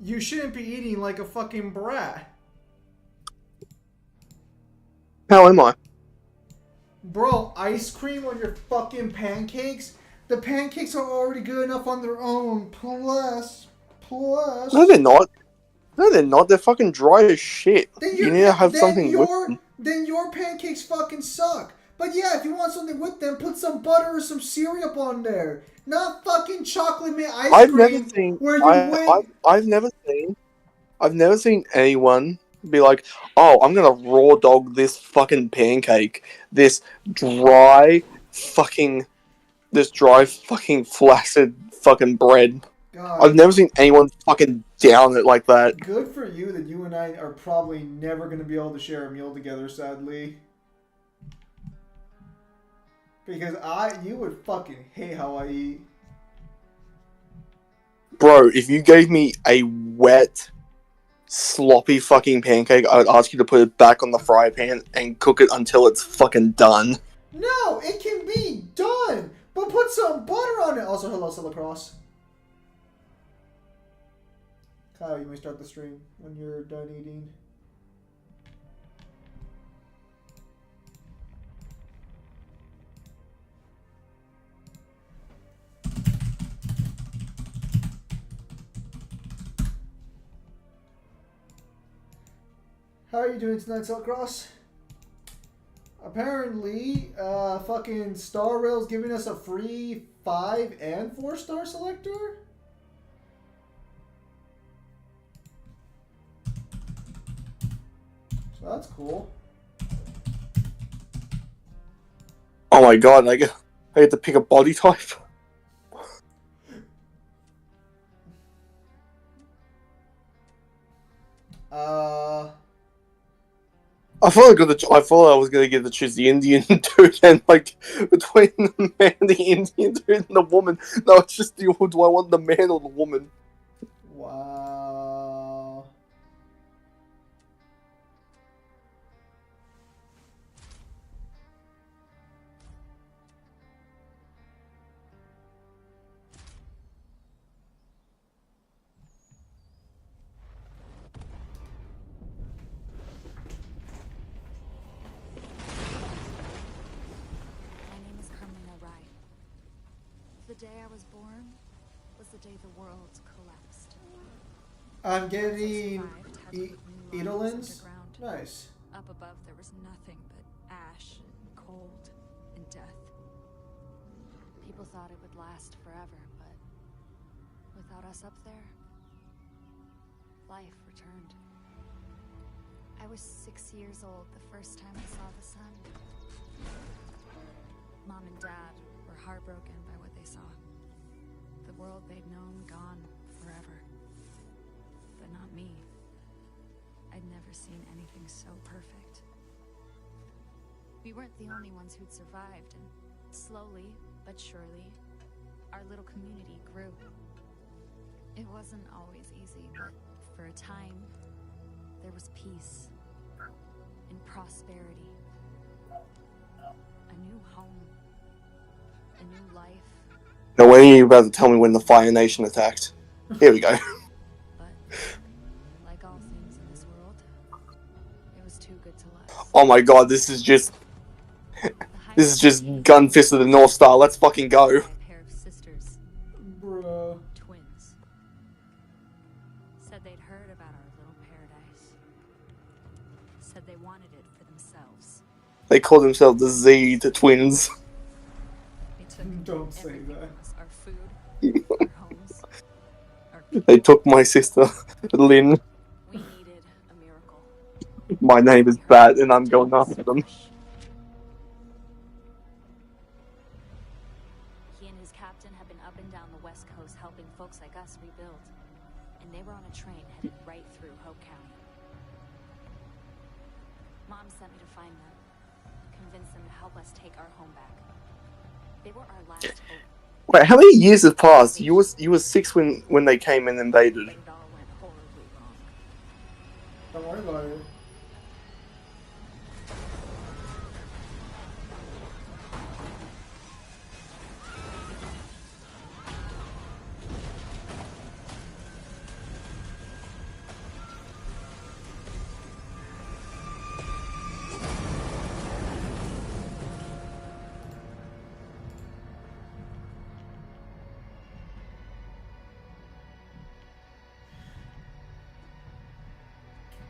You shouldn't be eating like a fucking brat. How am I? Bro, ice cream on your fucking pancakes? The pancakes are already good enough on their own. No, Plus. they're not. No, they're not. They're fucking dry as shit. Then You need to have something with them. then your pancakes fucking suck. But yeah, if you want something with them, put some butter or some syrup on there. Not fucking chocolate mint ice I've never cream seen. where you wait. I've never seen. I've never seen anyone be like, "Oh, I'm gonna raw dog this fucking pancake. This dry fucking, this dry fucking flaccid fucking bread." I've God, never seen anyone fucking down it like that. good for you that you and I are probably never gonna be able to share a meal together, sadly. Because you would fucking hate how I eat. Bro, if you gave me a wet, sloppy fucking pancake, I would ask you to put it back on the fry pan and cook it until it's fucking done. No, it can be done, but put some butter on it. Also, hello, Lacrosse. Kyle, you may start the stream when you're done eating. How are you doing tonight, Silkross? Apparently, fucking Star Rail's giving us a free 5 and 4-star selector? So that's cool. Oh my god, I get to pick a body type. Uh, I thought I was gonna get to choose the Indian dude, and like between the man, the Indian dude, and the woman. No, it's just do I want the man or the woman? wow. My name is Carmina Rai. The day I was born was the day the world collapsed. I'm As I getting survived, had to live new lives Edelins. underground. Nice. Up above, there was nothing but ash, and cold, and death. People thought it would last forever, but without us up there, life returned. I was 6 years old the first time I saw the sun. Mom and Dad were heartbroken by what they saw. The world they'd known gone forever. But not me. I'd never seen anything so perfect. We weren't the only ones who'd survived, and slowly but surely, our little community grew. It wasn't always easy, but for a time, there was peace and prosperity. A new home. A new life. Now, when are you about to tell me when the Fire Nation attacked? Here we go. But, like all things in this world, it was too good to last. Oh my god, this is just The Gun Fist of the North Star. Let's fucking go. a pair of sisters, Bruh. twins. Said they'd heard about our little paradise. Said they wanted it for themselves. They call themselves the Z, the twins. They took Don't say everything that. from us, our food, our homes, our They people. took my sister, Lynn. We needed a miracle. My name is Bat, and I'm going after them. He and his captain had been up and down the West Coast helping folks like us rebuild. And they were on a train headed right through Hope County. Mom sent me to find them, convince them to help us take our home back. They were our last hope. Wait, how many years have passed? You was 6 when they came and invaded. But it all went horribly wrong. Don't worry about it.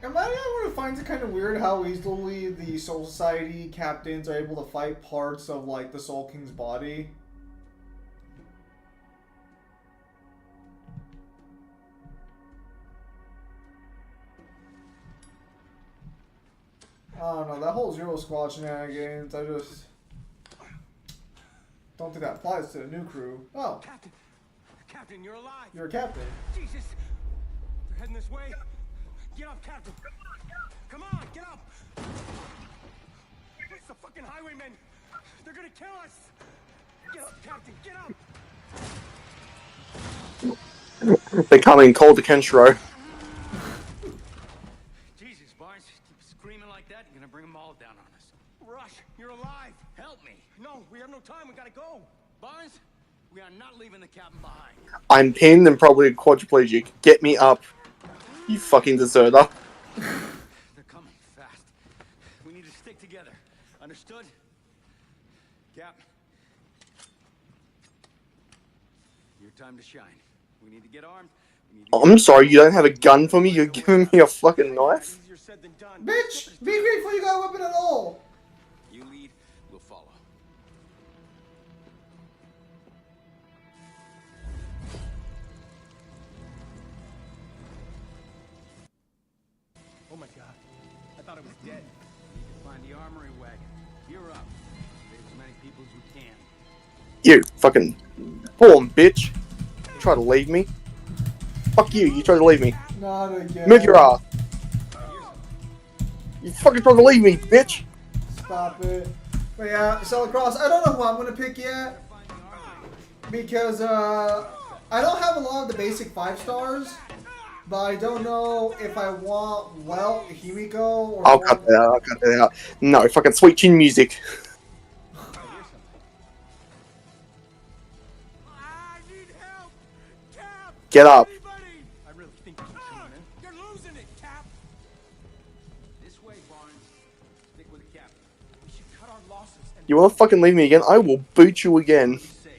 Am I the only one who finds it kind of weird how easily the Soul Society captains are able to fight parts of like the Soul King's body? I don't know, that whole Zero Squad shenanigans, I just don't think that applies to the new crew. Oh. Captain! Captain, you're alive! You're a captain. Jesus! They're heading this way. Get up, Captain! Come on, get up! It's the fucking highwaymen! They're gonna kill us! Get up, Captain, get up! They're coming cold to Kenshiro. Jesus, Barnes, keep screaming like that, you're gonna bring them all down on us. Rush, you're alive! Help me! No, we have no time, we gotta go! Barnes, we are not leaving the cabin behind. I'm pinned and probably quadriplegic. Get me up, you fucking deserter. They're coming fast. We need to stick together. Understood? Cap. Your time to shine. We need to get armed. We need to I'm sorry, you don't have a gun for me? You're giving me a fucking knife? Easier said than done. Bitch! Be grateful you got a weapon at all! You lead, we'll follow. Oh my god. I thought it was dead. We need to find the armory wagon. You're up. Save as many people as we can. You fucking born bitch. Try to leave me. Fuck you, you tried to leave me. Not again. Move your ass. You fucking tried to leave me, bitch. Stop it. But yeah, Celicross, I don't know who I'm gonna pick yet. Because I don't have a lot of the basic 5 stars. But I don't know if I want Himiko or I'll cut that out, I'll cut that out. No, fucking sweet chin music. I need help! Cap! Get up. I really think you should, man. You're losing it, Cap! This way, Barnes. Stick with the captain. We should cut our losses and You wanna fucking leave me again? I will boot you again. be safe.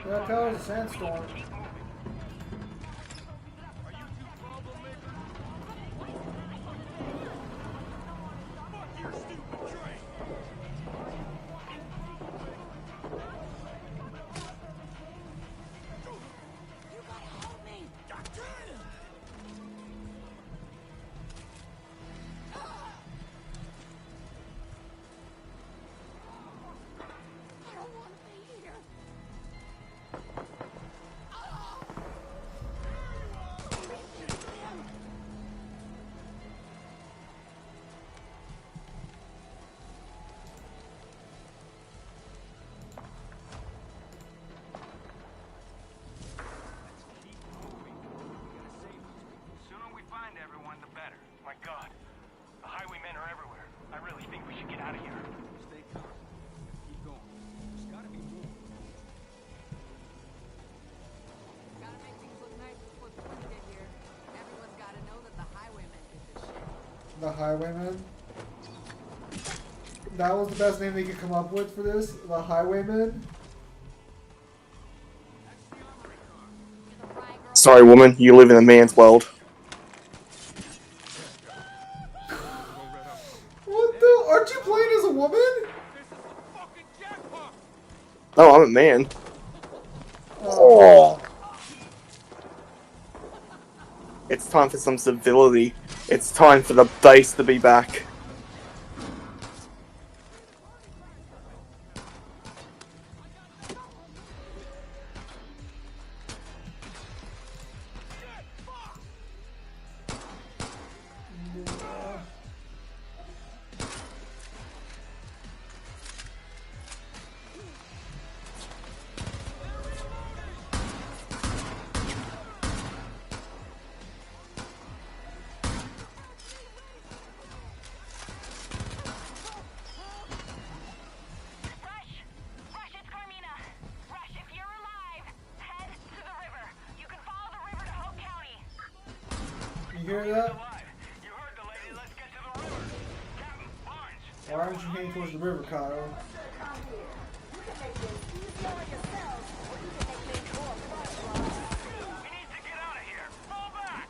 There goes a sandstorm. My God, the highwaymen are everywhere. I really think we should get out of here. Stay calm. Keep going. There's gotta be more. Gotta make things look nice before the police get here. Everyone's gotta know that the highwaymen did this shit. The Highwaymen. That was the best name they could come up with for this. The Highwaymen. Sorry, woman, you live in a man's world. What the? Aren't you playing as a woman? Oh, I'm a man. Oh. It's time for some civility. It's time for the base to be back. hear that? Alive. You heard the lady. Let's get to the river. Captain Barnes. Why aren't you heading towards the river, Kyle? We need to get out of here. Fall back.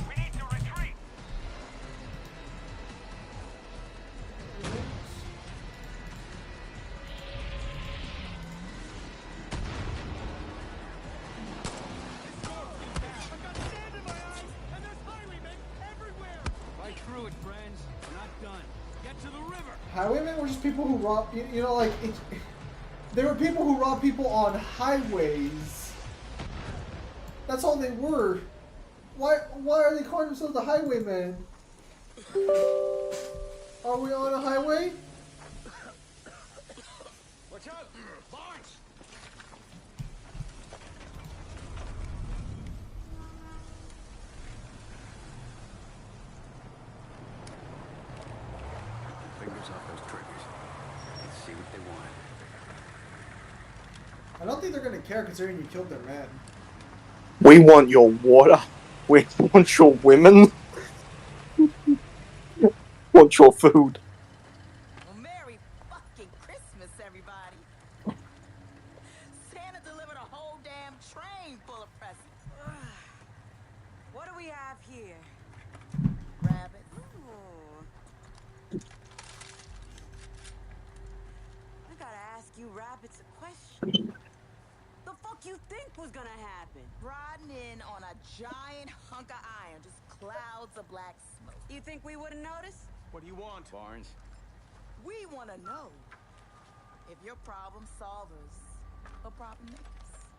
We need to retreat. I've got sand in my eyes, and there's highwaymen everywhere. Fight through it, friends. We're not done. Get to the river. Highwaymen were just people who rob. You know, like they were people who rob people on highways. That's all they were. Why are they calling themselves the highwaymen? Are we on a highway? Watch out, Barnes. Fingers off those triggers. Let's see what they want. I don't think they're gonna care considering you killed their man. We want your water. We want your women. Want your food. Well, Merry fucking Christmas, everybody. Santa delivered a whole damn train full of presents. What do we have here? Rabbits. Ooh. I gotta ask you rabbits a question. The fuck you think was gonna happen? Riding in on a giant hunk of iron, just clouds of black smoke. You think we wouldn't notice? What do you want, Barnes? We want to know if you're problem solvers or problem makers.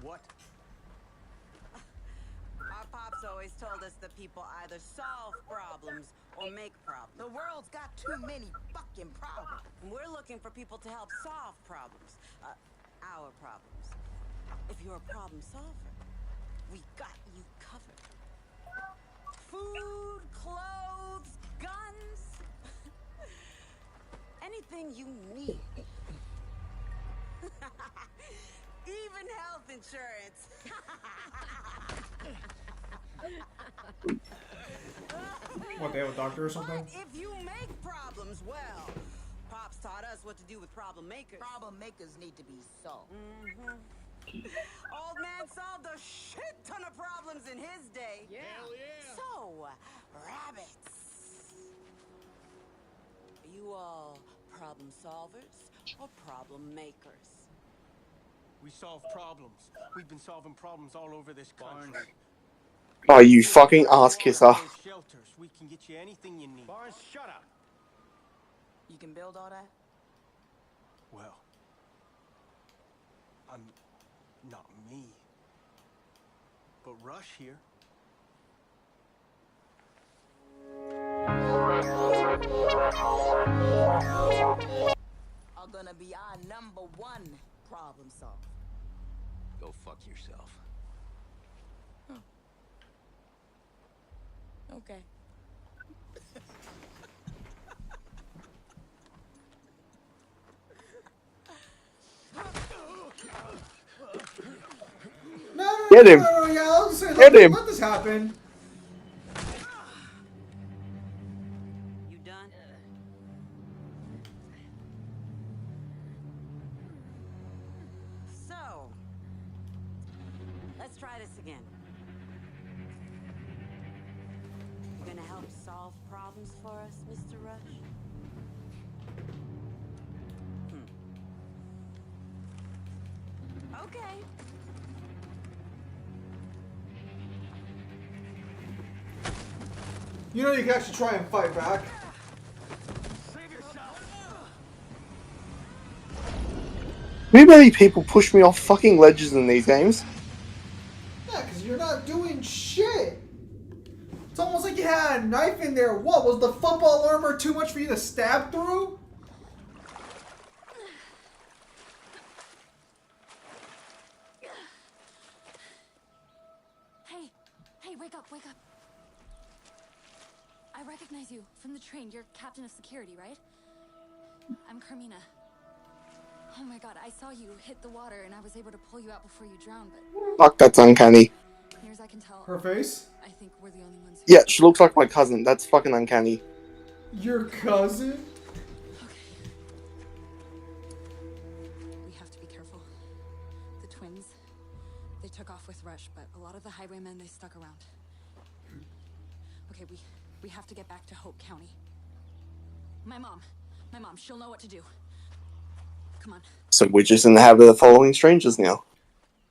What? Our pops always told us that people either solve problems or make problems. The world's got too many fucking problems. And we're looking for people to help solve problems. Our problems. If you're a problem solver, we got you covered. Food, clothes, guns. Anything you need. Even health insurance. What, they have a doctor or something? But if you make problems, well, Pops taught us what to do with problem makers. Problem makers need to be solved. Old man solved a shit ton of problems in his day. Yeah. Hell yeah. So, rabbits. Are you all problem solvers or problem makers? We solve problems. We've been solving problems all over this country. Oh, you fucking ass kisser. Those shelters. We can get you anything you need. Barnes, shut up. You can build all that? Well, I'm not me, but Rush here. Are gonna be our number one problem solver. Go fuck yourself. Okay. No, Get him. no, yeah, I was saying, Get him. let this happen. You done? So, let's try this again. You gonna help solve problems for us, Mr. Rush? Okay. You know you can actually try and fight back. Save yourself. Too many people push me off fucking ledges in these games. Yeah, because you're not doing shit. It's almost like you had a knife in there. What, was the football armor too much for you to stab through? recognize you from the train. You're captain of security, right? I'm Carmina. Oh my god, I saw you hit the water and I was able to pull you out before you drowned, but Fuck, that's uncanny. near as I can tell, Her face? I think we're the only ones who... Yeah, she looks like my cousin. That's fucking uncanny. Your cousin? Okay. We have to be careful. The twins, they took off with Rush, but a lot of the highwaymen, they stuck around. Okay, we have to get back to Hope County. My mom, she'll know what to do. Come on. So we're just in the habit of following strangers now.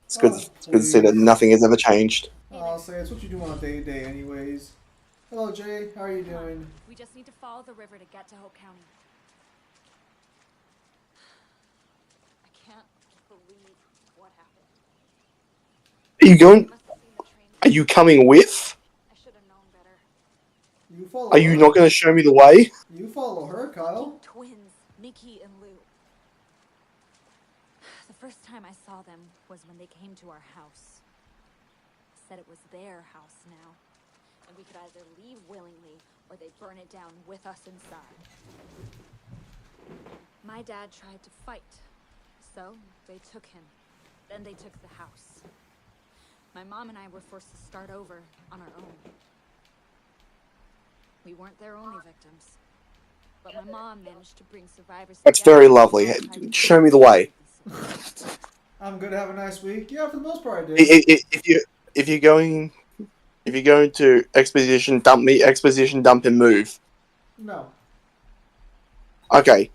It's good, Oh, it's good to see that please. nothing has ever changed. I'll say it's what you do on a day-to-day anyways. Hello, Jay. How are you doing? We just need to follow the river to get to Hope County. I can't believe what happened. Are you going? Must have seen the train. Are you coming with? I should have known better. You follow Are you her. not going to show me the way? You follow her, Kyle. Twins, Nikki and Lou. The first time I saw them was when they came to our house. Said it was their house now, and we could either leave willingly or they'd burn it down with us inside. My dad tried to fight, so they took him. Then they took the house. My mom and I were forced to start over on our own. We weren't their only victims, but my mom managed to bring survivors. That's together very and lovely. all tried to Show me the way. I'm good. Have a nice week. Yeah, for the most part, I did. If you're going to exposition dump me, exposition dump and move. No. Okay.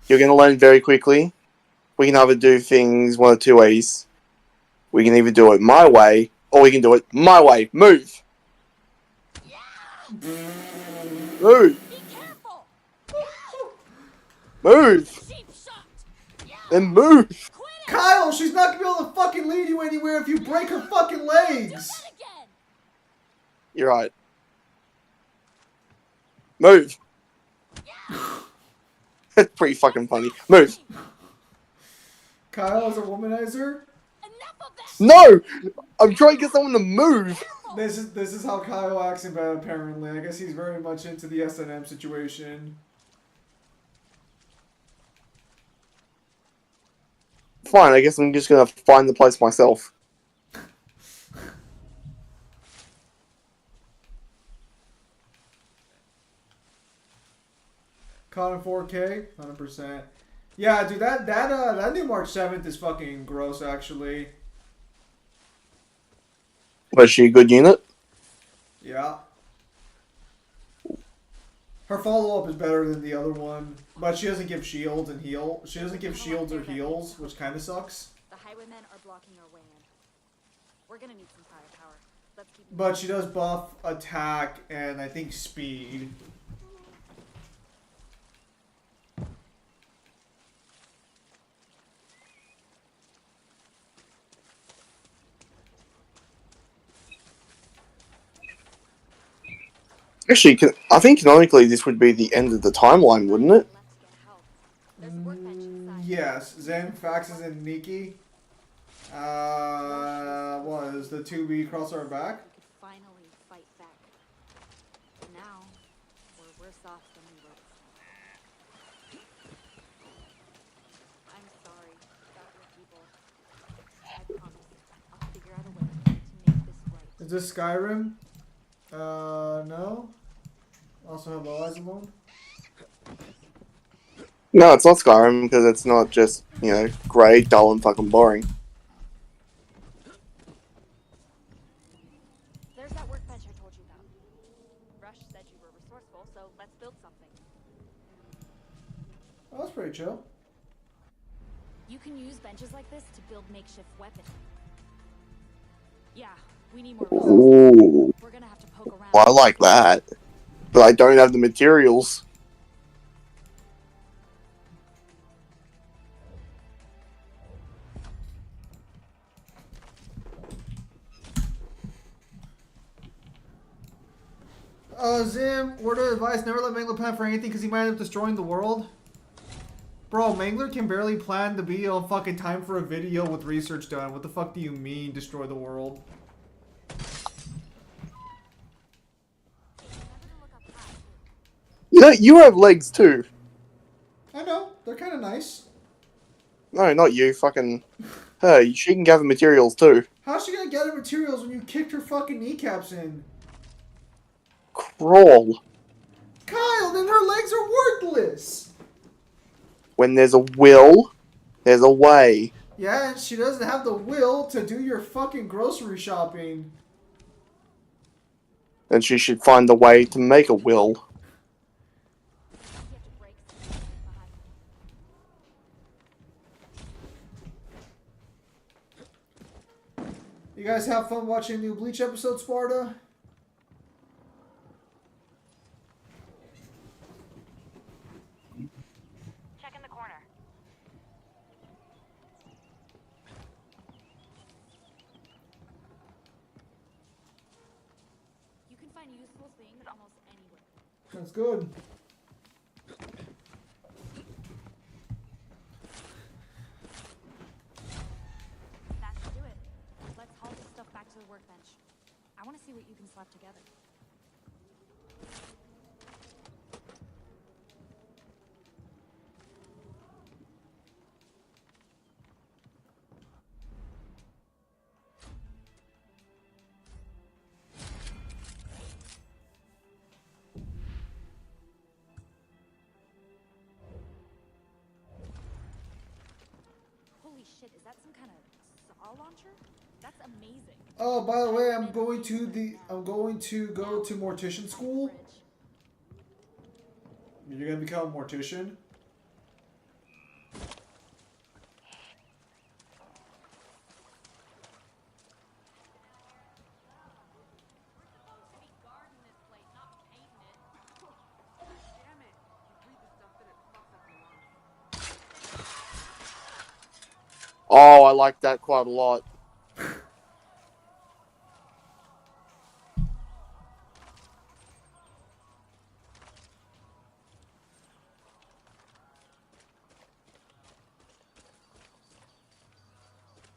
You're going to learn very quickly. We can either do things one of two ways. We can either do it my way, or we can do it my way. Move! Move! Be careful! Move! Sheep shot! Then move! Kyle, she's not gonna be able to fucking lead you anywhere if you break her fucking legs. Again! You're right. Move! That's pretty fucking funny. Move! Kyle is a womanizer. Enough of that! No! I'm trying to get someone to move! This is how Kyle acts in bed, apparently. I guess he's very much into the S&M situation. Fine, I guess I'm just gonna find the place myself. Caught in 4K, 100%. Yeah, dude, that new March 7th is fucking gross, actually. Was she a good unit? Yeah. Her follow-up is better than the other one, but she doesn't give shields and heal. She doesn't give shields or heals, which kind of sucks. The highwaymen are blocking our way in. We're gonna need some firepower. Let's keep. But she does buff attack and I think speed. Actually, I think canonically this would be the end of the timeline, wouldn't it? Let's get help. There's a workbench inside. Yes, Zen, Faxes, and Nikki. Was the 2B cross our back? We could finally fight back. Now, we're worse off than we were before. I'm sorry about your people. I promise I'll figure out a way to make this right. Is this Skyrim? No. Also have Eyes Alone. No, it's not Skyrim, because it's not just, you know, grey, dull, and fucking boring. There's that workbench I told you about. Rush said you were resourceful, so let's build something. Oh, that's pretty chill. You can use benches like this to build makeshift weapons. Yeah, we need more resources. Ooh, We're gonna have to poke around. I like that. But I don't have the materials. Zim, word of advice, never let Mangler plan for anything because he might end up destroying the world. Bro, Mangler can barely plan to be on fucking time for a video with research done. What the fuck do you mean, destroy the world? You know, you have legs too. I know, they're kind of nice. No, not you. Fucking her. She can gather materials too. How's she gonna gather materials when you kicked her fucking kneecaps in? Crawl. Kyle, then her legs are worthless! When there's a will, there's a way. Yeah, and she doesn't have the will to do your fucking grocery shopping. And she should find the way to make a will. You guys have fun watching the new Bleach episode, Sparta? Check in the corner. You can find useful things almost anywhere. That's good. That should do it. Let's haul this stuff back to the workbench. I want to see what you can slap together. Holy shit, is that some kind of saw launcher? That's amazing. Oh, by the way, I'm going to go to mortician school. You're gonna become a mortician? Oh, I like that quite a lot.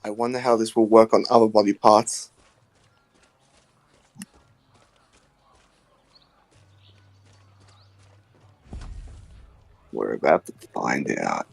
I wonder how this will work on other body parts. We're about to find out.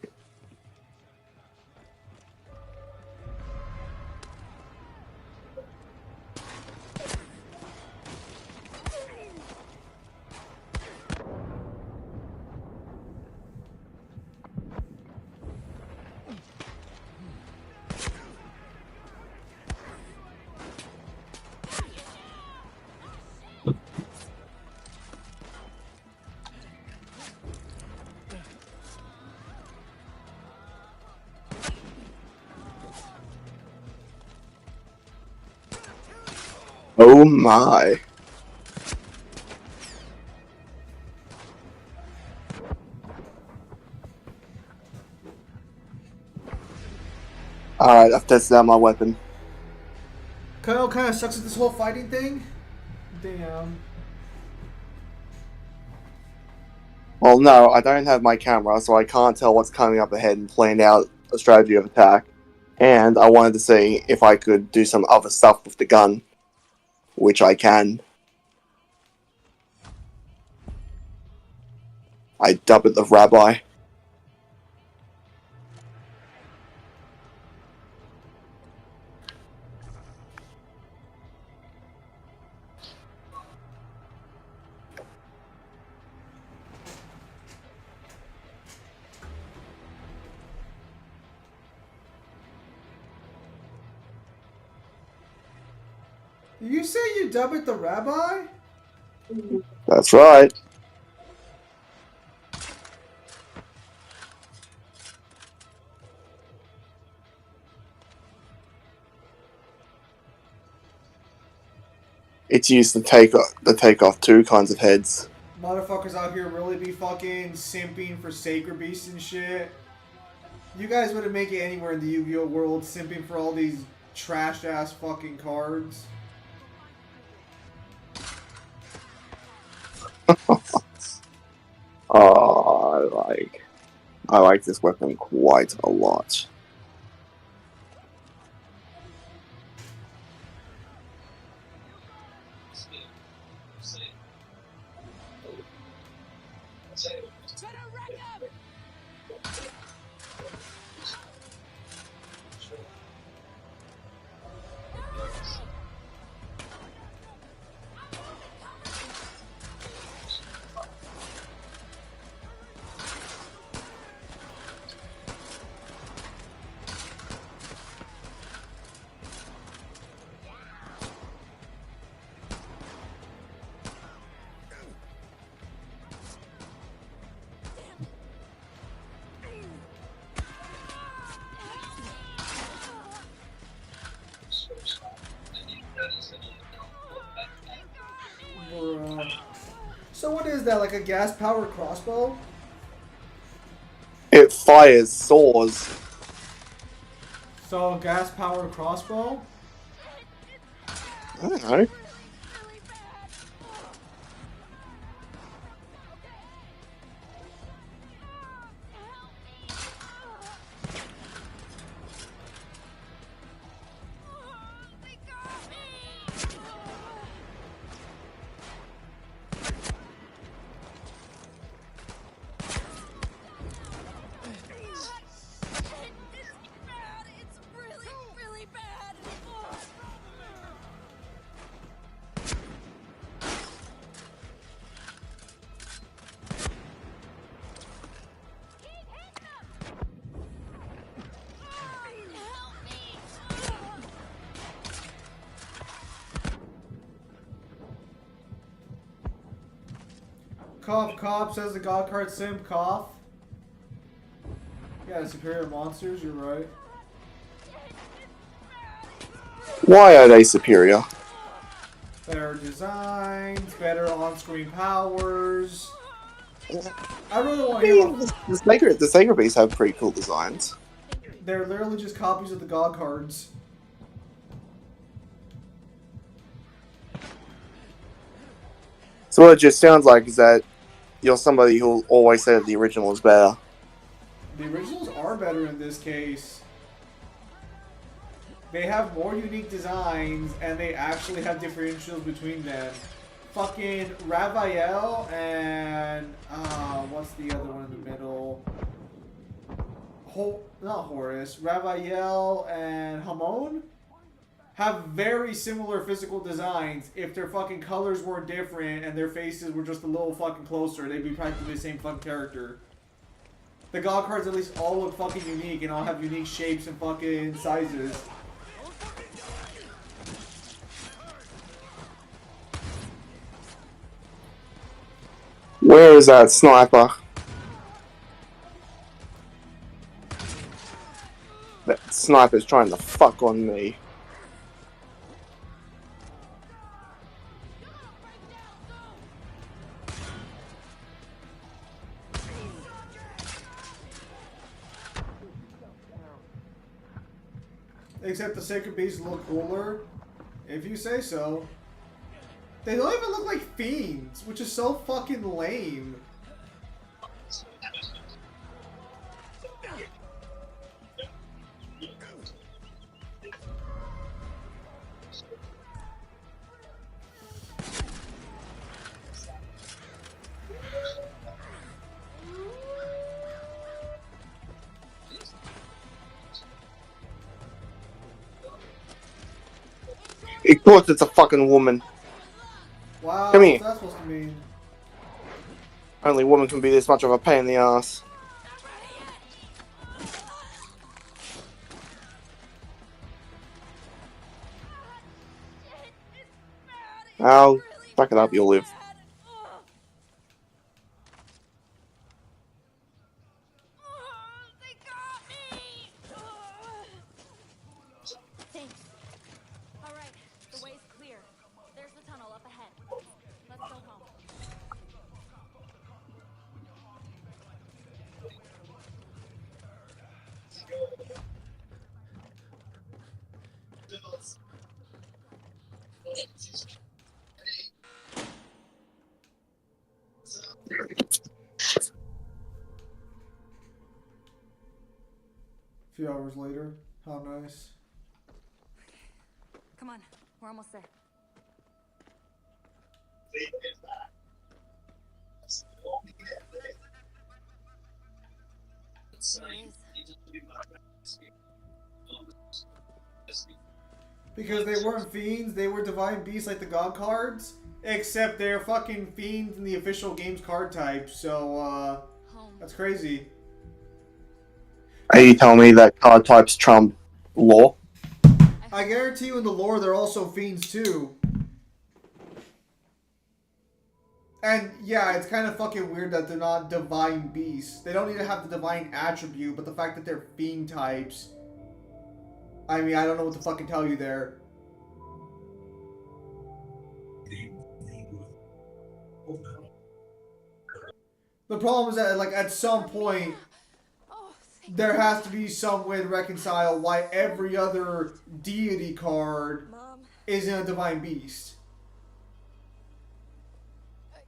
Oh my. Alright, I've tested out my weapon. Kyle kind of sucks at this whole fighting thing. Damn. Well, no, I don't have my camera, so I can't tell what's coming up ahead and plan out a strategy of attack. And I wanted to see if I could do some other stuff with the gun, which I can. I dub it the rabbi. You say you dub it the rabbi? That's right. It's used to take off two kinds of heads. Motherfuckers out here really be fucking simping for Sacred Beast and shit. You guys wouldn't make it anywhere in the Yu-Gi-Oh world simping for all these trash ass fucking cards. Oh, I like this weapon quite a lot. Bruh. So what is that? Like a gas-powered crossbow? It fires saws. So gas-powered crossbow? I don't know. Cough, cough, says the God card simp, cough. Yeah, superior monsters, you're right. Why are they superior? Better designs, better on-screen powers. I really want I to hear mean, about... the Sacred Beasts have pretty cool designs. They're literally just copies of the God cards. So what it just sounds like is that you're somebody who'll always say that the original is better. The originals are better in this case. They have more unique designs, and they actually have differentials between them. Fucking Raphael and what's the other one in the middle? Not Horus. Raphael and Hamon have very similar physical designs. If their fucking colors weren't different and their faces were just a little fucking closer, they'd be practically the same fucking character. The God cards at least all look fucking unique and all have unique shapes and fucking sizes. Where is that sniper? That sniper's trying to fuck on me. Except the Sacred Beasts look cooler. If you say so. They don't even look like fiends, which is so fucking lame. Of course it's a fucking woman. Wow, Come here. what's that supposed to mean? Only woman can be this much of a pain in the ass. Ow, back it up, you'll live. Thanks. All right, the way's clear. There's the tunnel up ahead. Let's go home. A few hours later. How nice. Come on, we're almost there. Because they weren't fiends, they were divine beasts like the god cards. Except they're fucking fiends in the official game's card type, so Home. that's crazy. Are you telling me that card types trump law? I guarantee you in the lore they're also fiends too. And yeah, it's kind of fucking weird that they're not divine beasts. They don't even have the divine attribute, but the fact that they're fiend types. I mean, I don't know what to fucking tell you there. The problem is that, like, at some point, Oh, thank there has to be some way to reconcile why every other deity card Mom, isn't a divine beast.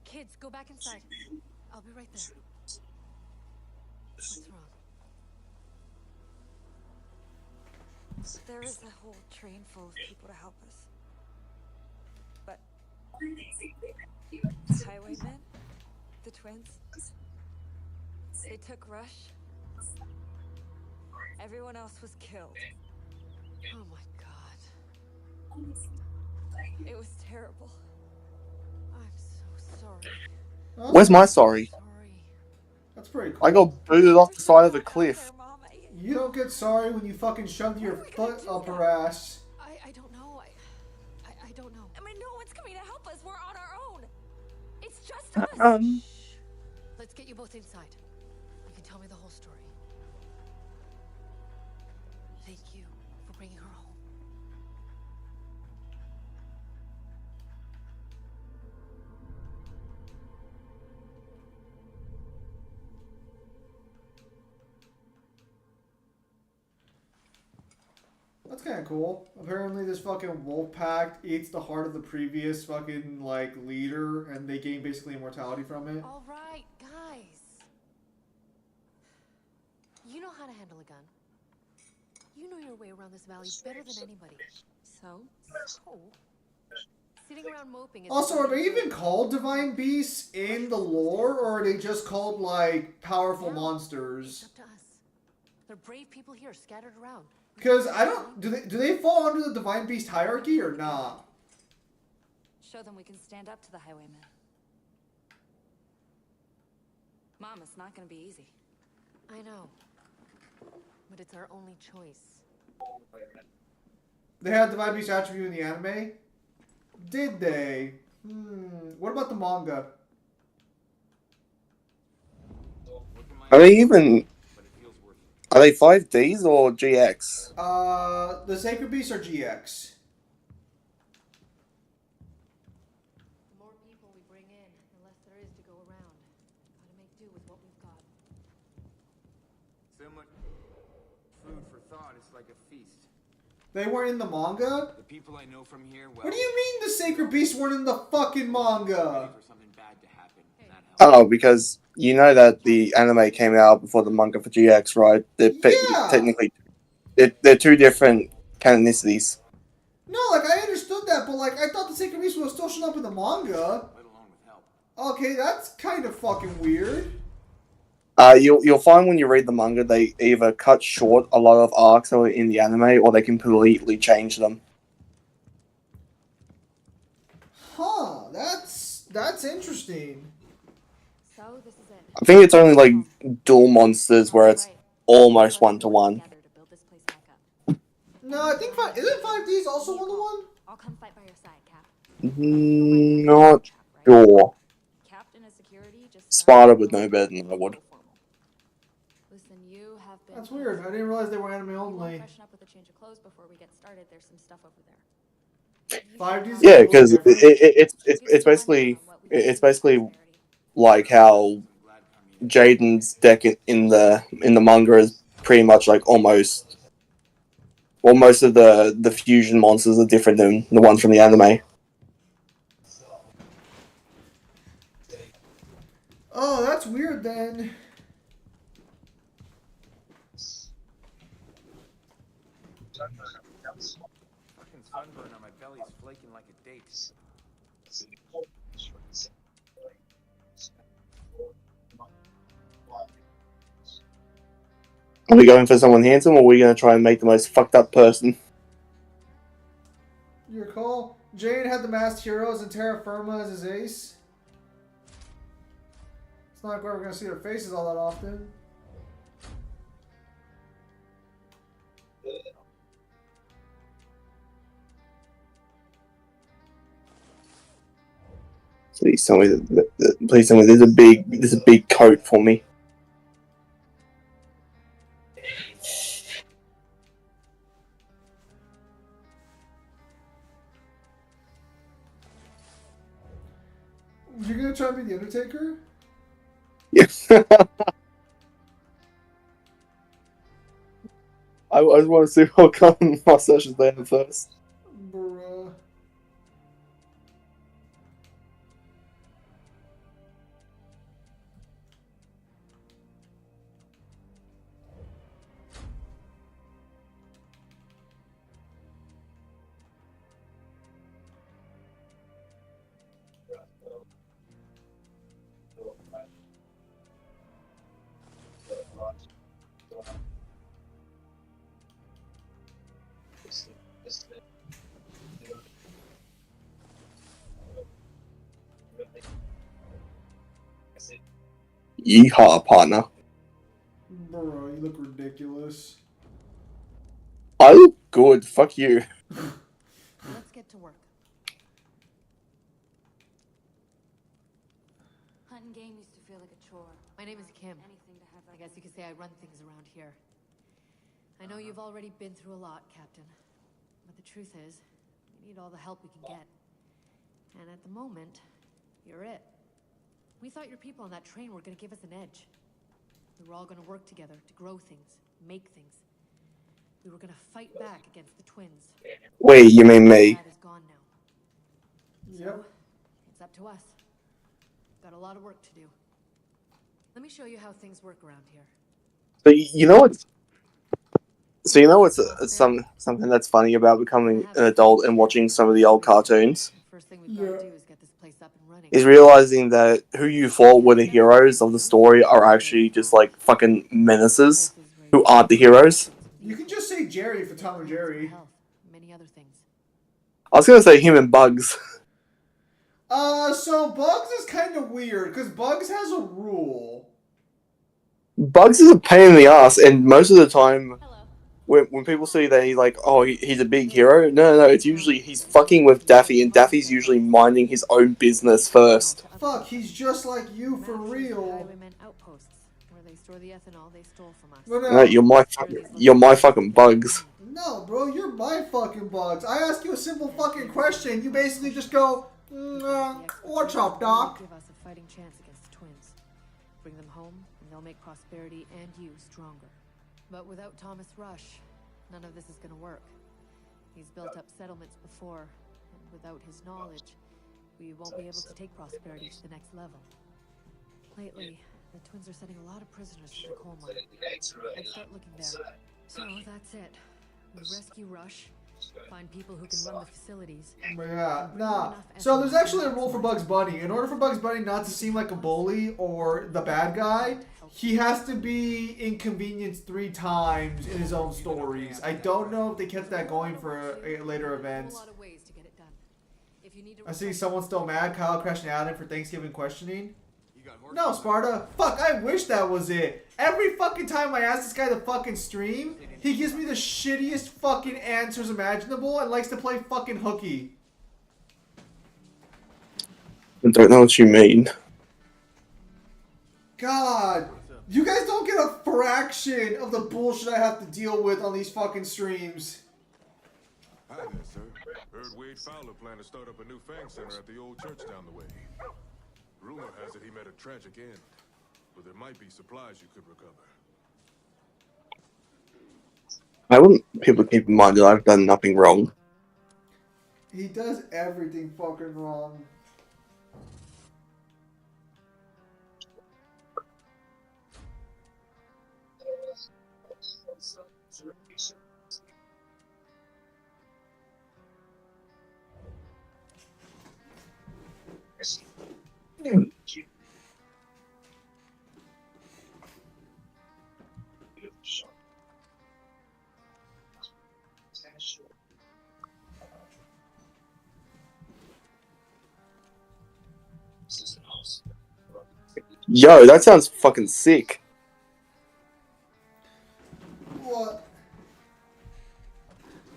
Kids, go back inside. I'll be right there. What's wrong? there is a whole train full of people to help us. But the highwaymen, the twins, they took Rush. Everyone else was killed. Oh my god. It was terrible. I'm so sorry. Well, Where's my sorry? Sorry. That's pretty cool. I got booted off the side of a cliff. Mom, You don't get sorry when you fucking shoved your foot up her ass. I don't know. I don't know. I mean, no one's coming to help us. We're on our own. It's just us. Shh. Let's get you both inside. You can tell me the whole story. Thank you for bringing her home. That's kind of cool. Apparently, this fucking wolf pack eats the heart of the previous fucking, like, leader, and they gain basically immortality from it. All right, guys. You know how to handle a gun. You know your way around this valley better than anybody. So? Sitting around moping is... Also, are they even called divine beasts in the lore, or are they just called, like, powerful No, It's monsters? up to us. There are brave people here scattered around. Because I don't... Do they fall under the divine beast hierarchy or not? Show them we can stand up to the highwaymen. Mom, it's not gonna be easy. I know. But it's our only choice. They had divine beast attribute in the anime? Did they? What about the manga? Are they even... Are they 5Ds or GX? The Sacred Beasts are GX. The more people we bring in, the less there is to go around. Gotta make do with what we've got. So much food for thought. It's like a feast. They weren't in the manga? The people I know from here, well, What do you mean the Sacred Beasts weren't in the fucking manga? for something bad to happen. That helps. Oh, because you know that the anime came out before the manga for GX, right? Yeah. Technically, they're two different canonicities. No, like, I understood that, but, like, I thought the Sacred Beasts was still showing up in the manga. Let alone with help. Okay, that's kind of fucking weird. You'll find when you read the manga, they either cut short a lot of arcs that were in the anime, or they completely change them. Huh, that's interesting. So, this is it. I think it's only like dual monsters where it's Right. almost 1-to-1. Together to build this place back up. No, I think isn't 5Ds also 1-to-1? I'll come fight by your side, Cap. Not sure. Captain of security just Sparta would know better than I would. Listen, you have been... That's weird. I didn't realize they were anime You wanna only. freshen up with a change of clothes before we get started. There's some stuff over there. 5Ds? Yeah, because it's basically like how Jaden's deck in the manga is pretty much like almost. Well, most of the fusion monsters are different than the ones from the anime. Oh, that's weird then. Fucking sunburn on my belly's flaking like a date. Are we going for someone handsome, or are we going to try and make the most fucked up person? Your call. Jane had the masked heroes and terra firma as his ace. It's not like we're ever gonna see their faces all that often. Please tell me please tell me there's a big coat for me. You're gonna try and be the Undertaker? Yeah. I just want to see what kind of mustaches they have first. Bruh. Yeehaw, partner. Bro, you look ridiculous. I look good. Fuck you. Let's get to work. Hunting game used to feel like a chore. My name is Kim. Anything to have I guess you could say I run things around here. I know you've already been through a lot, Captain. But the truth is, we need all the help we can get. And at the moment, you're it. We thought your people on that train were gonna give us an edge. We were all gonna work together to grow things, make things. We were gonna fight back against the twins. Wait, you mean me? Dad is gone now. Yep. So, it's up to us. Got a lot of work to do. Let me show you how things work around here. So you know what's something that's funny about becoming an adult and watching some of the old cartoons First thing we've got to do is get this place up and running. is realizing that who you thought were the heroes of the story are actually just like fucking menaces who aren't the heroes. You can just say Jerry for Tom and Jerry. Many other things. I was gonna say him and Bugs. So Bugs is kind of weird, because Bugs has a rule. Bugs is a pain in the ass, and most of the time, when people say that he's like, oh, he's a big hero, no, it's usually he's fucking with Daffy, and Daffy's usually minding his own business first. Fuck, he's just like you for Maps shows the real. highwaymen outposts, where they store the ethanol they stole from us. No, No, you're my fucking Bugs. No, bro, you're my fucking Bugs. I ask you a simple fucking question. You basically just go, what's up, Doc? Give us a fighting chance against the twins. Bring them home, and they'll make Prosperity and you stronger. But without Thomas Rush, none of this is gonna work. He's built up settlements before, and without his knowledge, we won't be able to take Prosperity to the next level. Lately, the twins are sending a lot of prisoners to the coal mine. I'd start looking there. So that's it. We rescue Rush, find people who can run the facilities. Yeah, nah. So there's actually a rule for Bugs Bunny. In order for Bugs Bunny not to seem like a bully or the bad guy, he has to be inconvenienced 3 times in his own stories. I don't know if they kept that going for later events. I see someone still mad. Kyle crashing Adam for Thanksgiving questioning. No, Sparta. Fuck, I wish that was it. Every fucking time I ask this guy to fucking stream, he gives me the shittiest fucking answers imaginable and likes to play fucking hooky. I don't know what you mean. God, you guys don't get a fraction of the bullshit I have to deal with on these fucking streams. Hi there, sir. Heard Wade Fowler plan to start up a new Fang Center at the old church down the way. Rumor has it he met a tragic end, but there might be supplies you could recover. I want people to keep in mind that I've done nothing wrong. He does everything fucking wrong. Yo, that sounds fucking sick. What?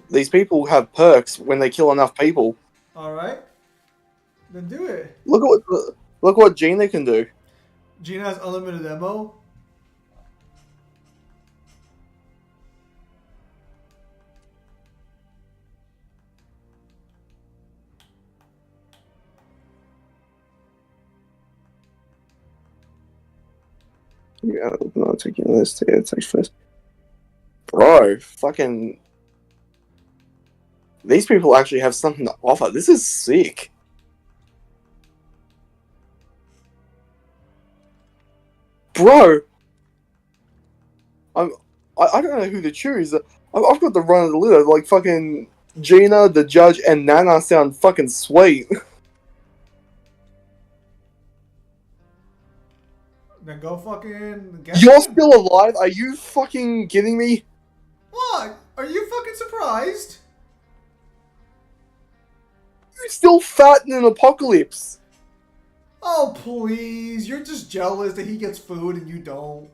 These people have perks when they kill enough people. Alright. Then do it. Look what Gina can do. Gina has unlimited ammo. Yeah, not taking this. Yeah, it takes first. Bro, fucking. These people actually have something to offer. This is sick. Bro, I don't know who to choose. I've got the run of the litter. Like fucking Gina, the judge, and Nana sound fucking sweet. Then go fucking get You're them. still alive? Are you fucking kidding me? What? Are you fucking surprised? You're still fat in an apocalypse. Oh, please. You're just jealous that he gets food and you don't.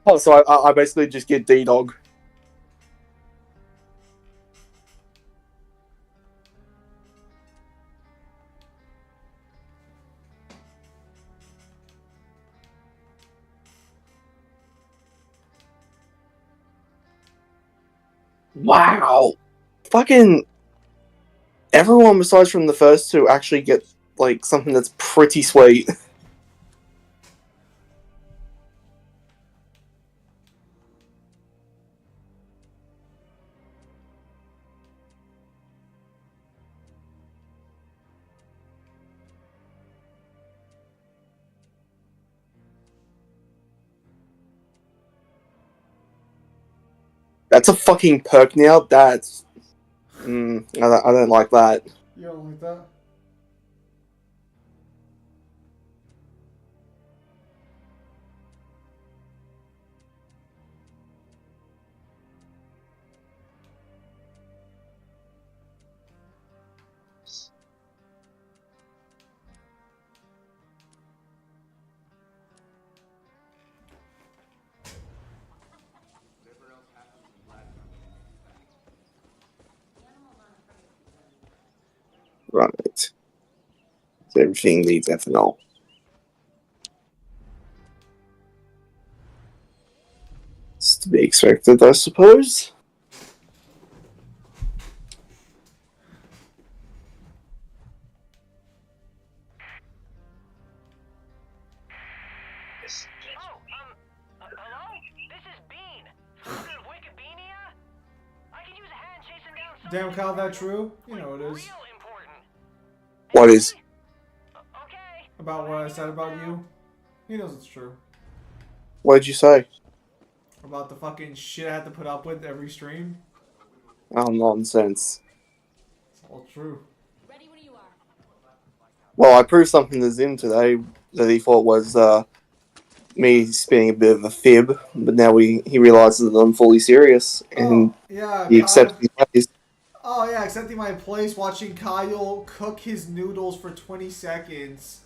Oh, so I basically just get D-Dog. Wow. Fucking everyone besides from the first two actually get like something that's pretty sweet. That's a fucking perk now. That's I don't like that. You don't like that? Right. Everything needs ethanol. It's to be expected, I suppose. Hello? This is Bean. Founder of Wikipedia? I could use a hand chasing down Damn, Kyle, that true? You know it is. real important. What is? Okay. About what I said about you. He knows it's true. What did you say? About the fucking shit I had to put up with every stream. Oh, nonsense. It's all true. Ready when you are. Well, I proved something to Zim today that he thought was me being a bit of a fib, but now he realizes that I'm fully serious and Oh, yeah, he accepts Kyle. his ways. Oh, yeah, accepting my place, watching Kyle cook his noodles for 20 seconds.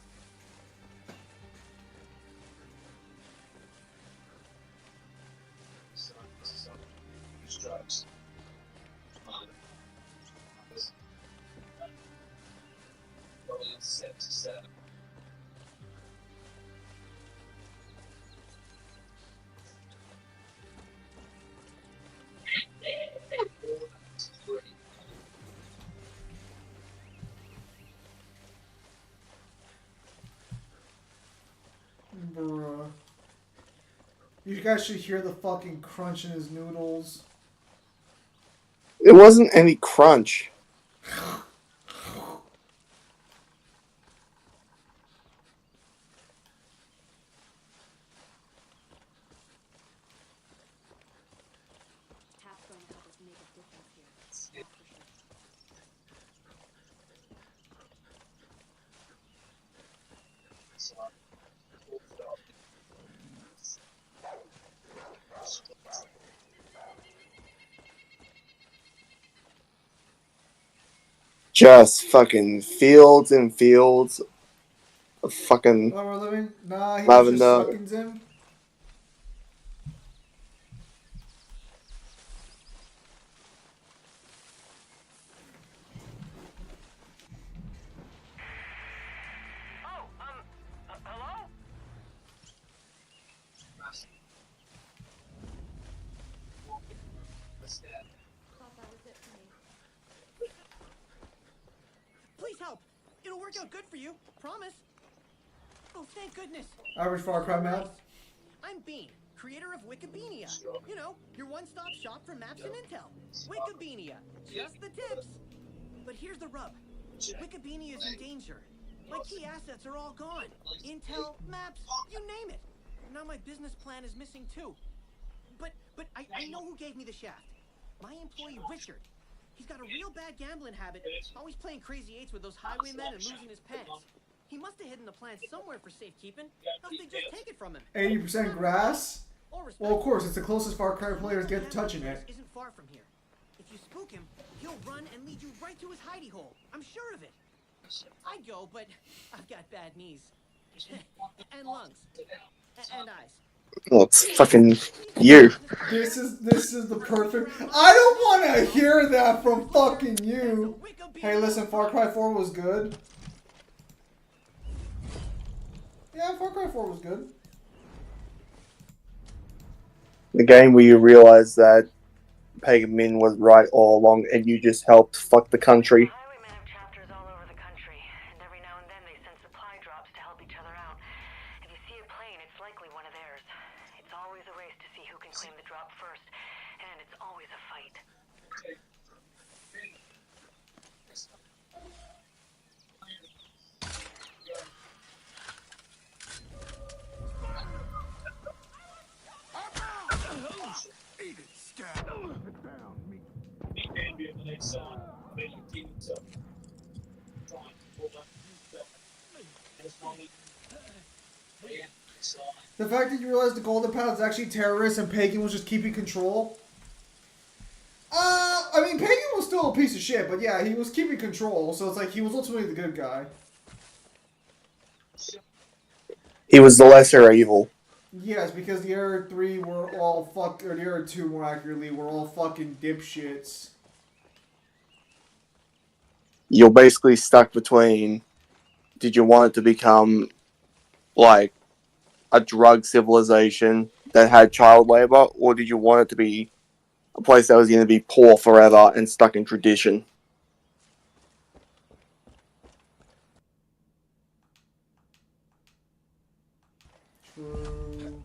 Bruh. You guys should hear the fucking crunch in his noodles. It wasn't any crunch. Tap's going to help us make a difference here. That's for sure. Just fucking fields and fields of fucking Oh, we're living? Nah, he was just lavender. sucking him. Oh, hello? Please help. It'll work out good for you. Promise. Oh, thank goodness. Average Far Cry map. I'm Bean, creator of Wikipedia. You know, your one-stop shop for maps and intel. Wikipedia. Just the tips. But here's the rub. Wikipedia is in danger. My key assets are all gone. Intel, maps, you name it. Now my business plan is missing too. But I know who gave me the shaft. My employee Richard. He's got a real bad gambling habit, always playing crazy eights with those highwaymen and losing his pants. He must have hidden the plan somewhere for safekeeping, else they just take it from him. 80% grass? All respect. Well, of course, it's the closest Far Cry players get to touching it. Isn't far from here. If you spook him, he'll run and lead you right to his hidey hole. I'm sure of it. I'd go, but I've got bad knees. And lungs. And eyes. Well, it's fucking you. This is the perfect. I don't want to hear that from fucking you. Hey, listen, Far Cry 4 was good. Yeah, Far Cry 4 was good. The game where you realize that Pagan Min was right all along and you just helped fuck the country. Highwaymen have chapters all over the country, and every now and then they send supply drops to help each other out. If you see a plane, it's likely one of theirs. It's always a race to see who can claim the drop first, and it's always a fight. Eat it, scat. The fact that you realize the Golden Path is actually terrorists and Pagan was just keeping control. I mean, Pagan was still a piece of shit, but yeah, he was keeping control, so it's like he was ultimately the good guy. He was the lesser evil. Yes, because the other three were all or the other two, more accurately, were all fucking dipshits. You're basically stuck between, did you want it to become like a drug civilization that had child labor, or did you want it to be a place that was going to be poor forever and stuck in tradition? True.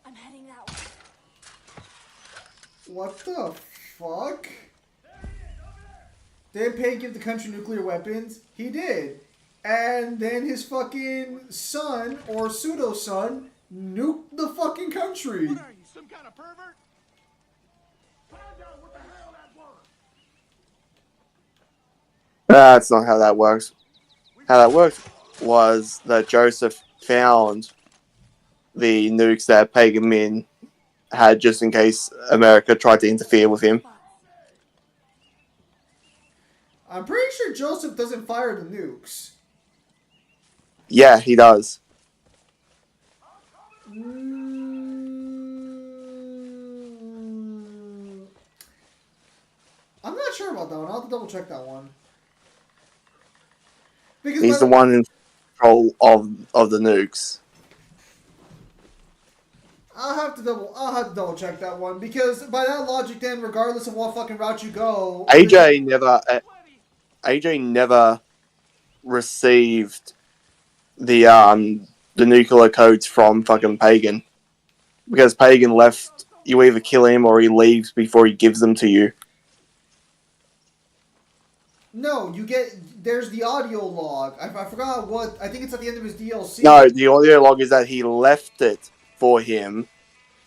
I'm heading that way. What the fuck? Did Pagan give the country nuclear weapons? He did. And then his fucking son, or pseudo-son, nuked the fucking country. What are you, some kind of pervert? Find out what the hell that was. That's not how that works. How that worked was that Joseph found the nukes that Pagan Min had just in case America tried to interfere with him. I'm pretty sure Joseph doesn't fire the nukes. Yeah, he does. I'm not sure about that one. I'll have to double check that one. Because He's the one in control of the nukes. I'll have to double check that one, because by that logic, then regardless of what fucking route you go, AJ never received the nuclear codes from fucking Pagan, because Pagan left. You either kill him or he leaves before he gives them to you. No, you get. There's the audio log. I forgot what. I think it's at the end of his DLC. No, the audio log is that he left it for him,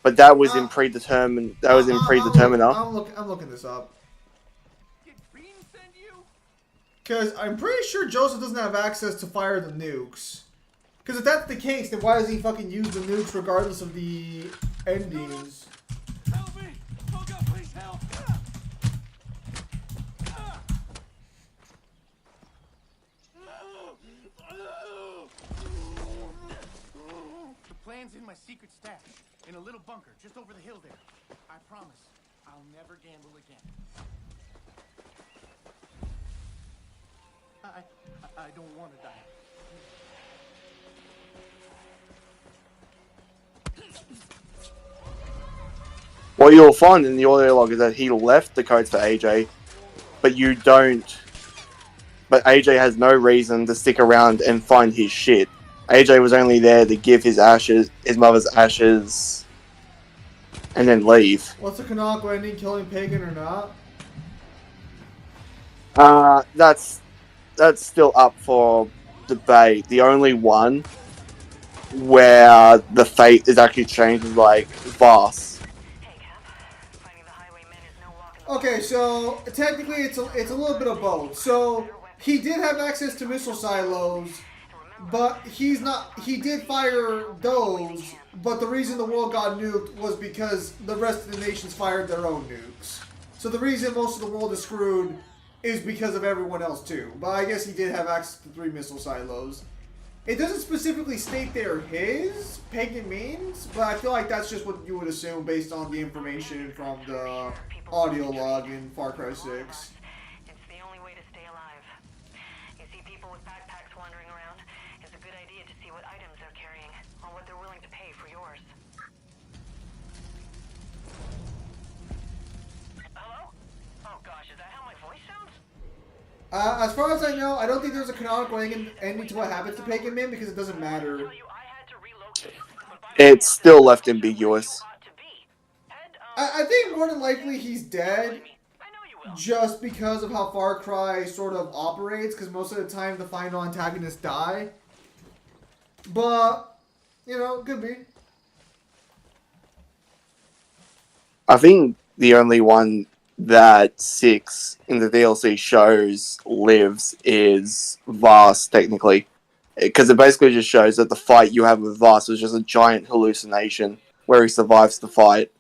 but that was in predetermined. That was in predeterminer. I'm looking this up. Did Bean send you? Because I'm pretty sure Joseph doesn't have access to fire the nukes. Because if that's the case, then why does he fucking use the nukes regardless of the endings? Help me! Oh God, please help! The plan's in my secret stash, in a little bunker just over the hill there. I promise, I'll never gamble again. I don't want to die. What you'll find in the audio log is that he left the codes for AJ, but you don't. But AJ has no reason to stick around and find his shit. AJ was only there to give his mother's ashes, and then leave. What's the canonical ending, killing Pagan or not? That's still up for debate. The only one where the fate is actually changed is like Voss. Hey, Cap. Finding the highwaymen is no walk in the Okay, so technically it's a little bit of both. So he did have access to missile silos, but he did fire those, but the reason the world got nuked was because the rest of the nations fired their own nukes. So the reason most of the world is screwed is because of everyone else too. But I guess he did have access to 3 missile silos. It doesn't specifically state they're his, Pagan means, but I feel like that's just what you would assume based on the information from the audio log in Far Cry 6. It's the only way to stay alive. You see people with backpacks wandering around. It's a good idea to see what items they're carrying, or what they're willing to pay for yours. Hello? Oh gosh, is that how my voice sounds? As far as I know, I don't think there's a canonical ending to what happens to Pagan Man because it doesn't matter. It's still left ambiguous. I think more than likely he's dead just because of how Far Cry sort of operates, because most of the time the final antagonists die. But, you know, could be. I think the only one that 6 in the DLC shows lives is Voss, technically. Because it basically just shows that the fight you have with Voss was just a giant hallucination where he survives the fight.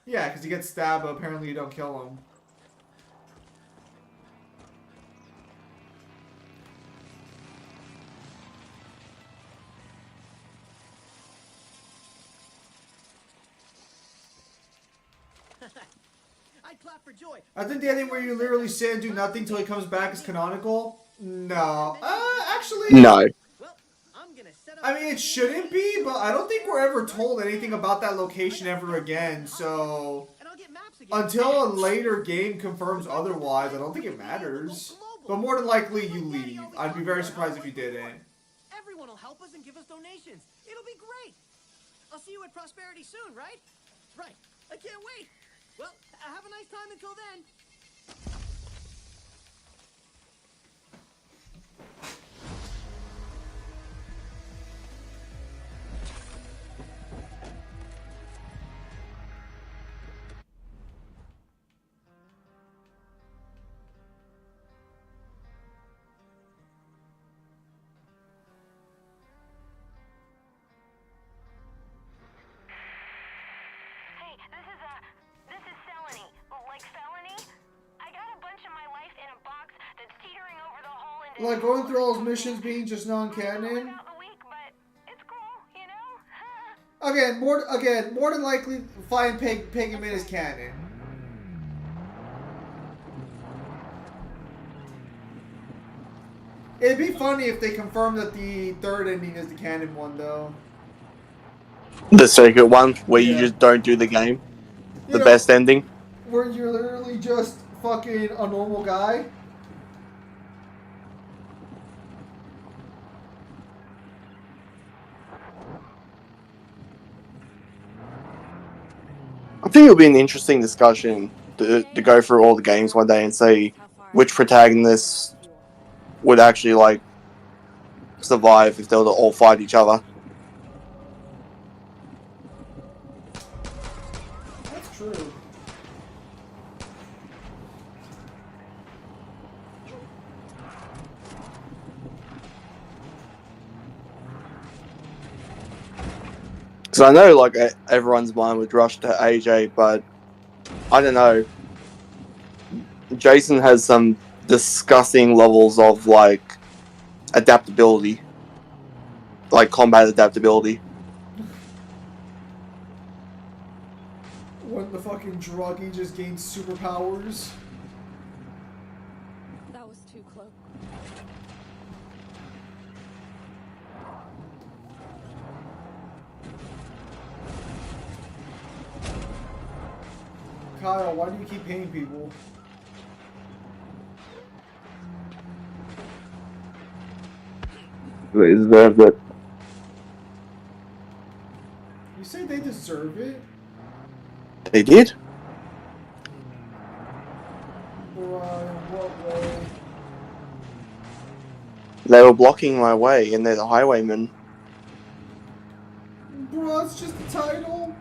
Yeah, because he gets stabbed, but apparently you don't kill him. I'd clap for joy. I think the ending where you literally sit and do nothing till he comes back is canonical. No. Actually... No. Well, I'm gonna set up. I mean, it shouldn't be, but I don't think we're ever told anything about that location ever again, so... And I'll get maps again. Until a later game confirms otherwise, I don't think it matters. But more than likely, you leave. I'd be very surprised if you didn't. Everyone will help us and give us donations. It'll be great. I'll see you at Prosperity soon, right? Right. I can't wait. Well, have a nice time until then. Hey, this is Felony. Like felony? I got a bunch of my life in a box that's teetering over the hole into... Like, going through all those missions being just non-canon? About the week, but it's cool, you know? Again, more than likely, find Pagan Man is canon. It'd be funny if they confirmed that the third ending is the canon one, though. The secret one, where you Yeah. just don't do the game. You The know, best ending. where you're literally just fucking a normal guy. I think it'll be an interesting discussion to go through all the games one day and see which protagonists would actually, like, survive if they were to all fight each other. That's true. Because I know, like, everyone's mind would rush to AJ, but I don't know. Jason has some disgusting levels of, like, adaptability. Like, combat adaptability. When the fucking druggie just gains superpowers. That was too close. Kyle, why do you keep hitting people? They deserve it. You say they deserve it? They did? What way? They were blocking my way, and they're the highwaymen. Bro, it's just the title.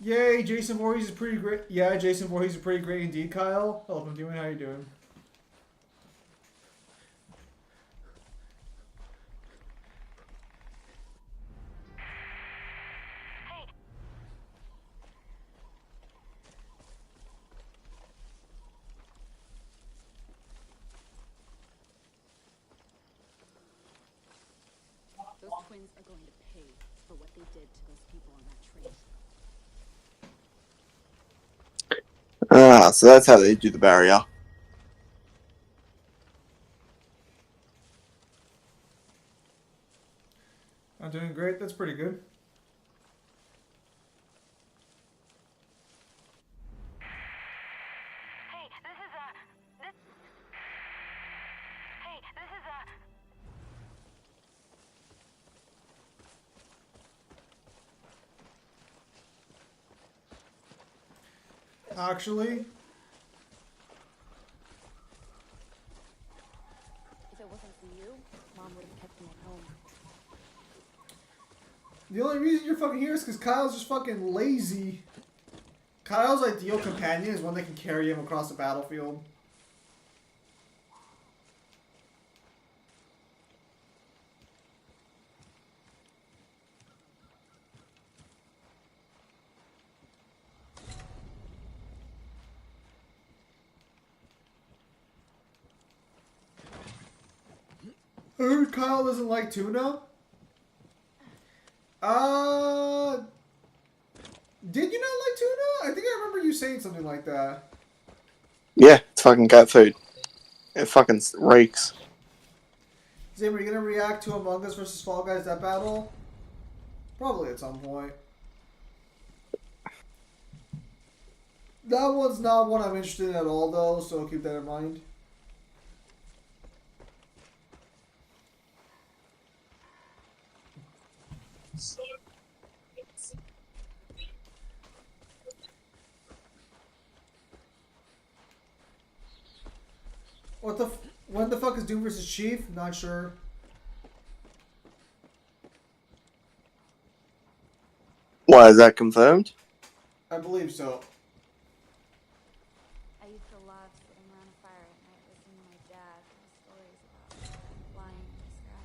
Yay, Jason Voorhees is pretty great. Yeah, Jason Voorhees is pretty great indeed, Kyle. Hello, I'm doing. How you doing? Those twins are going to pay for what they did to those people on that train. Ah, so that's how they do the barrier. I'm doing great. That's pretty good. Hey, this is Actually, If it wasn't for you, Mom would have kept me at home. the only reason you're fucking here is because Kyle's just fucking lazy. Kyle's ideal companion is one that can carry him across the battlefield. I heard Kyle doesn't like tuna. Did you not like tuna? I think I remember you saying something like that. Yeah, it's fucking cat food. It fucking reeks. Zim, are you gonna react to Among Us versus Fall Guys, that battle? Probably at some point. That one's not one I'm interested in at all, though, so keep that in mind. When the fuck is Doom versus Chief? Not sure. Why, is that confirmed? I believe so. I used to love sitting around a fire at night listening to my dad tell stories about flying in the sky.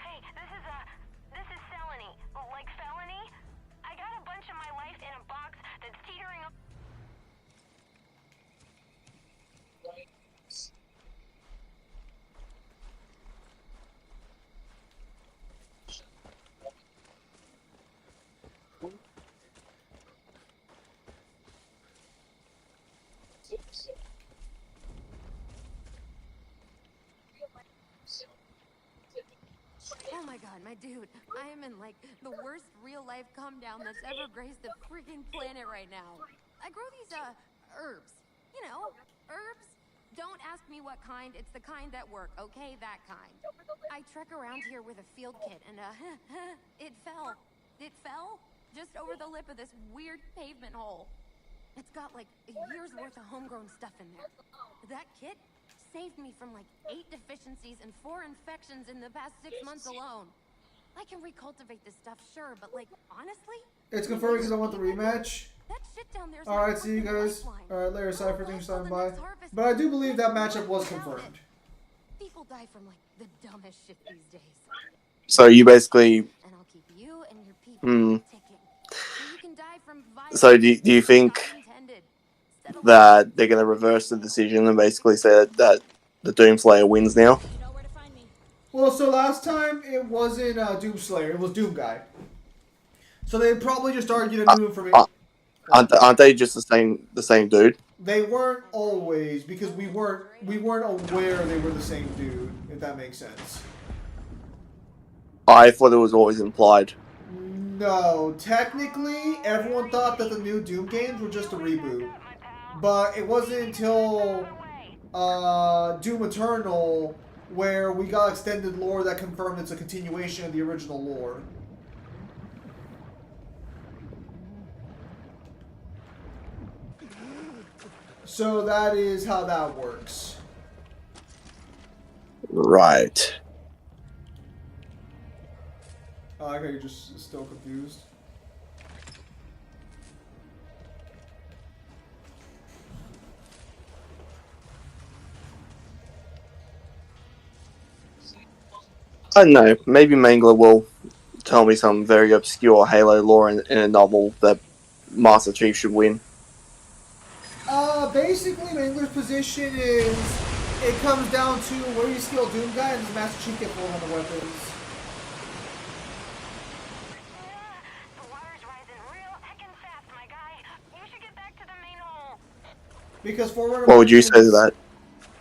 Hey, this is felony. Like felony? I got a bunch of my life in a box that's teetering up. Oh my god, my dude. I am in like the worst real life come down that's ever graced the freaking planet right now. I grow these herbs. You know, herbs. Don't ask me what kind. It's the kind that work, okay? That kind. I trek around here with a field kit, and it fell. It fell just over the lip of this weird pavement hole. It's got like a year's worth of homegrown stuff in there. That kit saved me from like 8 deficiencies and 4 infections in the past 6 months alone. I can recultivate this stuff, sure, but like, honestly? It's confirmed because I want the rematch. That shit down there's Alright, see you guys. Alright, later, Cypher, thanks for stopping by. But I do believe that matchup was confirmed. People die from like the dumbest shit these days. So you basically. And I'll keep you and your people ticking. So you can die from So do you think that they're going to reverse the decision and basically say that the Doomslayer wins now? Well, so last time it wasn't Doomslayer, it was Doom Guy. So they probably just argued a new information. Aren't they just the same dude? They weren't always, because we weren't aware they were the same dude, if that makes sense. I thought it was always implied. No, technically, everyone thought that the new Doom games were just a reboot. But it wasn't until Doom Eternal where we got extended lore that confirmed it's a continuation of the original lore. So that is how that works. Right. I like how you're just still confused. I don't know. Maybe Mangler will tell me some very obscure Halo lore in a novel that Master Chief should win. Basically, Mangler's position is it comes down to where you steal Doom Guy and does Master Chief get 400 weapons. The water's rising real heckin' fast, my guy. You should get back to the main hole. Because 400 What would you say to that?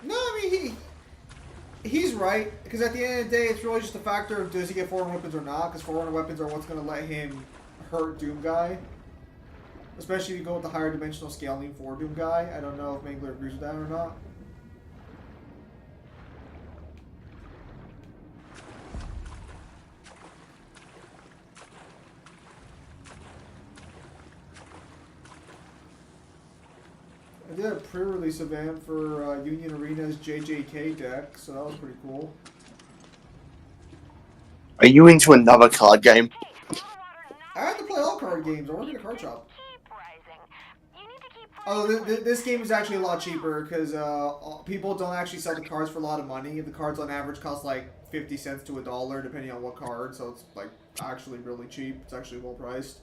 No, I mean, he's right. Because at the end of the day, it's really just a factor of does he get 400 weapons or not. Because 400 weapons are what's going to let him hurt Doom Guy. Especially if you go with the higher dimensional scaling for Doom Guy. I don't know if Mangler agrees with that or not. I did a pre-release event for Union Arena's JJK deck, so that was pretty cool. Are you into another card game? I have to play all card games. I work in a card shop. Oh, this game is actually a lot cheaper because people don't actually sell the cards for a lot of money. The cards on average cost like 50 cents to $1, depending on what card. So it's like actually really cheap. It's actually well priced.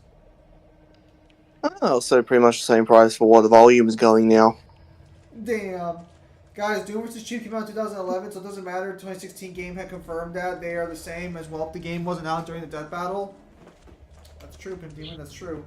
Oh, so pretty much the same price for what the volume is going now. Damn. Guys, Doom vs. Chief came out in 2011, so it doesn't matter. 2016 game had confirmed that. They are the same as well. If the game wasn't out during the death battle. That's true, Pimp Demon. That's true.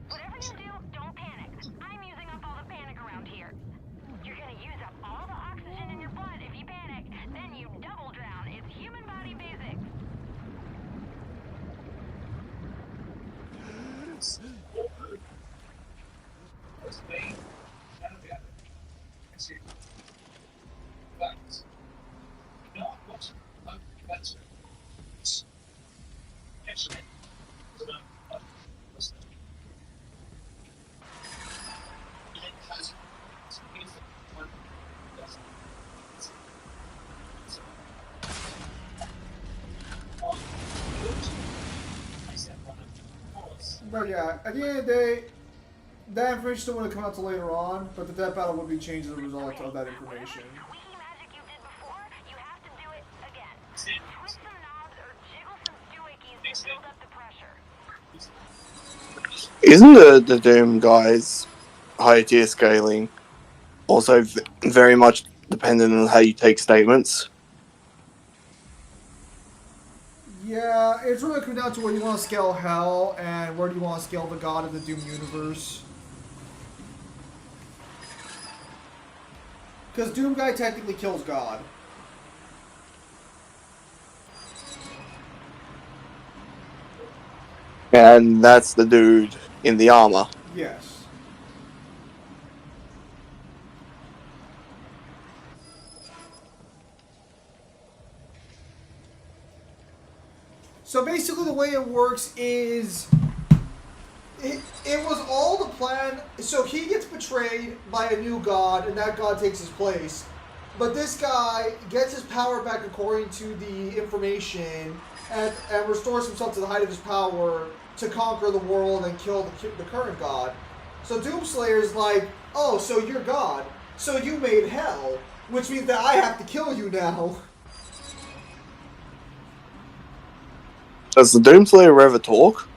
Whatever you do, don't panic. I'm using up all the panic around here. You're gonna use up all the oxygen in your blood if you panic. Then you double drown. It's human body basics. But yeah, at the end of the day, that information still wouldn't come out till later on, but the death battle would be changed as a result of that information. Wiki magic you did before, you have to do it again. Twist some knobs or jiggle some doohickeys to build up the pressure. Isn't the Doom guys high tier scaling also very much dependent on how you take statements? Yeah, it's really coming down to where you want to scale Hell and where do you want to scale the God of the Doom universe. Because Doom Guy technically kills God. And that's the dude in the armor. Yes. So basically the way it works is it was all the plan. So he gets betrayed by a new god and that god takes his place. But this guy gets his power back according to the information and restores himself to the height of his power to conquer the world and kill the current god. So Doomslayer's like, oh, so you're God. So you made hell, which means that I have to kill you now. Does the Doomslayer ever talk?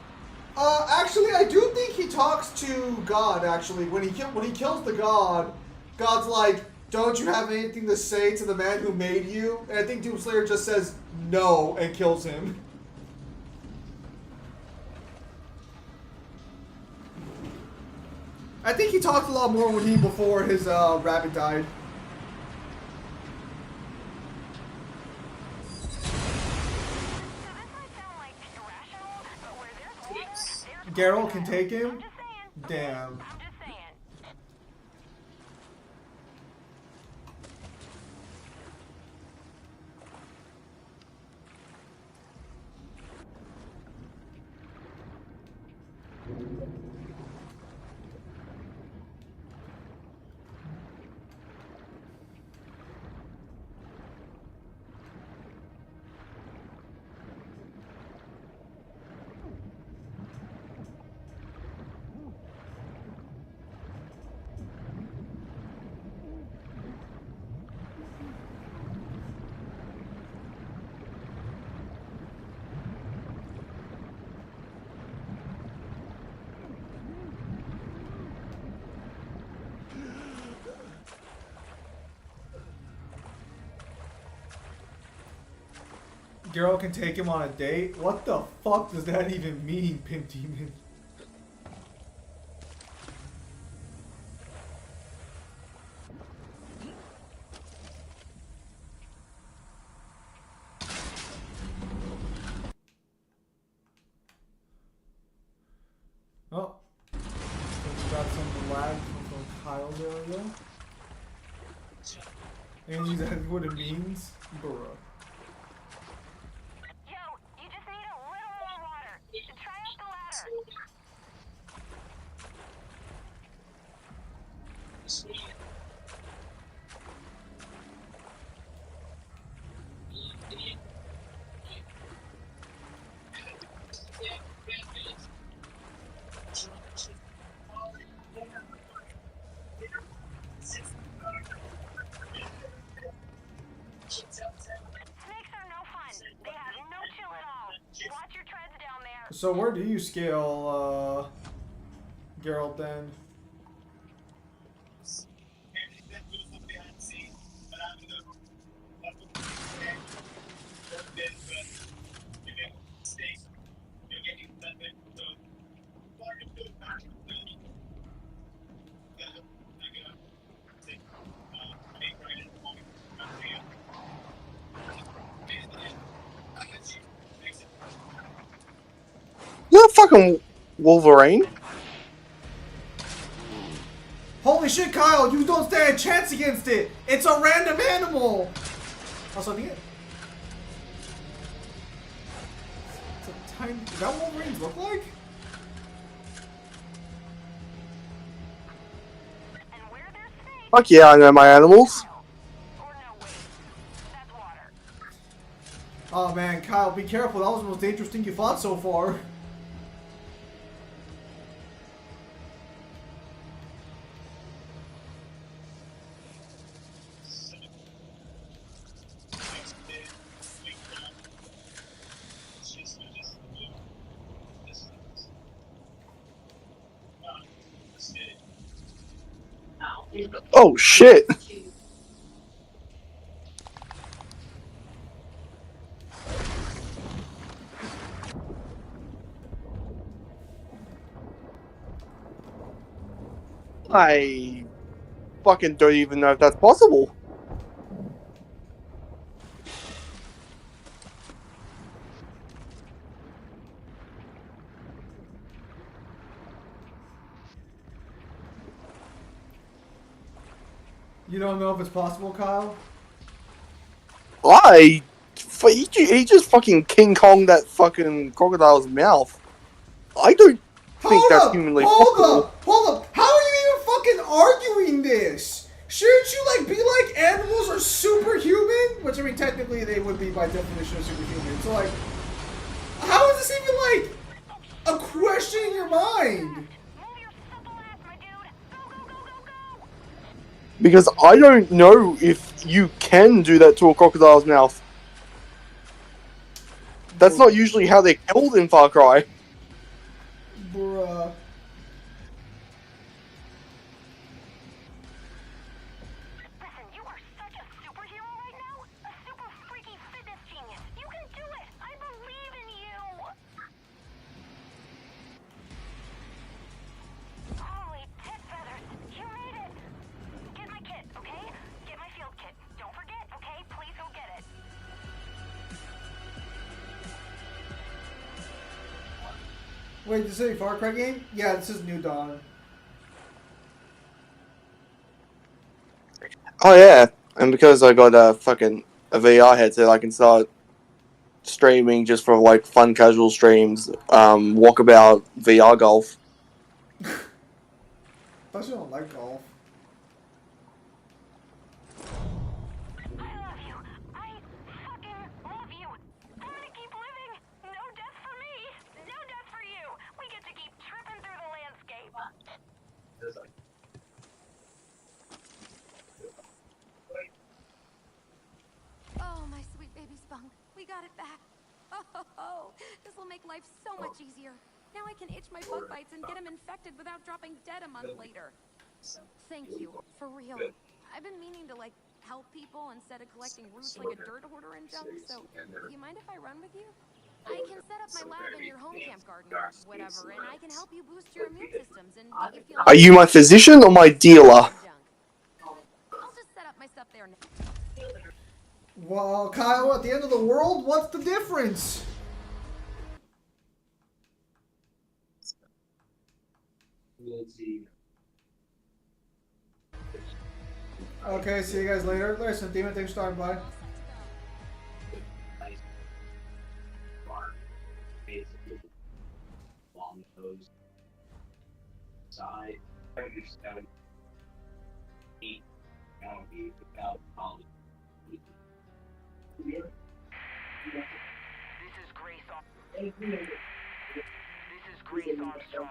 Actually, I do think he talks to God. Actually, when he kills the god, God's like, "Don't you have anything to say to the man who made you?" And I think Doomslayer just says no and kills him. I think he talked a lot more before his rabbit died. Geralt can take him? Damn. Geralt can take him on a date? What the fuck does that even mean, Pimp Demon? Oh. We got some lag from Kyle's area. And you know what it means? Bruh. So where do you scale, Geralt then? You're fucking Wolverine. Holy shit, Kyle! You don't stand a chance against it! It's a random animal! Also, the It's a tiny... Is that what Wolverines look like? Fuck yeah, I know my animals. Oh man, Kyle, be careful. That was the most dangerous thing you fought so far. Oh shit! I fucking don't even know if that's possible. You don't know if it's possible, Kyle? He just fucking King Kong that fucking crocodile's mouth. I don't think Hold that's up! humanly Hold possible. up! Hold up! How are you even fucking arguing this? Shouldn't you like be like animals are superhuman? Which I mean, technically they would be by definition of superhuman. So like, how is this even like a question in your mind? Because I don't know if you can do that to a crocodile's mouth. That's not usually how they're killed in Far Cry. Bruh. Listen, you are such a superhero right now. A super freaky fitness genius. You can do it. I believe in you. Holy tit feathers. You made it. Get my kit, okay? Get my field kit. Don't forget, okay? Please go get it. Wait, this is a Far Cry game? Yeah, this is New Dawn. Oh yeah, and because I got a VR headset, I can start streaming just for like fun casual streams. Walkabout VR golf. Plus, you don't like golf. I love you. I fucking love you. I'm gonna keep living. No death for me. No death for you. We get to keep tripping through the landscape. Oh, my sweet baby Spunk. We got it back. Oh, this will make life so much easier. Now I can itch my bug bites and get him infected without dropping dead a month later. Thank you, for real. I've been meaning to, like, help people instead of collecting roots like a dirt hoarder and junk, so you mind if I run with you? I can set up my lab in your home camp garden or whatever, and I can help you boost your immune systems and make you feel... Are you my physician or my dealer? I'll just set up my stuff there now. Well, Kyle, at the end of the world, what's the difference? Okay, see you guys later. Listen, Demon, thanks for stopping by. This is Grace Armstrong.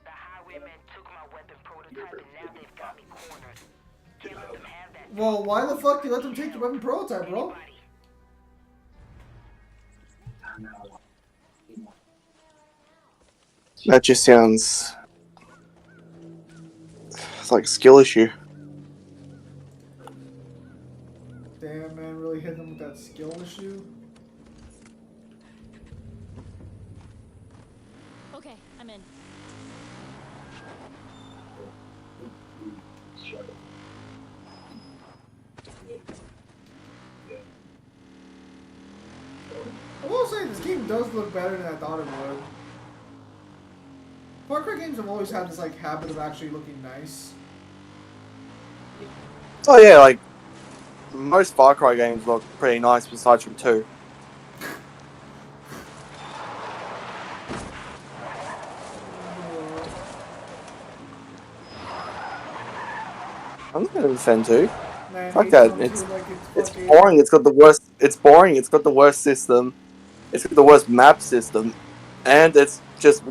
The highwaymen took my weapon prototype and now they've got me cornered. Can't let them have that. Well, why the fuck do you let them take your weapon prototype, bro? That just sounds... It's like a skill issue. Damn, man, really hitting them with that skill issue. Okay, I'm in. I will say this game does look better than I thought it would. Far Cry games have always had this like habit of actually looking nice. Oh yeah, like most Far Cry games look pretty nice besides from 2. I'm not gonna defend 2. Man, Fuck it that. sounds It's like it's fucking- boring. It's got the worst. It's boring. It's got the worst system. It's got the worst map system, and it's just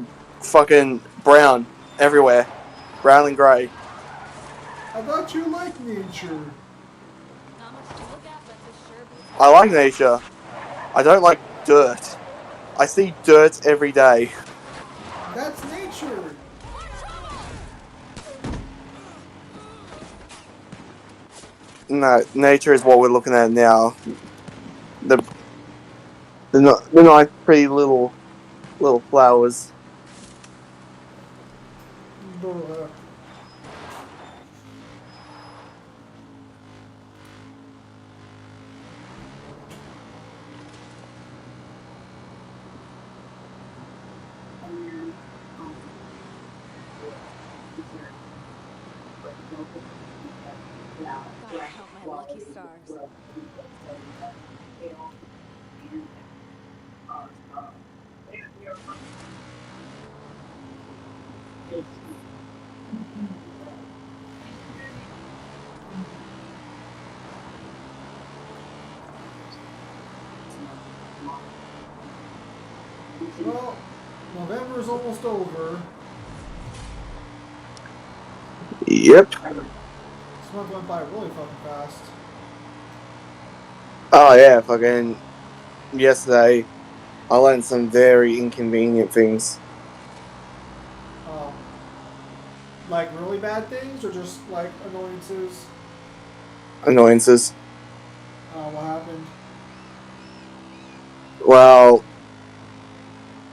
fucking brown everywhere, brown and grey. I thought you liked nature. Not much to look at, but this sure beats... I like nature. I don't like dirt. I see dirt every day. That's nature. No, nature is what we're looking at now. The nice, pretty little flowers. Bruh. Gotta count my lucky stars. Well, November is almost over. Yep. This month went by really fucking fast. Oh yeah, fucking yesterday I learned some very inconvenient things. Um, like really bad things or just like annoyances? Annoyances. What happened? Well,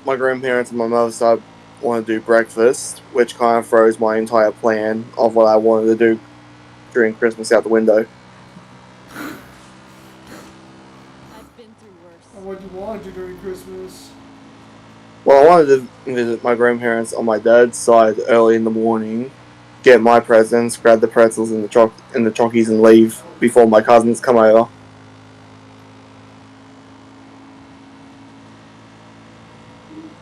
my grandparents and my mother's side want to do breakfast, which kind of throws my entire plan of what I wanted to do during Christmas out the window. I've been through worse. And what you want to do during Christmas? Well, I wanted to visit my grandparents on my dad's side early in the morning, get my presents, grab the pretzels and the chockies, and leave before my cousins come over.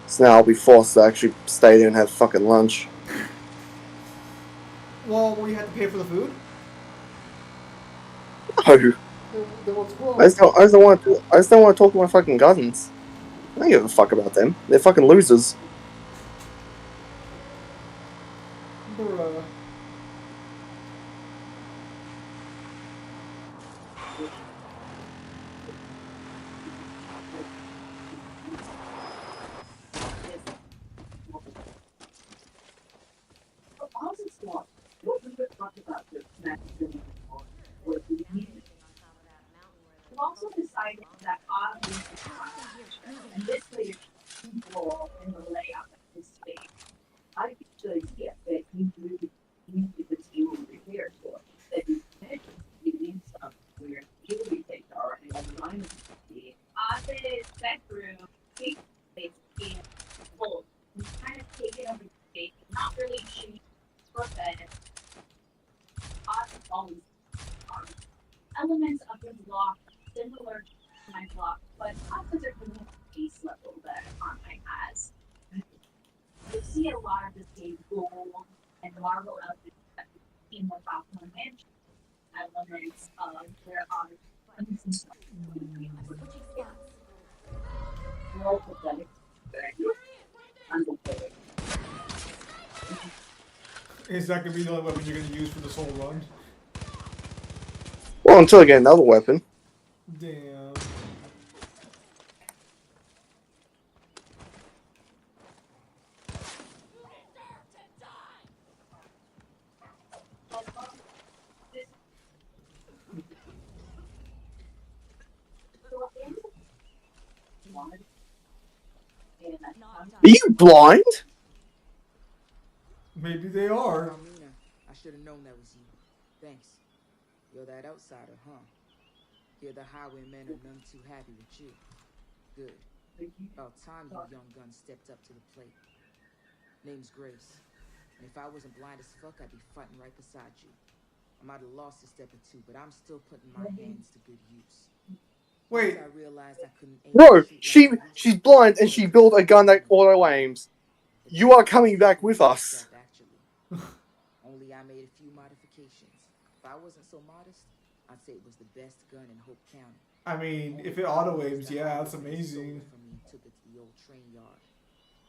So now I'll be forced to actually stay there and have fucking lunch. Well, will you have to pay for the food? No, Then what's wrong? I just don't want to talk to my fucking cousins. I don't give a fuck about them. They're fucking losers. Bruh. Is that gonna be the only weapon you're gonna use for this whole run? Well, until I get another weapon. Damn. Are you blind? Maybe they are. Carmina, I should have known that was you. Thanks. You're that outsider, huh? Here the highwaymen are none too happy with you. Good. About time you young guns stepped up to the plate. Name's Grace. And if I wasn't blind as fuck, I'd be fighting right beside you. I might have lost a step or two, but I'm still putting my hands to good use. Wait. Once I realized I couldn't aim Bro, and shoot like I used she's to, blind and she built a gun that auto aims. You are coming back with us. actually. Only I made a few modifications. If I wasn't so modest, I'd say it was the best gun in Hope County. I mean, if it auto aims, yeah, that's amazing. From me and took it to the old train yard.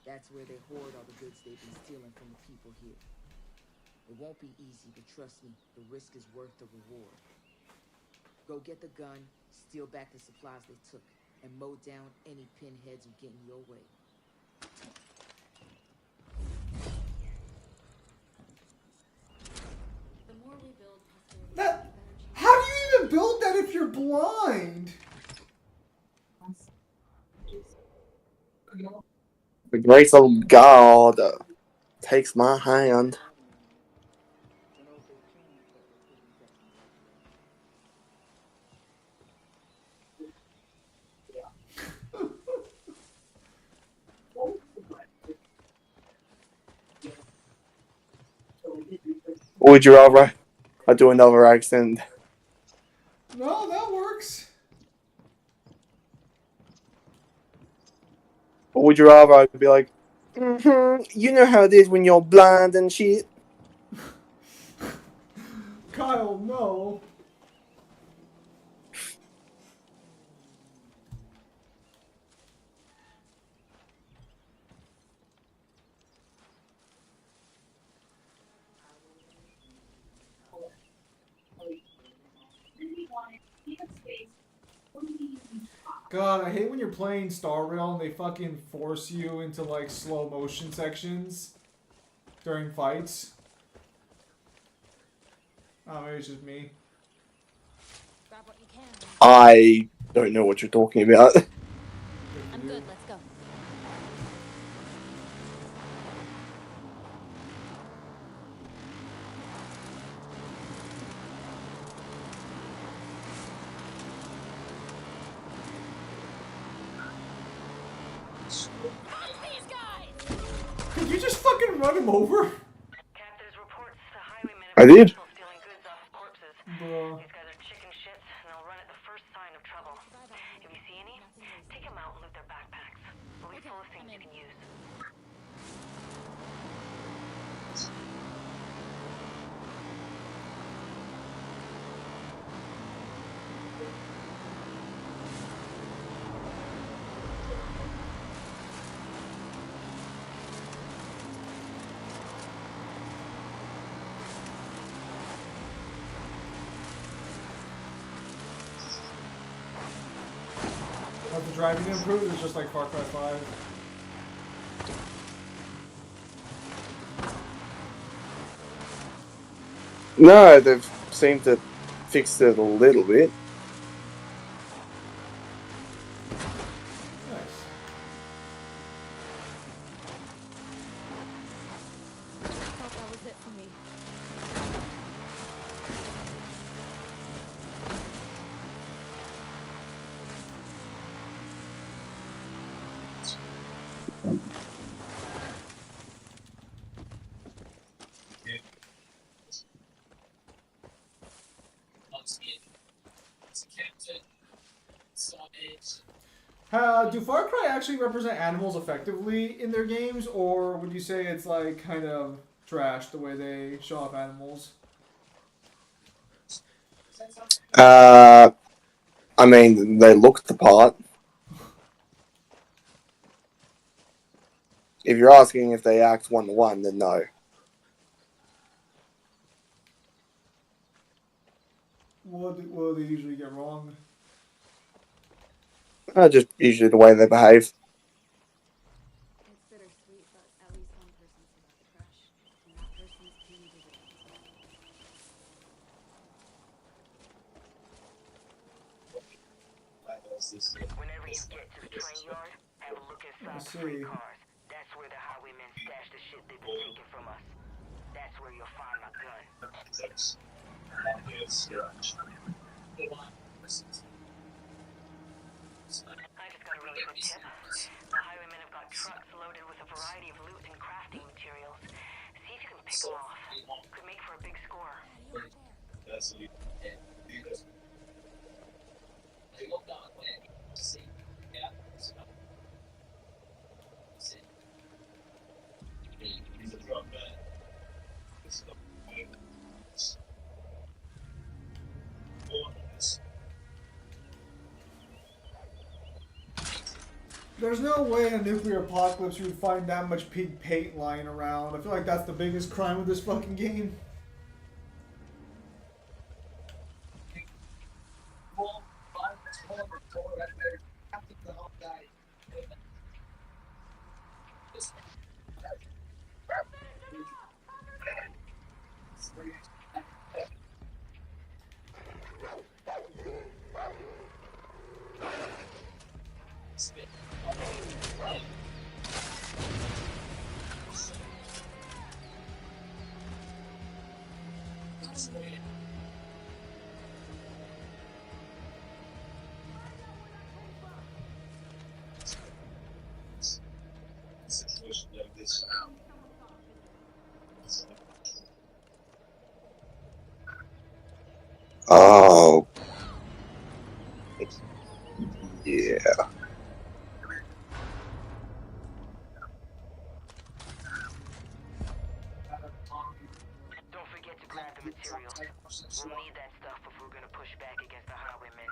That's where they hoard all the goods they've been stealing from the people here. It won't be easy, but trust me, the risk is worth the reward. Go get the gun, steal back the supplies they took, and mow down any pinheads who get in your way. The more we build prosperity, That. the better chance. How do you blind. The grace of God takes my hand. Would you rather I do another accent? No, that works. Or would you rather I'd be like, you know how it is when you're blind and shit? Kyle, no. God, I hate when you're playing Star Rail and they fucking force you into like slow motion sections during fights. Oh, maybe it's just me. Grab what you can. I don't know what you're talking about. I'm good. Let's go. These guys! Did you just fucking run him over? Captain's reports the highwaymen I have did. been stealing goods off of corpses. Bruh. These guys are chicken shits, and they'll run at the first sign of trouble. If you see any, take them out and loot their backpacks. They'll be full of things you can use. Has the driving improved? It's just like Far Cry 5. No, they've seemed to fix it a little bit. Nice. Thought that was it for me. Do Far Cry actually represent animals effectively in their games, or would you say it's like kind of trash the way they show off animals? I mean, they look the part. If you're asking if they act 1-to-1, then no. What do they usually get wrong? Just usually the way they behave. It's bittersweet, but at least one person's about to crash. And that person's King Whenever you get to the train yard, have a look inside the freight cars. That's where the highwaymen stash the shit they've been taking from us. That's where you'll find my gun. I just got a really good tip. The highwaymen have got trucks loaded with a variety of loot and crafting materials. See if you can pick them off. Could make for a big score. There's no way in a nuclear apocalypse you would find that much pig paint lying around. I feel like that's the biggest crime of this fucking game. Oh. Yeah. Don't forget to grab the materials. We'll need that stuff if we're gonna push back against the highwaymen.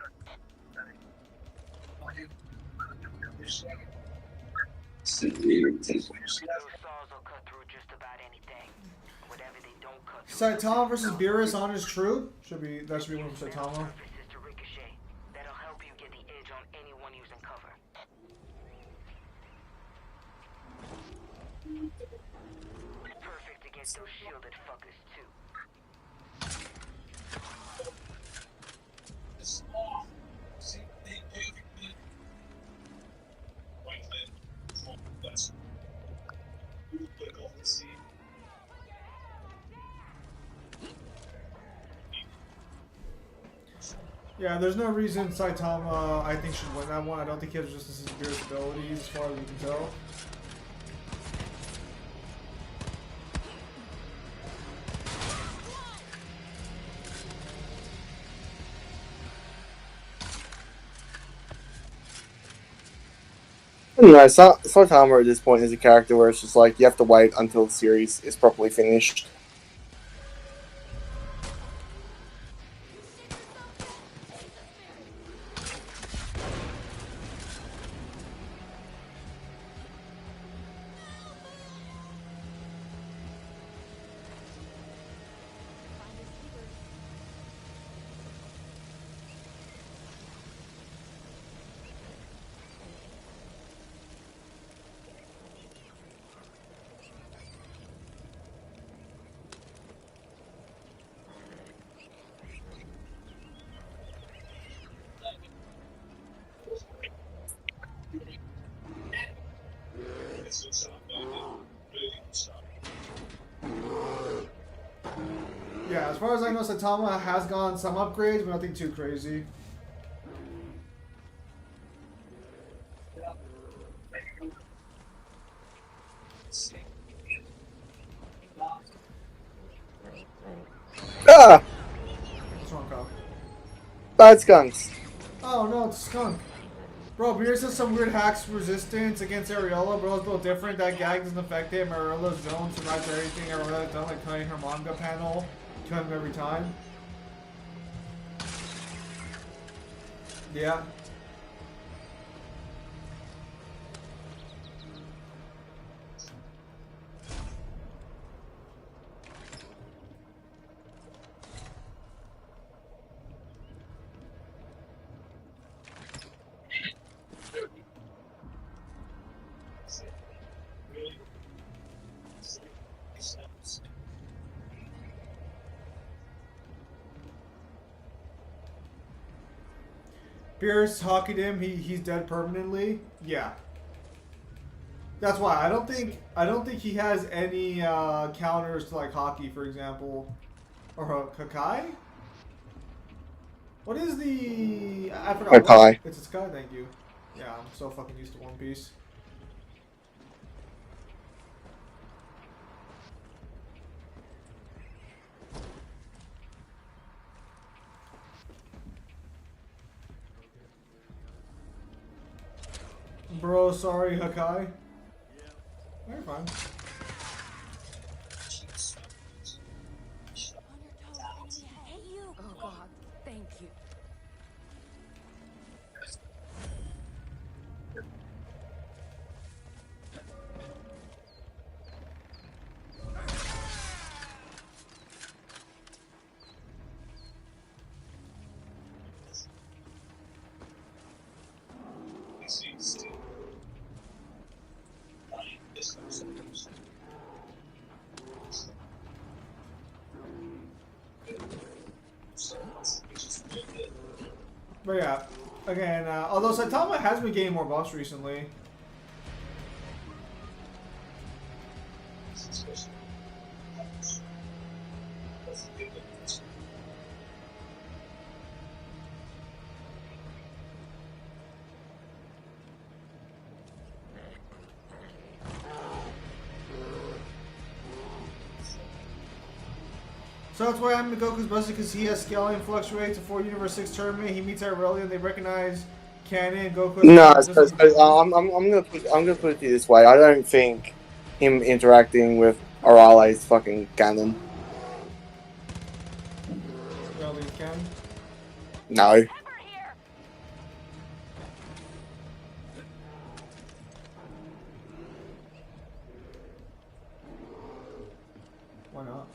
Those saws will cut through just about anything. Whatever they don't cut through. Saitama versus Beerus on his troop. That should be one for Saitama. Surfaces to ricochet. That'll help you get the edge on anyone using cover. Perfect against those shielded fuckers too. Yeah, there's no reason Saitama, I think, should win that one. I don't think he has resistance to Beerus' abilities, as far as we can tell. Anyway, Saitama at this point is a character where it's just like you have to wait until the series is properly finished. Yeah, as far as I know, Saitama has gotten some upgrades, but nothing too crazy. Ah! What's wrong, Kyle? Bad skunks. Oh no, it's Skunk. Bro, Beerus has some weird hacks resistance against Areola. Bro, it's a little different. That gag doesn't affect him. Areola's zone survives everything. Areola's done like cutting her manga panel. Killing him every time. Yeah. Beerus hockeyed him. He's dead permanently. Yeah. That's why I don't think he has any counters to like hockey, for example, or Kakai. What is the? I forgot. Kakai. It's a Sky. Thank you. Yeah, I'm so fucking used to One Piece. Bro, sorry, Hakai. Yeah. You're fine. Hey, you! Oh, God. Thank you. But yeah, Again, although Saitama has been getting more buffs recently. So that's why I'm Goku's busted, because he has scaling fluctuates a 4 Universe 6 tournament. He meets Irelia and they recognize Canon and Goku. No, I'm gonna put it this way. I don't think him interacting with Arale is fucking canon. Irelia's Canon? No. Why not?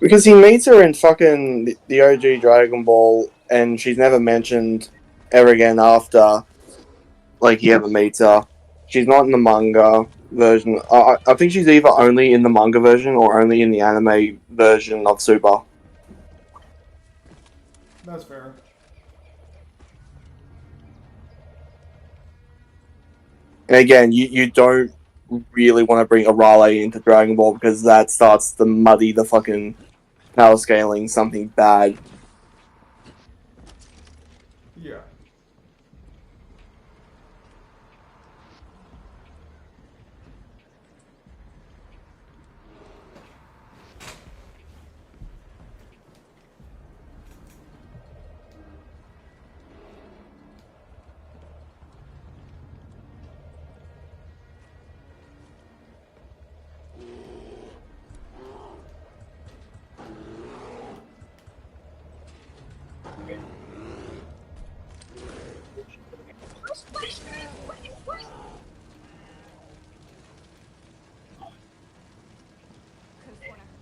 Because he meets her in fucking the OG Dragon Ball, and she's never mentioned ever again after, like, he ever meets her. She's not in the manga version. I think she's either only in the manga version or only in the anime version of Super. That's fair. And again, you don't really want to bring Arale into Dragon Ball because that starts to muddy the fucking power scaling something bad. Yeah.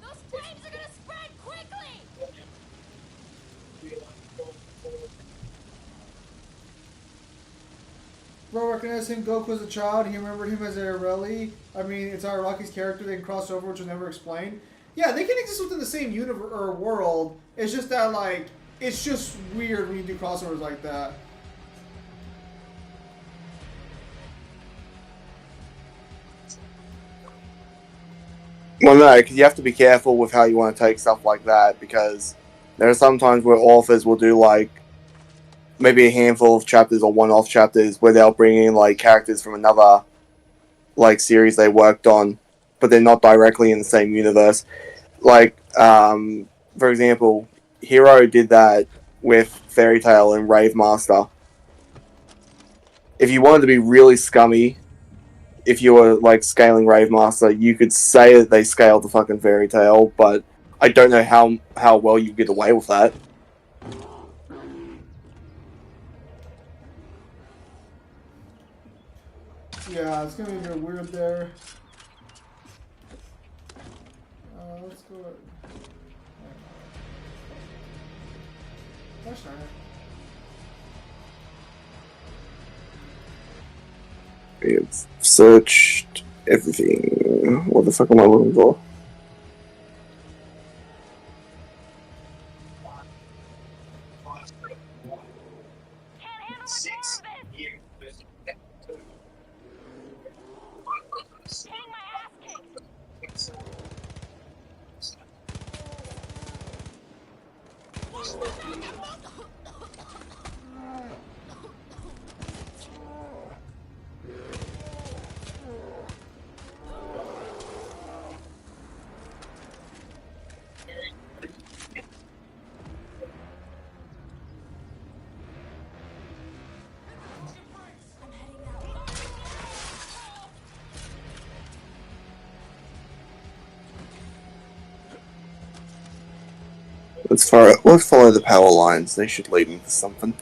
Those flames are gonna spread quickly! Bro recognized him, Goku as a child. He remembered him as a Ireli. I mean, it's Araki's character. They can cross over, which was never explained. Yeah, they can exist within the same universe or world. It's just that, like, it's just weird when you do crossovers like that. Well, no, because you have to be careful with how you want to take stuff like that, because there are some times where authors will do, like, maybe a handful of chapters or one-off chapters where they'll bring in, like, characters from another, like, series they worked on, but they're not directly in the same universe. Like, for example, Hero did that with Fairy Tail and Rave Master. If you wanted to be really scummy, if you were, like, scaling Rave Master, you could say that they scaled the fucking Fairy Tail, but I don't know how well you get away with that. Yeah, it's gonna be a bit weird there. Let's go. That's not it. I've searched everything. What the fuck am I looking for? Let's follow the power lines. They should lead me to something.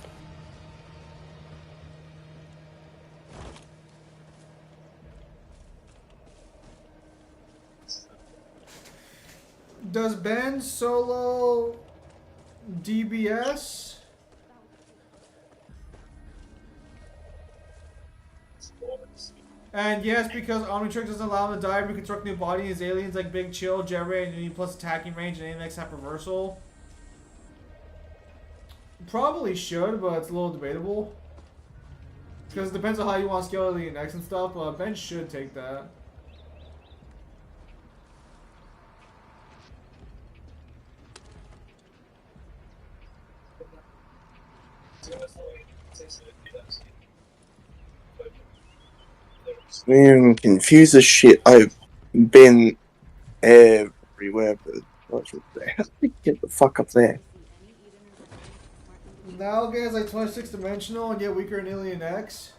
Does Ben solo DBS? And yes, because Omnitrix doesn't allow him to die, reconstruct new body, his aliens like Big Chill, Jerry, and plus attacking range, and AMX have reversal. Probably should, but it's a little debatable. Because it depends on how you want to scale the index and stuff, but Ben should take that. Confused as shit. I've been everywhere, but what's up there? How did we get the fuck up there? Now guys like 26 dimensional and get weaker in Alien X.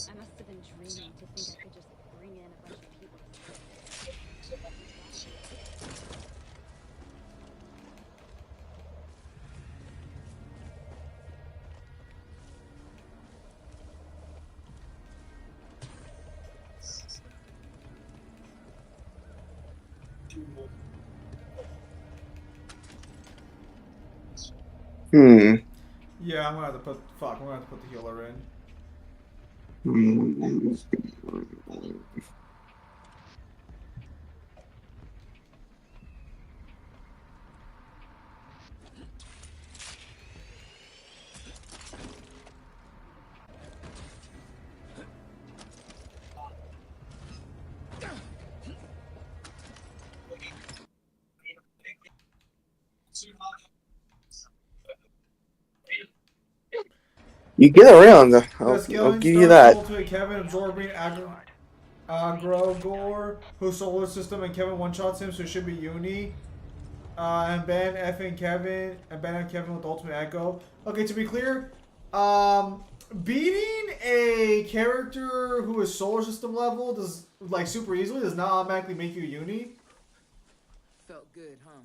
I must have been dreaming to think I could just bring in a bunch of people. Yeah, I'm gonna have to put. Fuck, I'm gonna have to put the healer in. You get around. The I'll scaling give you starts that. ultimate Kevin absorbing Grogor, whose solar system and Kevin one shots him, so it should be Uni. And Ben F and Kevin and Ben and Kevin with ultimate echo. Okay, to be clear, beating a character who is solar system level does like super easily does not automatically make you Uni. Felt good, huh?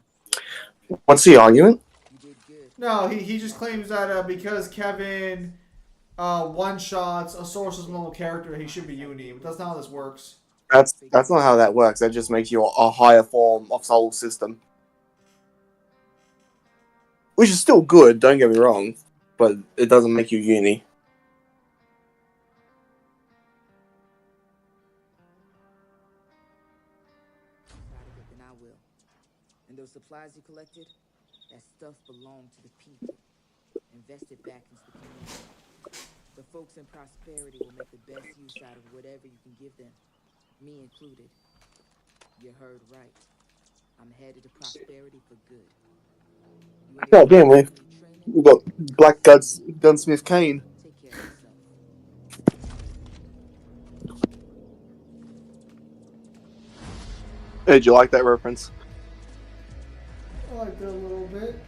What's the argument? You did good. No, he just claims that because Kevin one shots a solar system level character, he should be Uni. But that's not how this works. That's not how that works. That just makes you a higher form of solar system. Which is still good, don't get me wrong, but it doesn't make you uni. Proud of it, then I will. And those supplies you collected, that stuff belonged to the people. Invest it back into the community. The folks in prosperity will make the best use out of whatever you can give them, me included. You heard right. I'm headed to prosperity for good. God damn, we've got Black Gunsmith Kane. Take care of yourself. Hey, did you like that reference? I like that a little bit.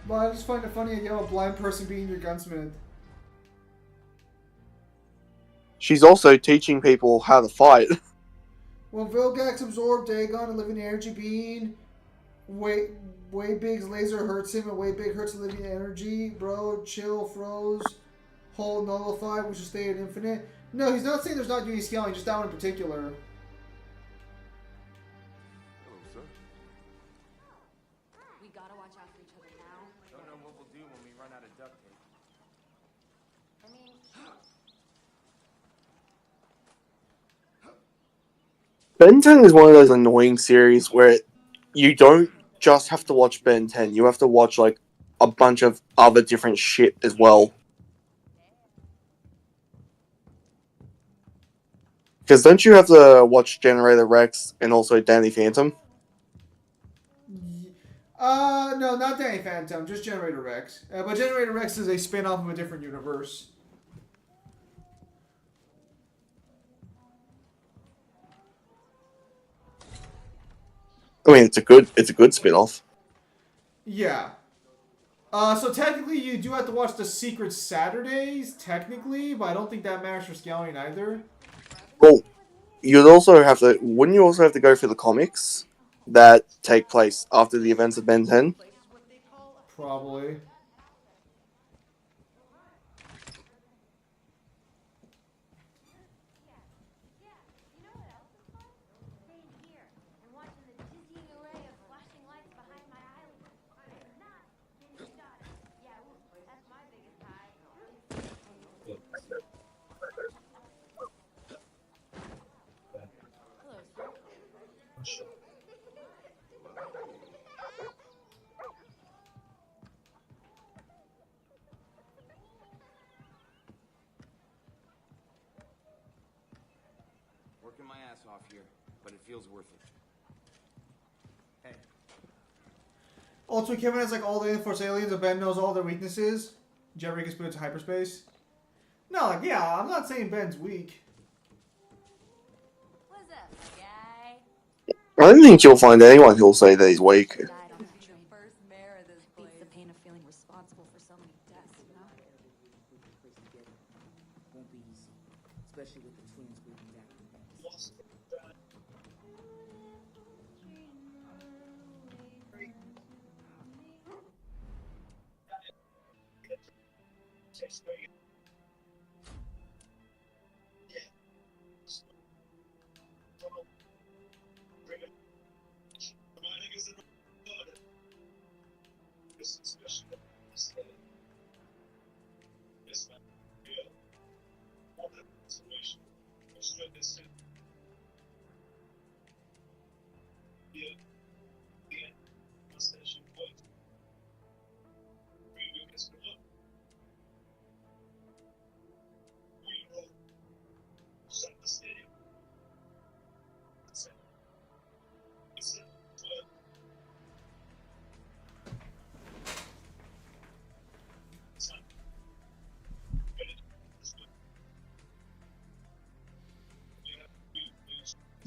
But I just find it funny that you have a blind person being your gunsmith. She's also teaching people how to fight. When Vilgax absorbed Dagon, a living energy being, Way Big's laser hurts him, and Way Big hurts the living energy. Bro, chill, froze, hold, nullified, which is stay at infinite. No, he's not saying there's not uni scaling, just that one in particular. Hello, sir. We gotta watch out for each other now. Don't know what we'll do when we run out of duct tape. I mean, Ben 10 is one of those annoying series where you don't just have to watch Ben 10, you have to watch like a bunch of other different shit as well. Because don't you have to watch Generator Rex and also Danny Phantom? No, not Danny Phantom, just Generator Rex. But Generator Rex is a spin-off of a different universe. I mean, it's a good spin-off. Yeah. So technically you do have to watch the Secret Saturdays, technically, but I don't think that matters for scaling either. Well, wouldn't you also have to go for the comics that take place after the events of Ben 10? Probably. Working my ass off here, but it feels worth it. Hey. Ultimate Kevin has like all the Enforced aliens, and Ben knows all their weaknesses. Jerry gets put into hyperspace. No, like, yeah, I'm not saying Ben's weak. What's up, guy? I don't think you'll find anyone who'll say that he's weak. Died on the first mayor of this place. The pain of feeling responsible for so many deaths, you know? Won't be easy, especially with the twins moving back.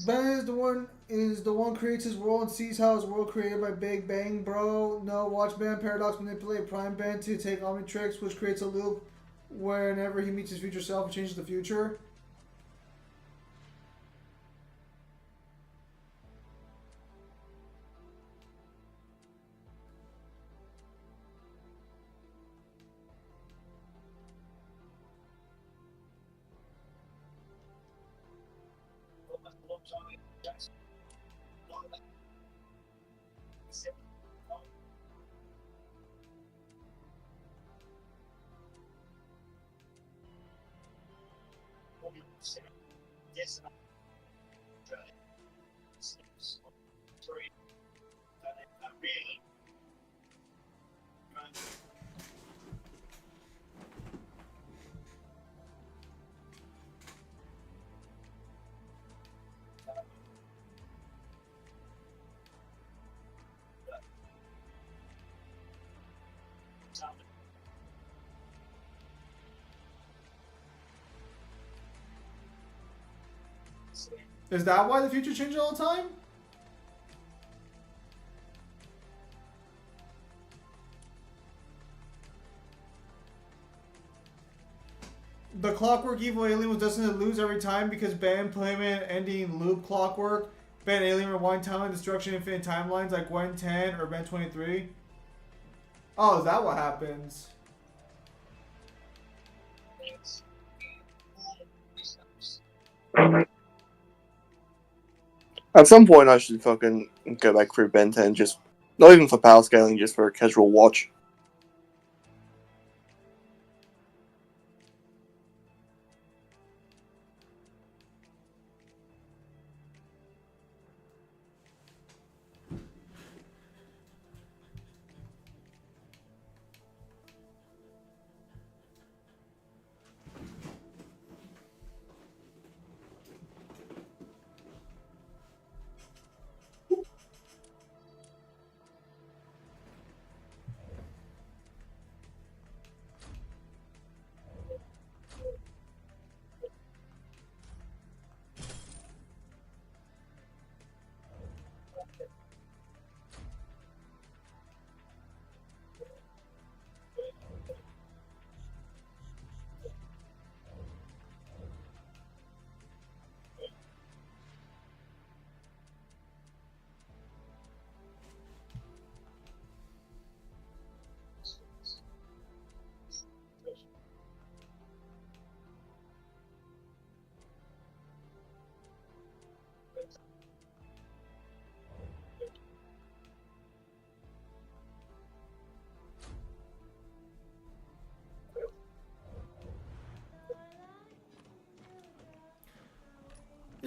Ben is the one creates his world and sees how his world created by Big Bang, bro. No, watch Ben Paradox manipulate Prime Ben to take Omnitrix, which creates a loop whenever he meets his future self and changes the future. Is that why the future changes all the time? The Clockwork Evil Alien was destined to lose every time because Ben Playman ending loop Clockwork, Ben Alien Rewind Timeline, Destruction Infinite Timelines like Gwen 10 or Ben 23. Oh, is that what happens? At some point, I should fucking go back through Ben 10, just not even for power scaling, just for a casual watch.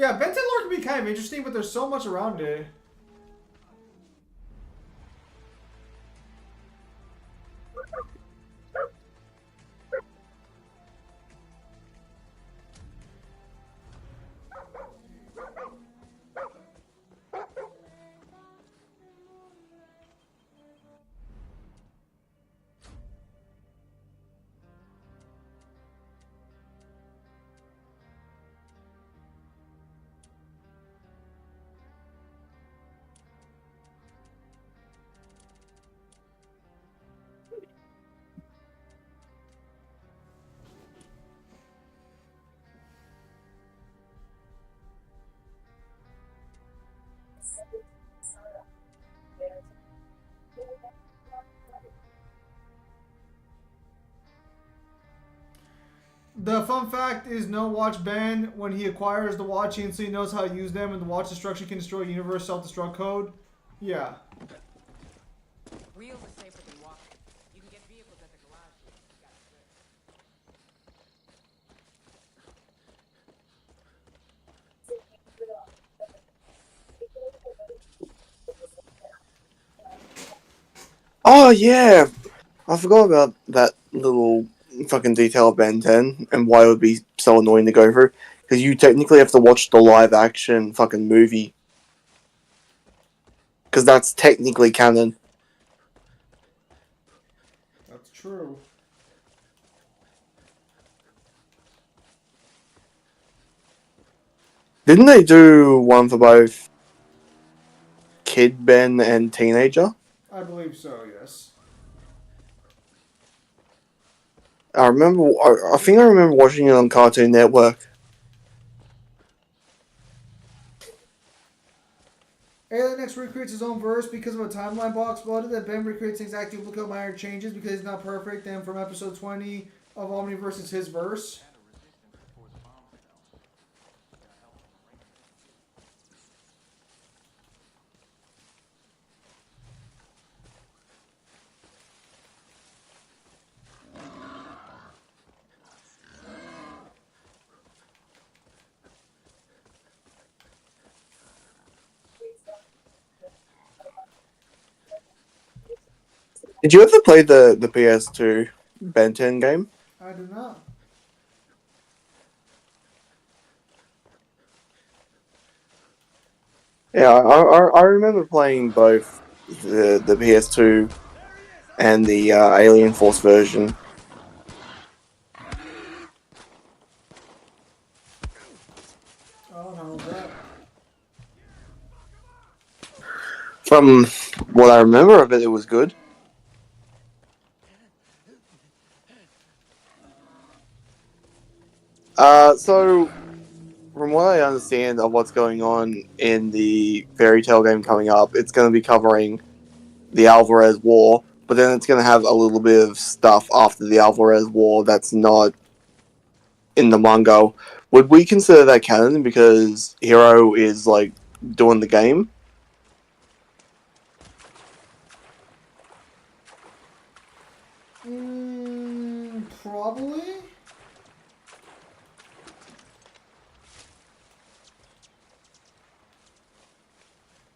Yeah, Ben 10 lore can be kind of interesting, but there's so much around it. The fun fact is no watch Ben when he acquires the watch he instantly knows how to use them, and the watch destruction can destroy universe self-destruct code. Yeah. Wheels are safer than walking. You can get vehicles at the garage here. You got Oh yeah, I forgot about that little fucking detail of Ben 10 and why it would be so annoying to go through. Because you technically have to watch the live action fucking movie. Because that's technically canon. That's true. Didn't they do one for both Kid Ben and Teenager? I believe so, yes. I remember. I think I remember watching it on Cartoon Network. Alien X recreates his own verse because of a timeline box blooded that Ben recreates the exact duplicate minor changes because he's not perfect, and from episode 20 of Omniverse is his verse. Did you ever play the PS2 Ben 10 game? I do not. Yeah, I remember playing both the PS2 and the Alien Force version. Oh, no, that. From what I remember of it, it was good. So from what I understand of what's going on in the Fairy Tale game coming up, it's going to be covering the Alvarez War, but then it's going to have a little bit of stuff after the Alvarez War that's not in the manga. Would we consider that canon because Hero is like doing the game? Probably.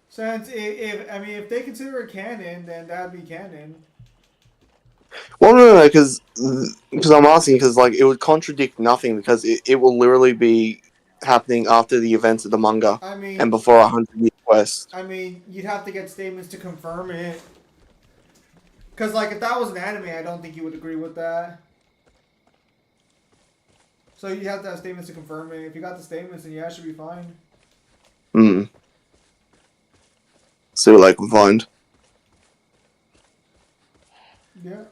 Since if they consider it canon, then that'd be canon. Well, no, because I'm asking because like it would contradict nothing because it will literally be happening after the events of the manga I mean, and before 100-year quest. I mean, you'd have to get statements to confirm it. Because, like, if that was an anime, I don't think you would agree with that. So you have to have statements to confirm it. If you got the statements, then yeah, it should be fine. Hmm. See what I can find. Yeah.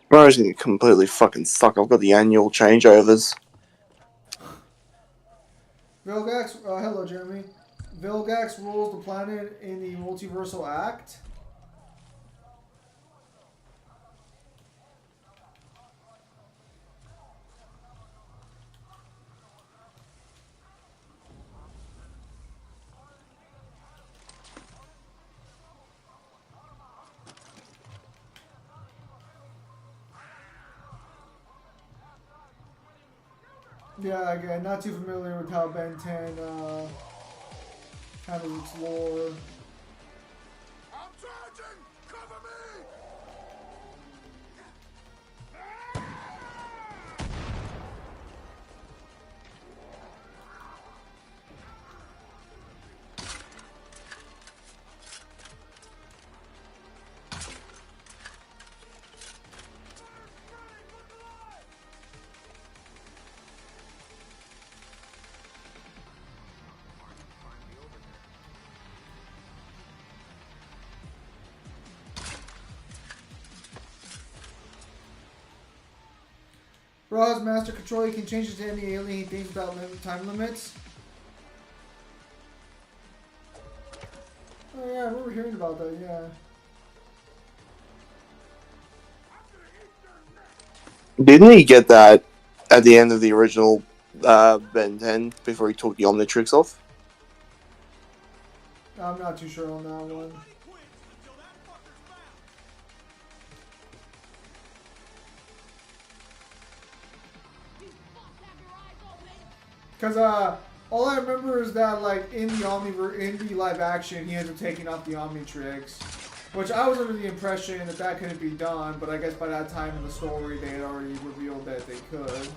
Tomorrow's gonna completely fucking suck. I've got the annual changeovers. Vilgax, hello Jeremy. Vilgax rules the planet in the multiversal act. Yeah, again, not too familiar with how Ben 10 handles its lore. I'm charging! Cover me! Raw has master control. He can change it to any alien he thinks without time limits. Oh yeah, I remember hearing about that, yeah. Didn't he get that at the end of the original Ben 10 before he took the Omnitrix off? I'm not too sure on that one. Because all I remember is that like in the live action, he ends up taking off the Omnitrix, which I was under the impression that that couldn't be done. But I guess by that time in the story, they had already revealed that they could.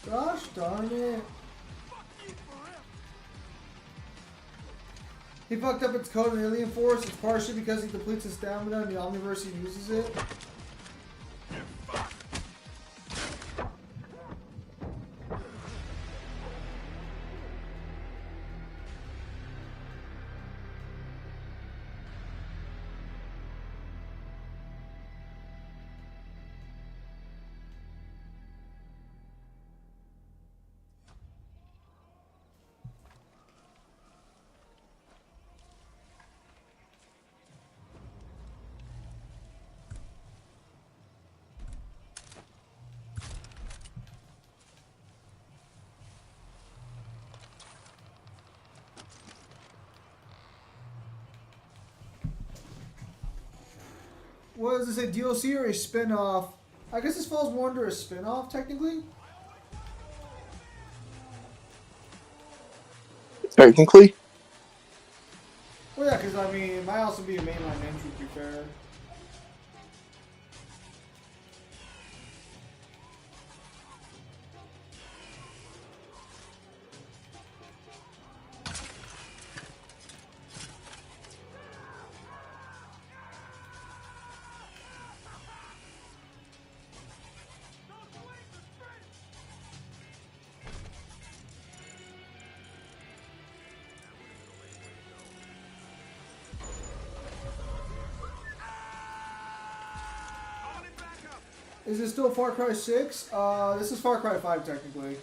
Gosh darn it. He fucked up its code in Alien Force. It's partially because he depletes his stamina and the Omniverse he uses it. What does it say? DLC or a spin-off? I guess this falls more under a spin-off, technically. Technically? Well, yeah, because I mean, it might also be a mainline entry, to be fair. Is it still Far Cry 6? This is Far Cry 5, technically.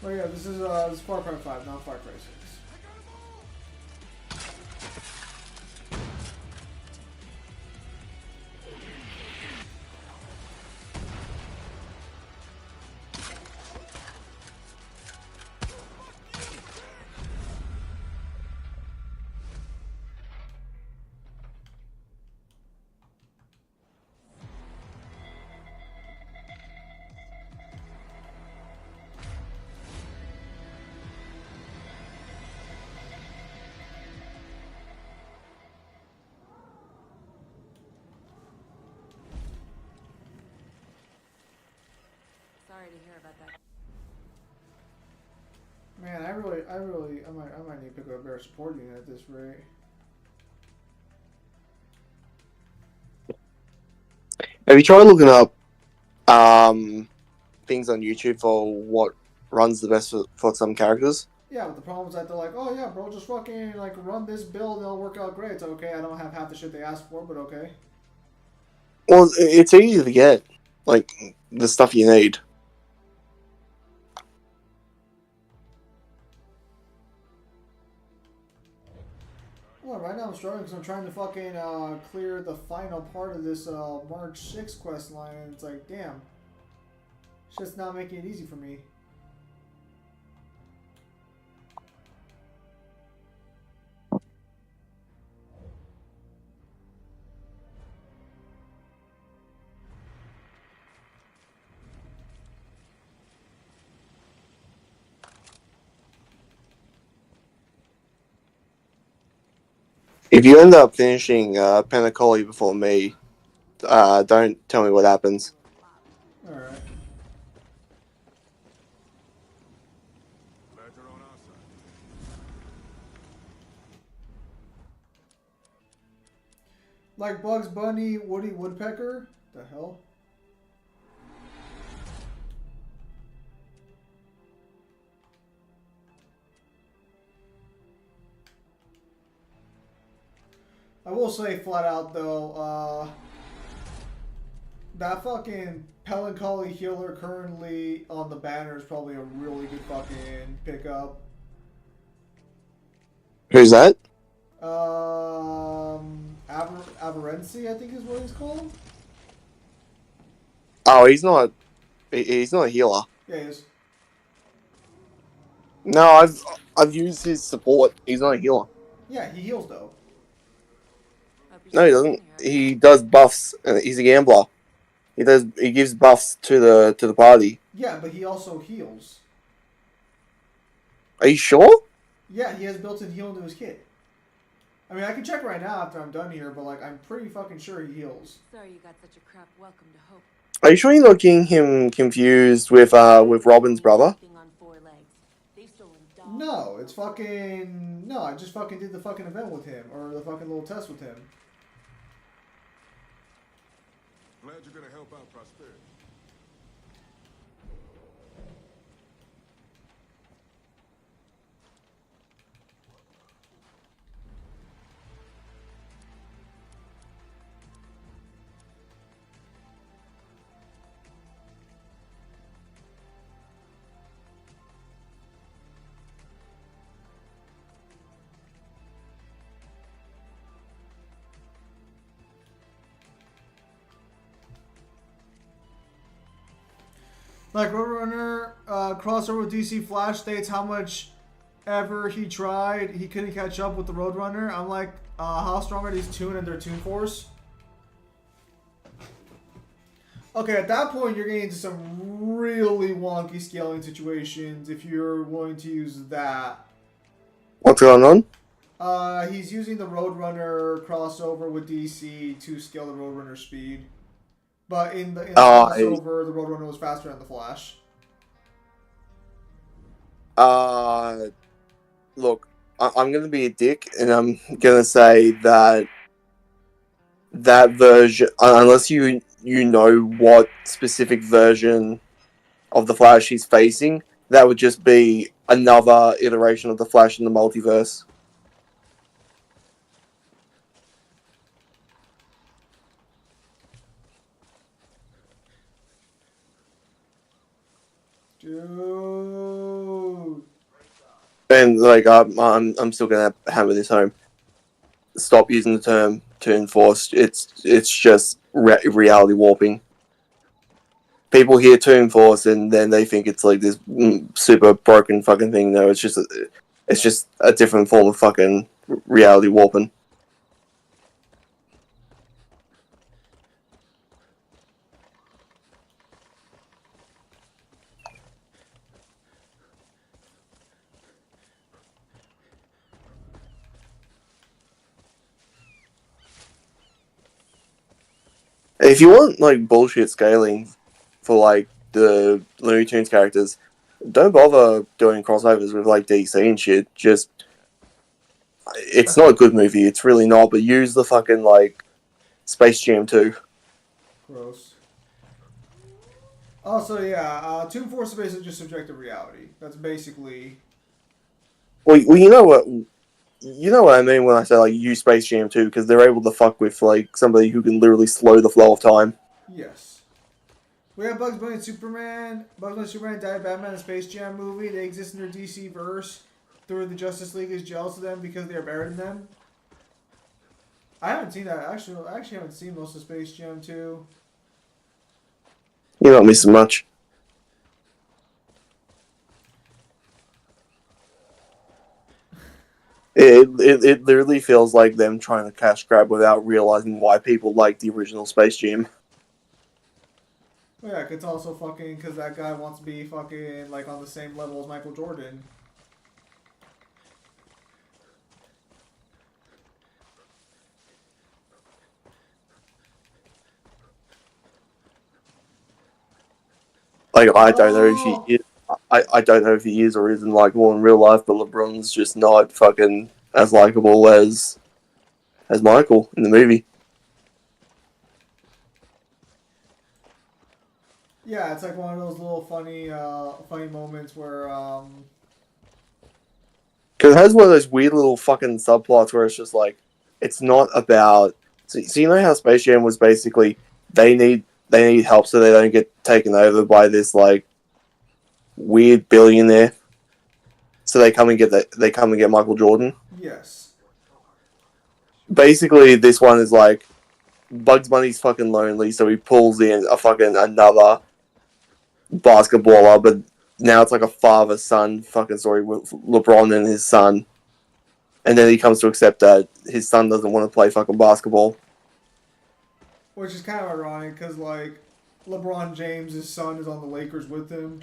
Oh yeah, this is Far Cry 5, not Far Cry 6. Sorry to hear about that. Man, I might need to pick up a better support unit at this rate. Have you tried looking up things on YouTube for what runs the best for some characters? Yeah, but the problem is that they're like, oh yeah, bro, just fucking like run this build and it'll work out great. It's okay. I don't have half the shit they asked for, but okay. Well, it's easy to get, like, the stuff you need. Well, right now I'm struggling because I'm trying to fucking clear the final part of this March 6 quest line, and it's like, damn, shit's not making it easy for me. If you end up finishing Pentacoli before me, don't tell me what happens. Alright. Glad you're on our side. Like Bugs Bunny, Woody Woodpecker? The hell? I will say flat out though, that fucking Melancholy healer currently on the banner is probably a really good fucking pickup. Who's that? Averency, I think is what he's called. Oh, he's not. He's not a healer. Yeah, he is. No, I've used his support. He's not a healer. Yeah, he heals though. No, he doesn't. He does buffs. He's a gambler. He gives buffs to the party. Yeah, but he also heals. Are you sure? Yeah, he has built-in heal into his kit. I mean, I can check right now after I'm done here, but like, I'm pretty fucking sure he heals. Sorry you got such a crap welcome to hope. Are you sure you're not getting him confused with Robin's brother? No, it's fucking... No, I just fucking did the fucking event with him, or the fucking little test with him. Glad you're gonna help out Prosperity. Like, Roadrunner crossover with DC Flash states how much ever he tried, he couldn't catch up with the Roadrunner. I'm like, how strong are these Toon and their Toon Force? Okay, at that point, you're getting into some really wonky scaling situations if you're willing to use that. What's going on? He's using the Roadrunner crossover with DC to scale the Roadrunner speed. But in the crossover, the Roadrunner was faster than the Flash. Look, I'm gonna be a dick, and I'm gonna say that version, unless you know what specific version of the Flash he's facing, that would just be another iteration of the Flash in the multiverse. Dude. and like I'm still gonna hammer this home. Stop using the term Toon Force. It's just reality warping. People hear Toon Force and then they think it's like this super broken fucking thing. No, it's just a different form of fucking reality warping. If you want like bullshit scaling for like the Looney Tunes characters, don't bother doing crossovers with like DC and shit. Just it's not a good movie. It's really not. But use the fucking like Space Jam 2. Gross. Also, yeah, Toon Force is basically just subjective reality. That's basically. Well, you know what. You know what I mean when I say like use Space Jam 2 because they're able to fuck with like somebody who can literally slow the flow of time. Yes. We have Bugs Bunny and Superman. Bugs Bunny and Superman died Batman, the Space Jam movie. They exist in their DC verse. Through the Justice League is jealous of them because they are buried in them. I haven't seen that. Actually, I haven't seen most of Space Jam 2. You're not missing much. It literally feels like them trying to cash grab without realizing why people like the original Space Jam. Yeah, it's also fucking because that guy wants to be fucking like on the same level as Michael Jordan. Like I don't know if he is. I don't know if he is or isn't likable in real life, but LeBron's just not fucking as likable as Michael in the movie. Yeah, it's like one of those little funny moments where Because it has one of those weird little fucking subplots where it's just like it's not about. So you know how Space Jam was basically they need help so they don't get taken over by this like weird billionaire. So they come and get Michael Jordan. Yes. Basically, this one is like Bugs Bunny's fucking lonely, so he pulls in a fucking another basketballer, but now it's like a father-son fucking story with LeBron and his son. And then he comes to accept that his son doesn't want to play fucking basketball. Which is kind of ironic because like LeBron James' son is on the Lakers with him.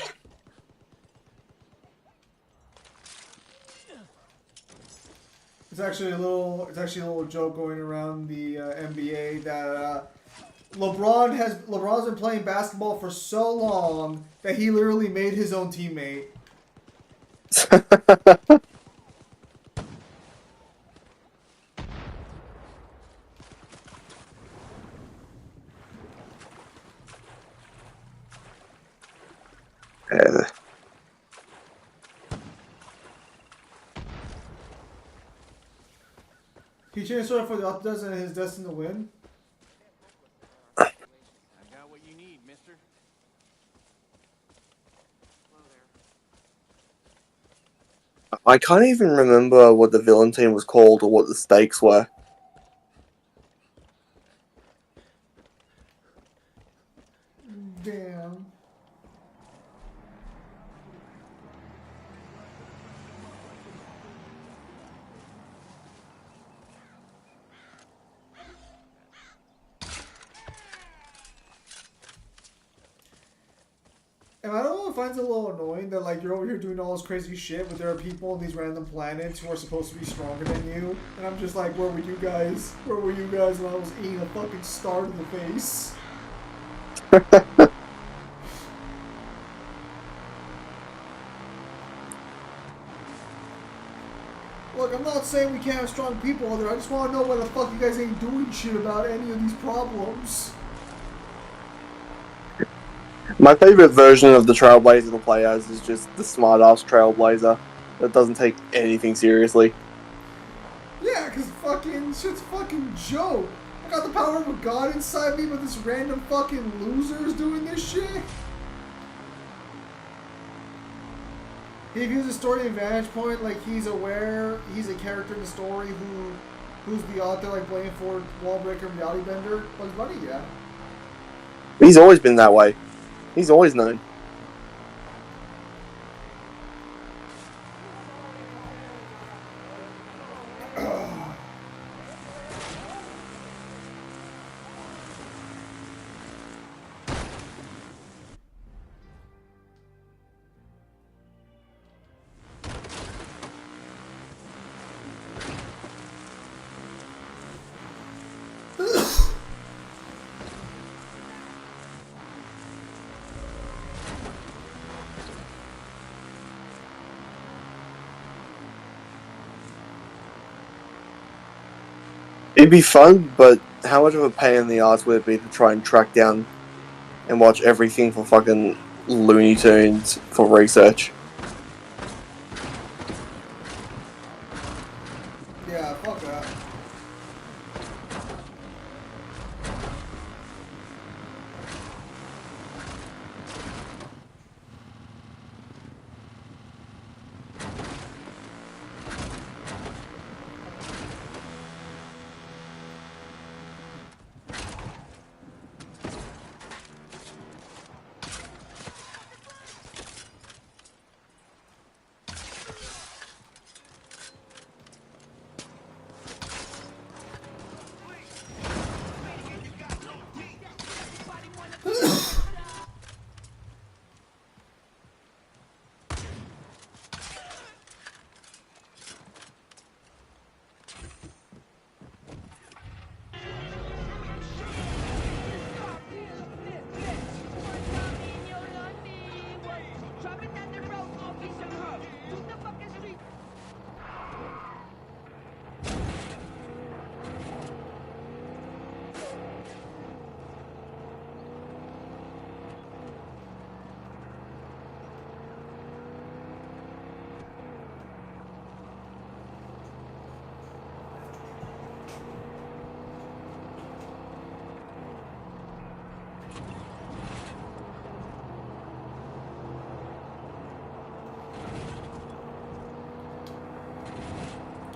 It's actually a little joke going around the NBA that LeBron's been playing basketball for so long that he literally made his own teammate. He changed sort of for the Optimus and his destined to win. I got what you need, mister. I can't even remember what the villain team was called or what the stakes were. Damn. And I don't know if I find it a little annoying that like you're over here doing all this crazy shit, but there are people on these random planets who are supposed to be stronger than you, and I'm just like, where were you guys? Where were you guys when I was eating a fucking star to the face? Look, I'm not saying we can't have strong people out there. I just want to know why the fuck you guys ain't doing shit about any of these problems. My favorite version of the Trailblazer to play as is just the smart-ass Trailblazer that doesn't take anything seriously. Yeah, because fucking shit's fucking joke. I got the power of a god inside me, but this random fucking loser is doing this shit? He views the story and vantage point like he's aware he's a character in the story who's the author, like Blaine Ford, Wallbreaker, and Reality Bender. Bugs Bunny, yeah. He's always been that way. He's always known. It'd be fun, but how much of a pain in the ass would it be to try and track down and watch everything for fucking Looney Tunes for research? Yeah, fuck that.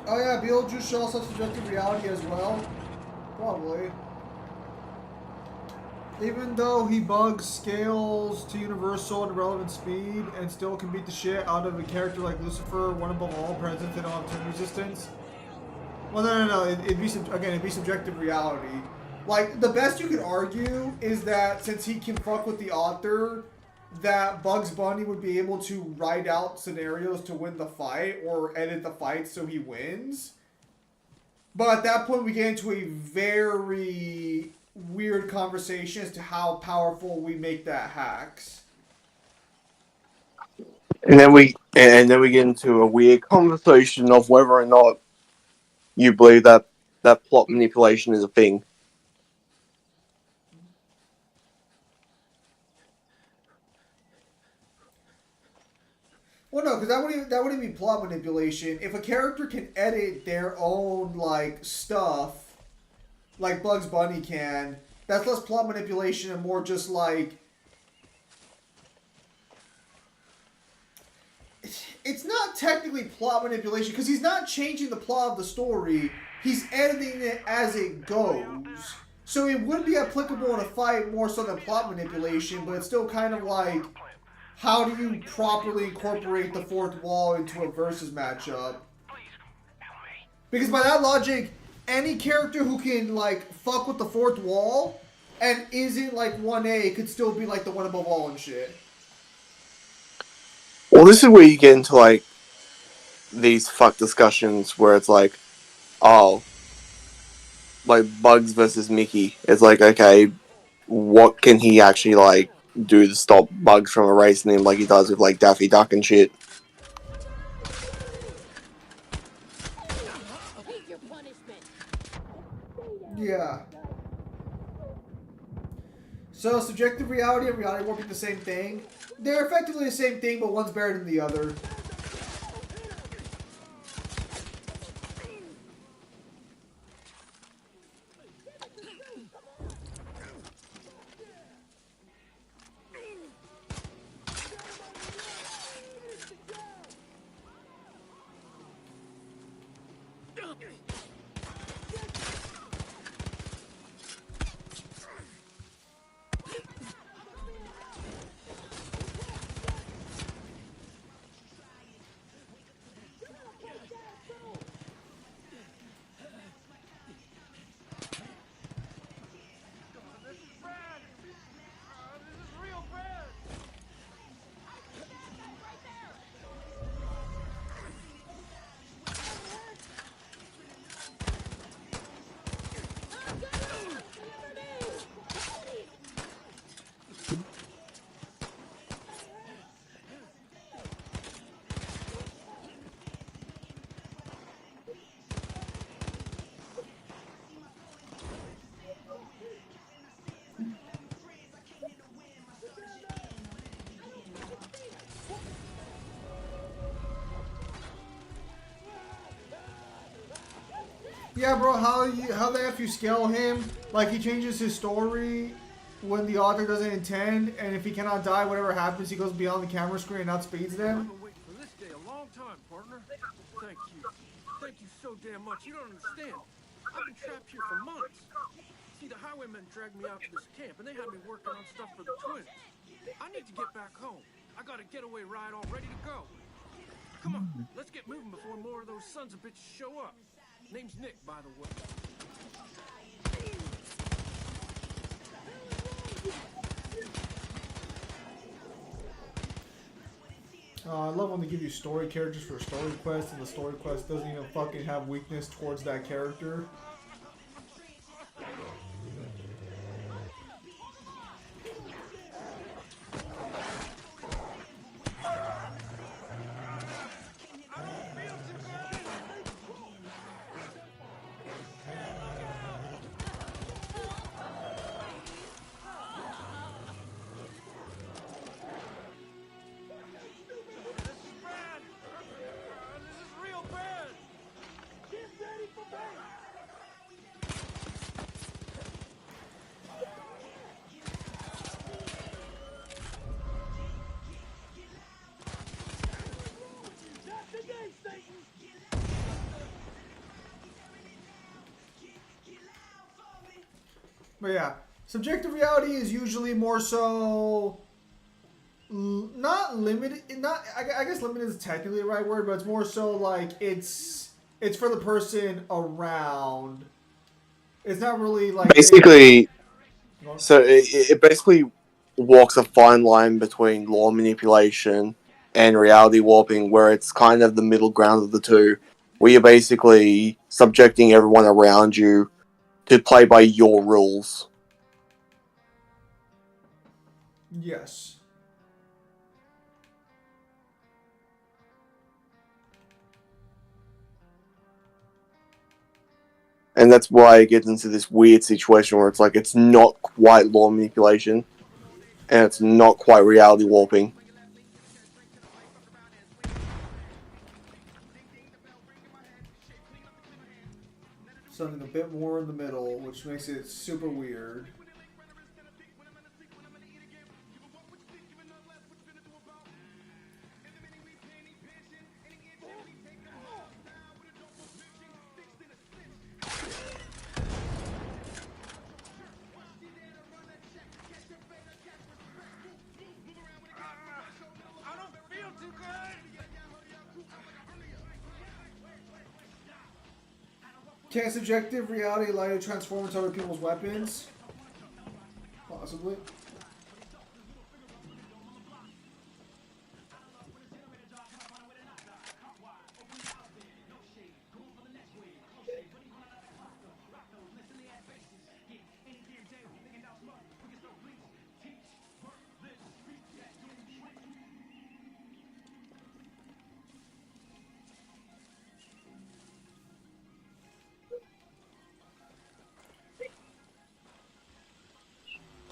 Oh yeah, Beetlejuice should also have subjective reality as well. Probably. Even though he bugs scales to universal and relevant speed and still can beat the shit out of a character like Lucifer, one above all, present they don't have turn resistance. Well, no. It'd be subjective reality. Like, the best you could argue is that since he can fuck with the author, that Bugs Bunny would be able to write out scenarios to win the fight or edit the fight so he wins. But at that point, we get into a very weird conversation as to how powerful we make that hacks. And then we get into a weird conversation of whether or not you believe that plot manipulation is a thing. Well, no, because that wouldn't be plot manipulation. If a character can edit their own like stuff, like Bugs Bunny can, that's less plot manipulation and more just like it's not technically plot manipulation because he's not changing the plot of the story. He's editing it as it goes. So it would be applicable in a fight more so than plot manipulation, but it's still kind of like, how do you properly incorporate the fourth wall into a versus matchup? Because by that logic, any character who can like fuck with the fourth wall and isn't like 1A could still be like the one above all and shit. Well, this is where you get into like these fuck discussions where it's like, oh, like Bugs versus Mickey. It's like, okay, what can he actually like do to stop Bugs from erasing him like he does with like Daffy Duck and shit? Yeah. So subjective reality and reality warping the same thing. They're effectively the same thing, but one's better than the other. Yeah, bro, how the F you scale him? Like, he changes his story when the author doesn't intend, and if he cannot die, whatever happens, he goes beyond the camera screen and outspeeds them. I've been waiting for this day a long time, partner. Thank you. Thank you so damn much. You don't understand. I've been trapped here for months. See, the highwaymen dragged me out to this camp, and they had me working on stuff for the twins. I need to get back home. I got a getaway ride all ready to go. Come on, let's get moving before more of those sons of bitches show up. Name's Nick, by the way. I love when they give you story characters for story quests, and the story quest doesn't even fucking have weakness towards that character. But yeah, subjective reality is usually more so not limited. Not I guess limited is technically the right word, but it's more so like it's for the person around. It's not really like basically. So it basically walks a fine line between law manipulation and reality warping, where it's kind of the middle ground of the two, where you're basically subjecting everyone around you to play by your rules. Yes. And that's why it gets into this weird situation where it's like it's not quite law manipulation, and it's not quite reality warping. Something a bit more in the middle, which makes it super weird. Can subjective reality allow you to transform into other people's weapons? Possibly.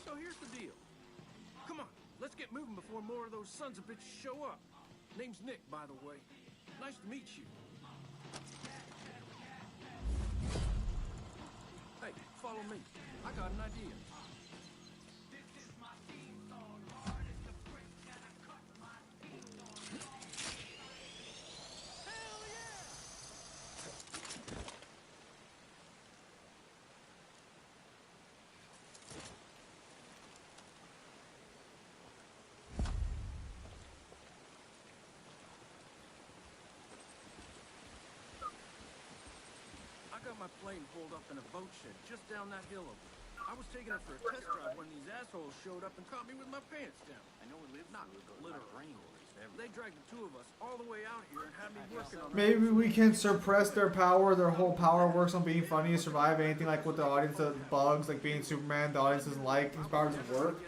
So here's the deal. Come on, let's get moving before more of those sons of bitches show up. Name's Nick, by the way. Nice to meet you. Hey, follow me. I got an idea. I got my plane pulled up in a boat shed just down that hill over there. I was taking it for a test drive when these assholes showed up and caught me with my pants down. I know we live not literally. They dragged the two of us all the way out here and had me working on. Maybe we can suppress their power. Their whole power works on being funny and survive anything like what the audience does bugs, like being Superman. The audience doesn't like his power doesn't work.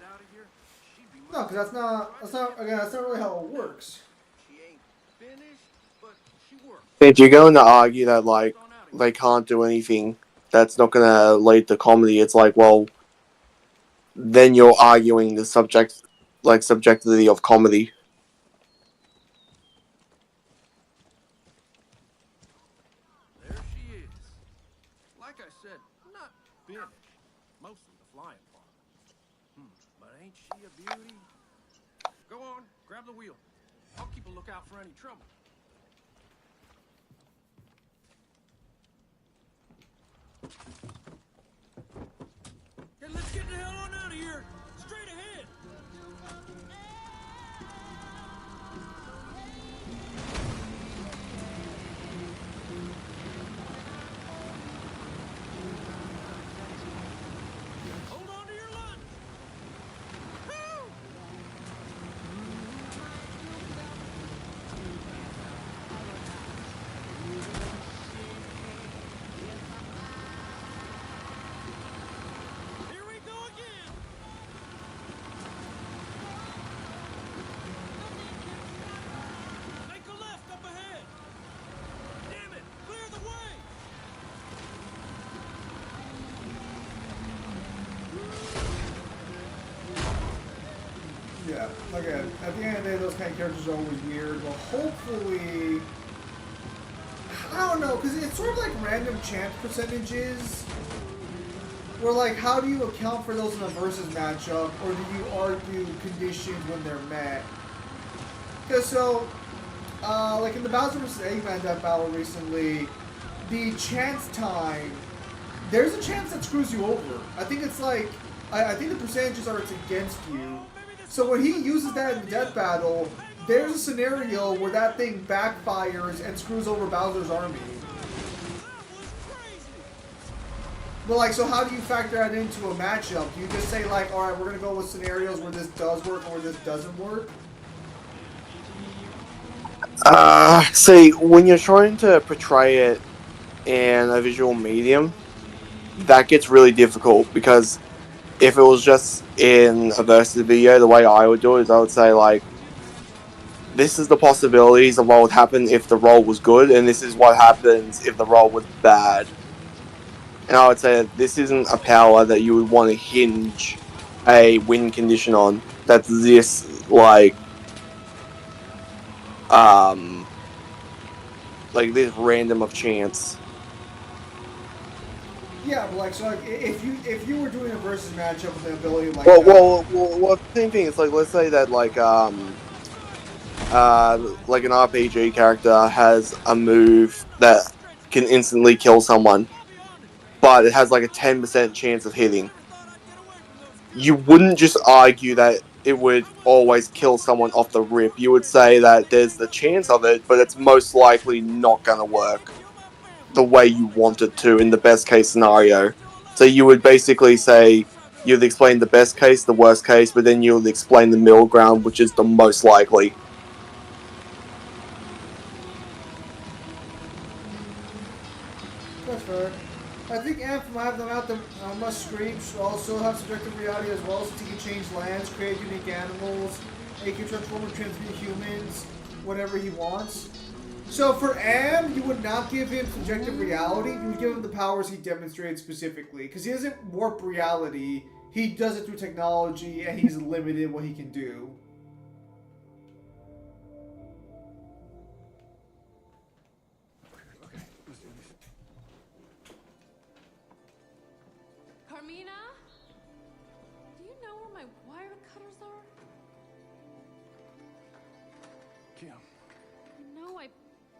No, because that's not really how it works. If you're going to argue that like they can't do anything, that's not going to lead to comedy. It's like, well, then you're arguing the subjectivity of comedy. There she is. But ain't she a beauty? Go on, grab the wheel. I'll keep a lookout for any trouble. Hey, let's get the hell on out of here! Straight ahead! Hold on to your lunch! Woo! Here we go again! Make a left up ahead! Damn it! Clear the way! Yeah, okay. At the end of the day, those kind of characters are always weird. Well, hopefully, I don't know, because it's sort of like random chance percentages. Where, like, how do you account for those in a versus matchup, or do you argue conditions when they're met? Because so, like in the Bowser vs. Eggman Death Battle recently, the chance time, there's a chance that screws you over. I think it's like, I think the percentages are it's against you. So when he uses that in the Death Battle, there's a scenario where that thing backfires and screws over Bowser's army. But like, so how do you factor that into a matchup? Do you just say like, alright, we're going to go with scenarios where this does work or where this doesn't work? See, when you're trying to portray it in a visual medium, that gets really difficult because if it was just in a versus video, the way I would do it is I would say like, this is the possibilities of what would happen if the roll was good, and this is what happens if the roll was bad. And I would say that this isn't a power that you would want to hinge a win condition on. That's this like this random of chance. Yeah, but like, so like, if you were doing a versus matchup with an ability like Well, same thing. It's like, let's say that like an RPG character has a move that can instantly kill someone, but it has like a 10% chance of hitting. You wouldn't just argue that it would always kill someone off the rip. You would say that there's the chance of it, but it's most likely not gonna work the way you want it to in the best case scenario. So you would basically say you'd explain the best case, the worst case, but then you'll explain the middle ground, which is the most likely. That's fair. I think Anthem, I have them out there, must scream, should also have subjective reality as well, since he can change lands, create unique animals, he can transform and transmute humans, whatever he wants. So for Am, you would not give him subjective reality, you would give him the powers he demonstrates specifically. Because he doesn't warp reality, he does it through technology, and he's limited what he can do. Carmina? Do you know where my wire cutters are? Kim. No, I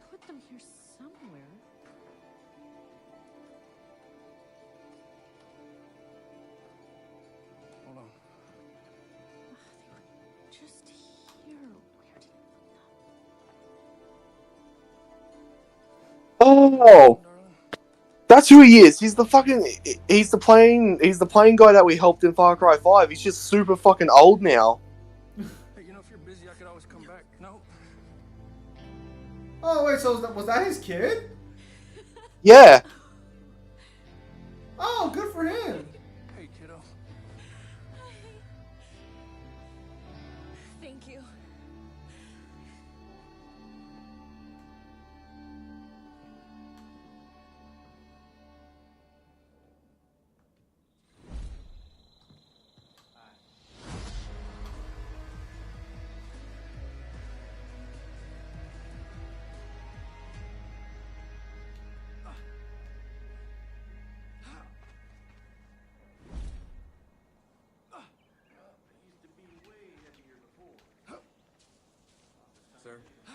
put them here somewhere. Hold on. They were just here. Where did I put them? Oh, that's who he is. He's the plane guy that we helped in Far Cry 5. He's just super fucking old now. Hey, you know, if you're busy, I could always come back. No? Oh, wait, so was that his kid? Yeah. Oh, good for him. Hey, kiddo. Thank you.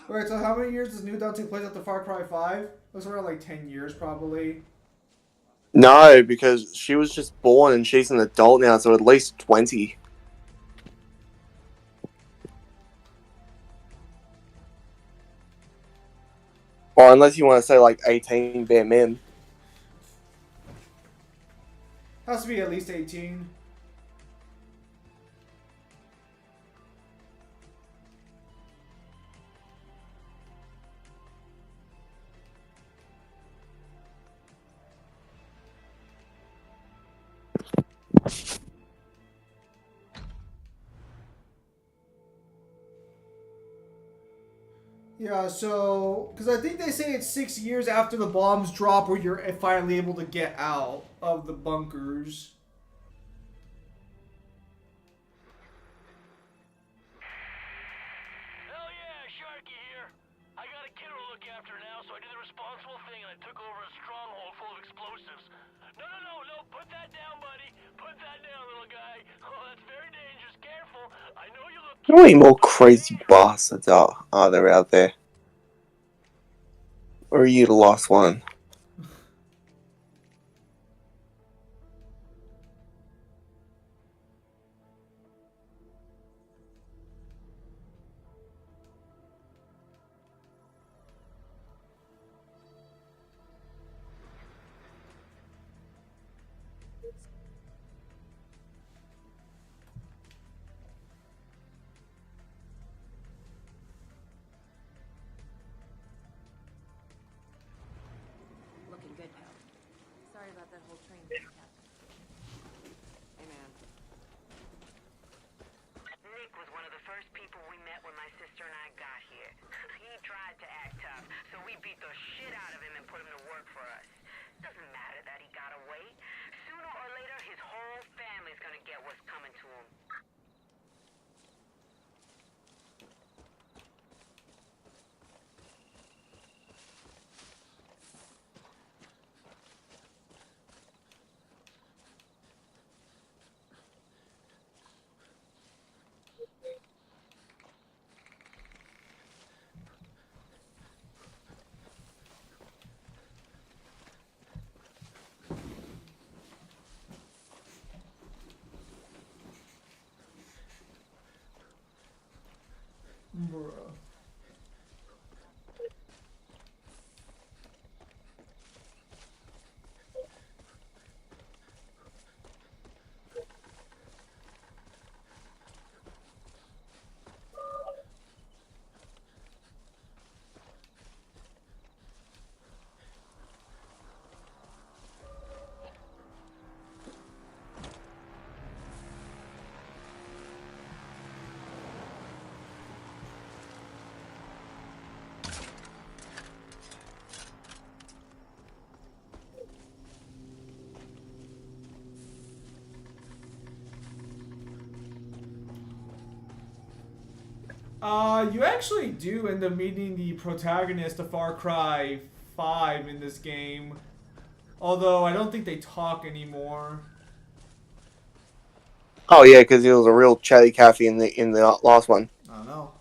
Wait, so how many years does New Dawn take place after Far Cry 5? It was around like 10 years, probably. No, because she was just born and she's an adult now, so at least 20. Or unless you want to say like 18 bare min. Has to be at least 18. Yeah, so because I think they say it's 6 years after the bombs drop where you're finally able to get out of the bunkers. Hell yeah, Sharky here. I got a kid to look after now, so I did the responsible thing and I took over a stronghold full of explosives. No, put that down, buddy. Put that down, little guy. Oh, that's very dangerous. Careful. I know you look... How many more crazy bastards are there out there? Or are you the last one? Looking good, pal. Sorry about that whole train thing, Captain. Hey, man. Nick was one of the first people we met when my sister and I got here. He tried to act tough, so we beat the shit out of him and put him to work for us. Doesn't matter that he got away. Sooner or later, his whole family's gonna get what's coming to him. Bruh. You actually do end up meeting the protagonist of Far Cry 5 in this game. Although, I don't think they talk anymore. Oh yeah, because he was a real chatty Cathy in the last one. I don't know.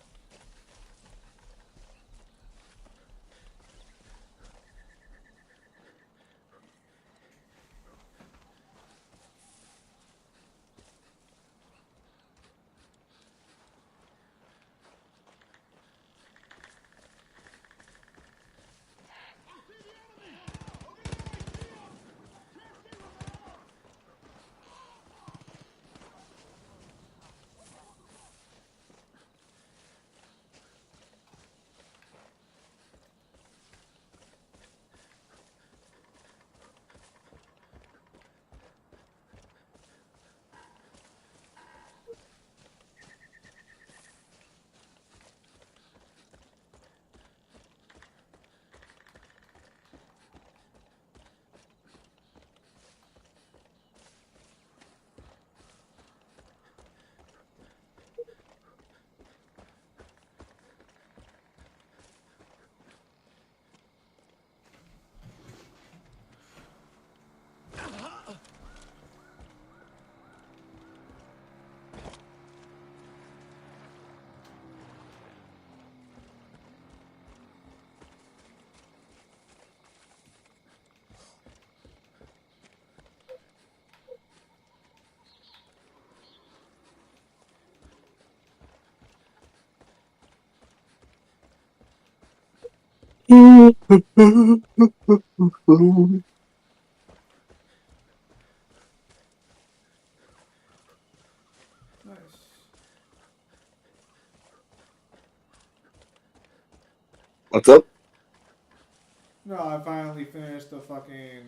Nice. What's up? No, I finally finished the fucking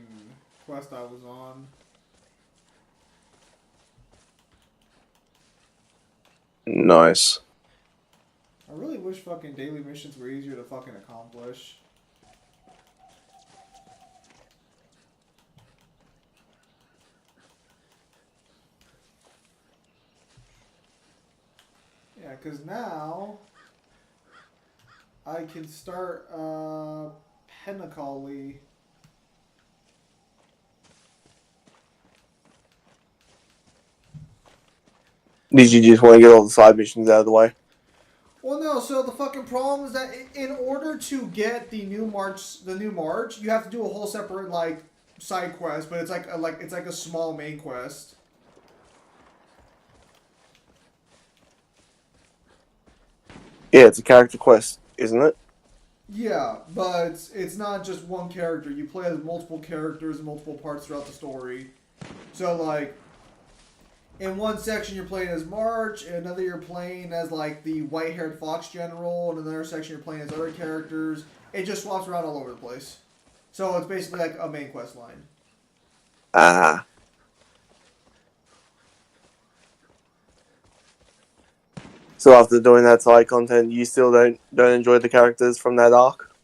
quest I was on. Nice. I really wish fucking daily missions were easier to fucking accomplish. Yeah, because now I can start Pentacoli. Did you just want to get all the side missions out of the way? Well, no. So the fucking problem is that in order to get the new march, you have to do a whole separate like side quest, but it's like a small main quest. Yeah, it's a character quest, isn't it? Yeah, but it's not just one character. You play as multiple characters in multiple parts throughout the story. So like, in one section you're playing as March, in another you're playing as like the white-haired fox general, and in another section you're playing as other characters. It just swaps around all over the place. So it's basically like a main quest line. Ah. So after doing that side content, you still don't enjoy the characters from that arc?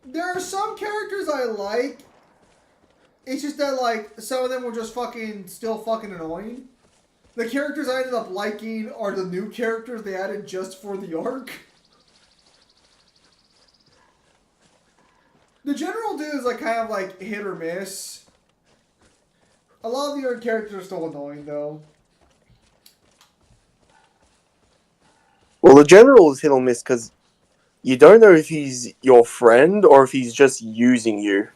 There are some characters I like. It's just that like some of them were just still fucking annoying. The characters I ended up liking are the new characters they added just for the arc. The general dude is like kind of like hit or miss. A lot of the other characters are still annoying though. Well, the general is hit or miss because you don't know if he's your friend or if he's just using you.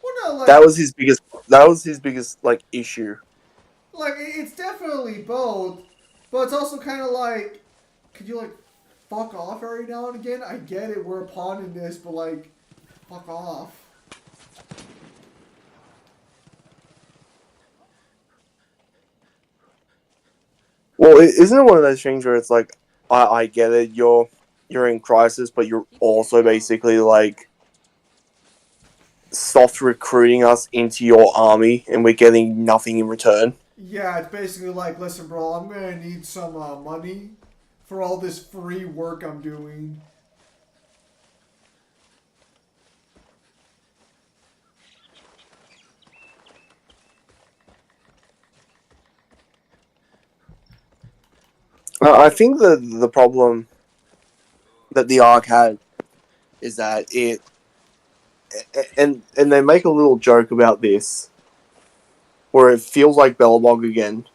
Well, no, like that was his biggest like issue. Like it's definitely both, but it's also kind of like, could you like fuck off every now and again? I get it, we're a pawn in this, but like, fuck off. Well, isn't it one of those things where it's like, I get it, you're in crisis, but you're also basically like soft recruiting us into your army, and we're getting nothing in return. Yeah, it's basically like, listen, bro, I'm gonna need some money for all this free work I'm doing. I think the problem that the arc had is that and they make a little joke about this, where it feels like Bellabog again.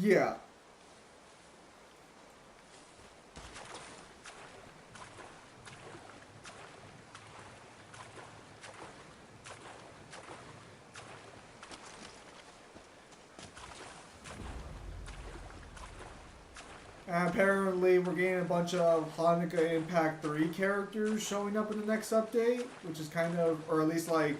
Yeah. And apparently we're getting a bunch of Hanukkah Impact 3 characters showing up in the next update, which is kind of, or at least like,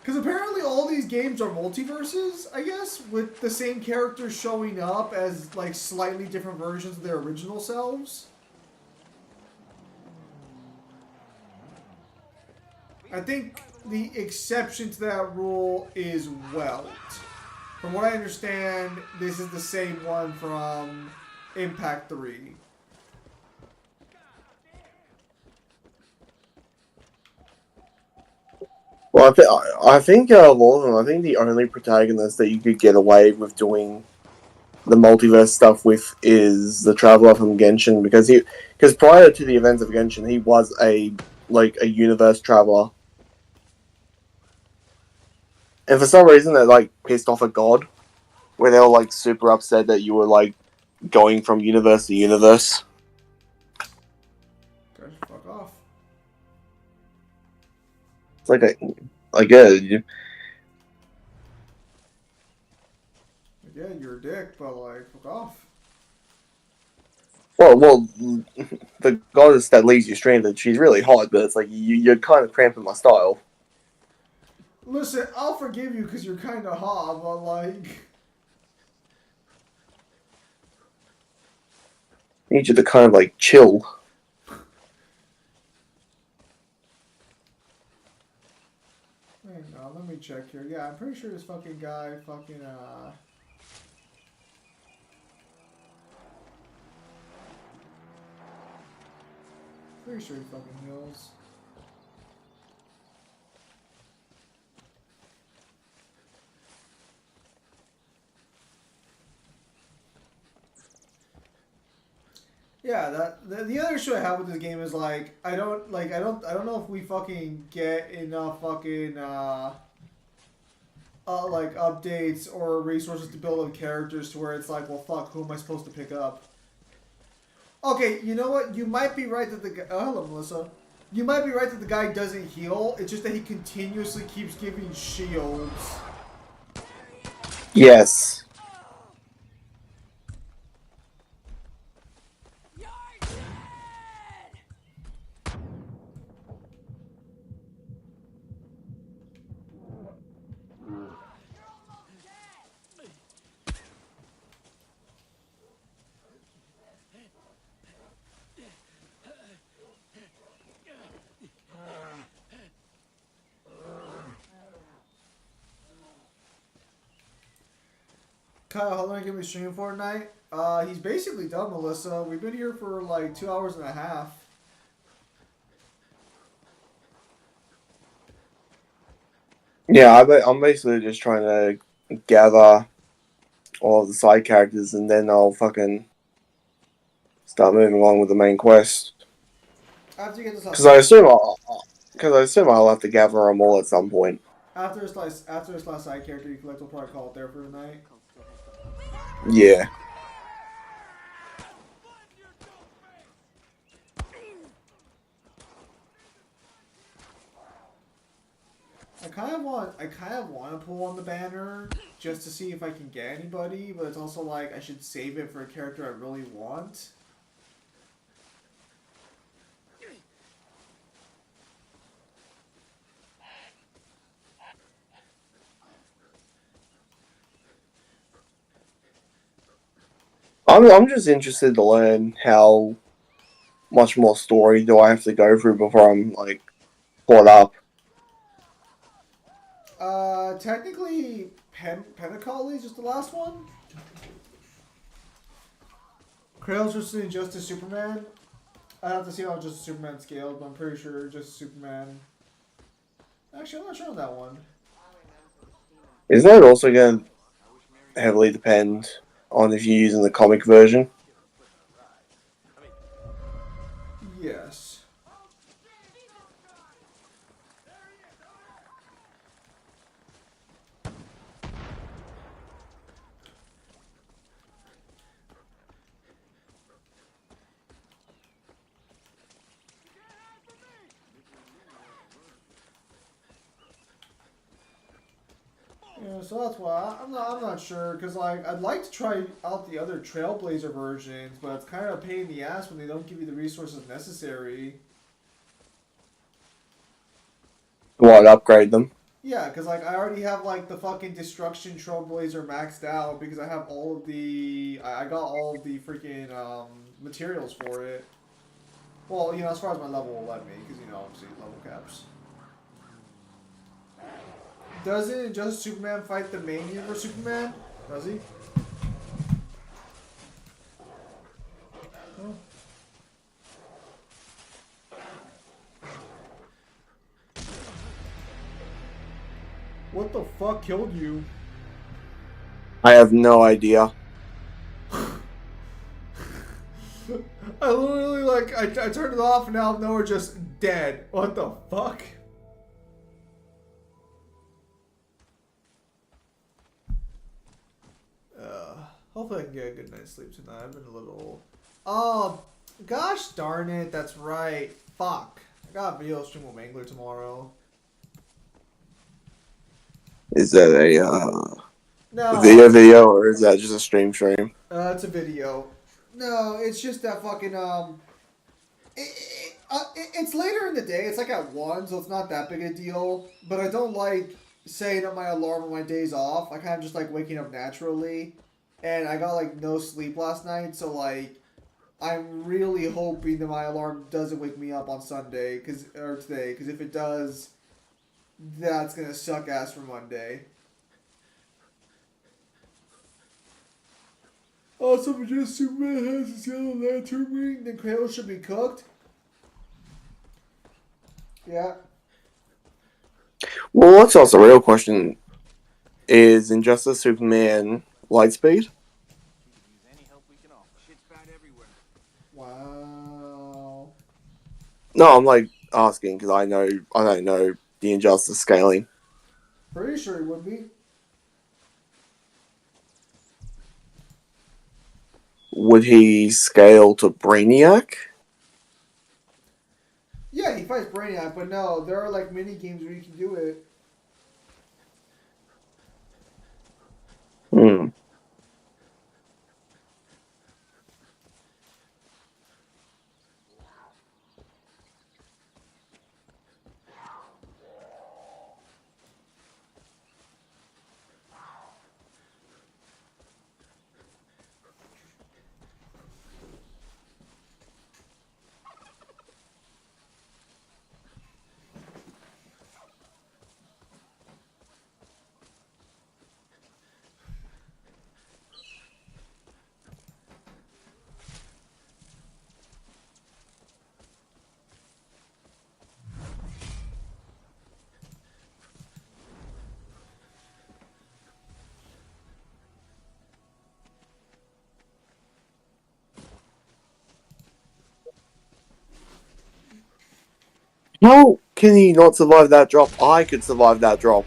because apparently all these games are multiverses, I guess, with the same characters showing up as like slightly different versions of their original selves. I think the exception to that rule is Welt. From what I understand, this is the same one from Impact 3. Well, I think of all of them, I think the only protagonist that you could get away with doing the multiverse stuff with is the Traveler from Genshin, because prior to the events of Genshin, he was a universe traveler, and for some reason that like pissed off a god, where they were like super upset that you were like going from universe to universe. Guys, fuck off. It's like I get it. Yeah, you're a dick, but like, fuck off. Well, the goddess that leaves you stranded, she's really hot, but it's like you're kind of cramping my style. Listen, I'll forgive you because you're kind of hot, but like... I need you to kind of like chill. Hang on, let me check here. Yeah, I'm pretty sure this fucking guy fucking, pretty sure he fucking heals. Yeah, the other issue I have with this game is like I don't know if we fucking get enough fucking like updates or resources to build up characters to where it's like, well, fuck, who am I supposed to pick up? Okay, you know what? You might be right that the guy. Oh, hello, Melissa. You might be right that the guy doesn't heal. It's just that he continuously keeps giving shields. Yes. Kyle, how long can we stream Fortnite? He's basically done, Melissa. We've been here for like 2 hours and a half. Yeah, I'm basically just trying to gather all of the side characters, and then I'll fucking start moving along with the main quest. After you get this, Because I assume I'll have to gather them all at some point. after this last side character you collect, we'll probably call it there for tonight. Yeah. I kind of want to pull on the banner just to see if I can get anybody, but it's also like I should save it for a character I really want. I'm just interested to learn how much more story do I have to go through before I'm like caught up. Technically, Pentacoli is just the last one. Krail's just Injustice Superman. I have to see how Justice Superman scaled, but I'm pretty sure Justice Superman. Actually, I'm not sure on that one. Is that also going to heavily depend on if you're using the comic version? Yes. Yeah, so that's why I'm not sure, because like I'd like to try out the other Trailblazer versions, but it's kind of a pain in the ass when they don't give you the resources necessary. What, upgrade them? Yeah, because like I already have like the fucking Destruction Trailblazer maxed out because I have all of the I got all of the freaking materials for it. Well, you know, as far as my level will let me, because you know, obviously level caps. Doesn't Justice Superman fight the main universe Superman? Does he? Oh. What the fuck killed you? I have no idea. I literally like I turned it off and now I'm nowhere just dead. What the fuck? Hopefully I can get a good night's sleep tonight. I've been a little... Oh, gosh darn it. That's right. Fuck. I got a video stream with Mangler tomorrow. Is that a No. video or is that just a stream? It's a video. No, it's just that fucking it's later in the day. It's like at 1, so it's not that big a deal. But I don't like setting up my alarm on my days off. I kind of just like waking up naturally, and I got like no sleep last night, so like I'm really hoping that my alarm doesn't wake me up on Sunday, or today, because if it does, that's gonna suck ass for Monday. Also, just Superman has his yellow lantern ring, then Kratos should be cooked. Yeah. Well, let's ask the real question: is Injustice Superman Lightspeed? Shit's bad everywhere. Wow. No, I'm like asking because I don't know the Injustice scaling. Pretty sure he would be. Would he scale to Brainiac? Yeah, he fights Brainiac, but no, there are like mini games where you can do it. Hmm. How can he not survive that drop? I could survive that drop.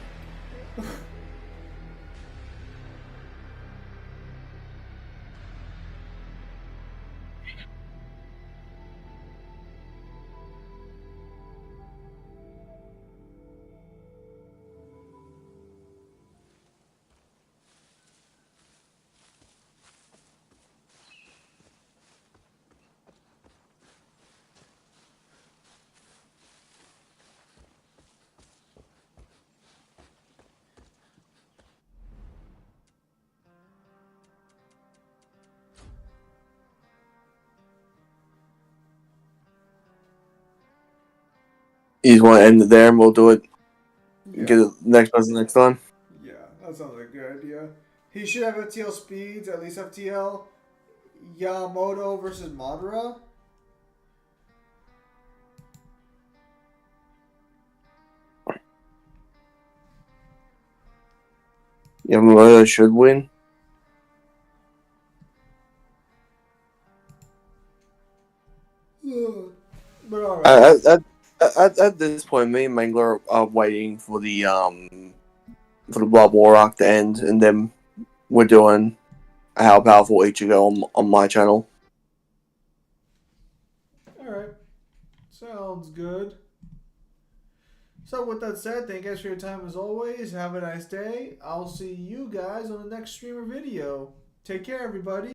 You just want to end it there and we'll do it. Yeah. Get the next person next time. Yeah, that sounds like a good idea. He should have FTL speeds, at least FTL. Yamamoto versus Madara. Yamamoto should win. But alright. At this point, me and Mangler are waiting for the Blood War arc to end, and then we're doing How Powerful Ichigo on my channel. Alright. Sounds good. So with that said, thank you guys for your time as always. Have a nice day. I'll see you guys on the next stream or video. Take care, everybody.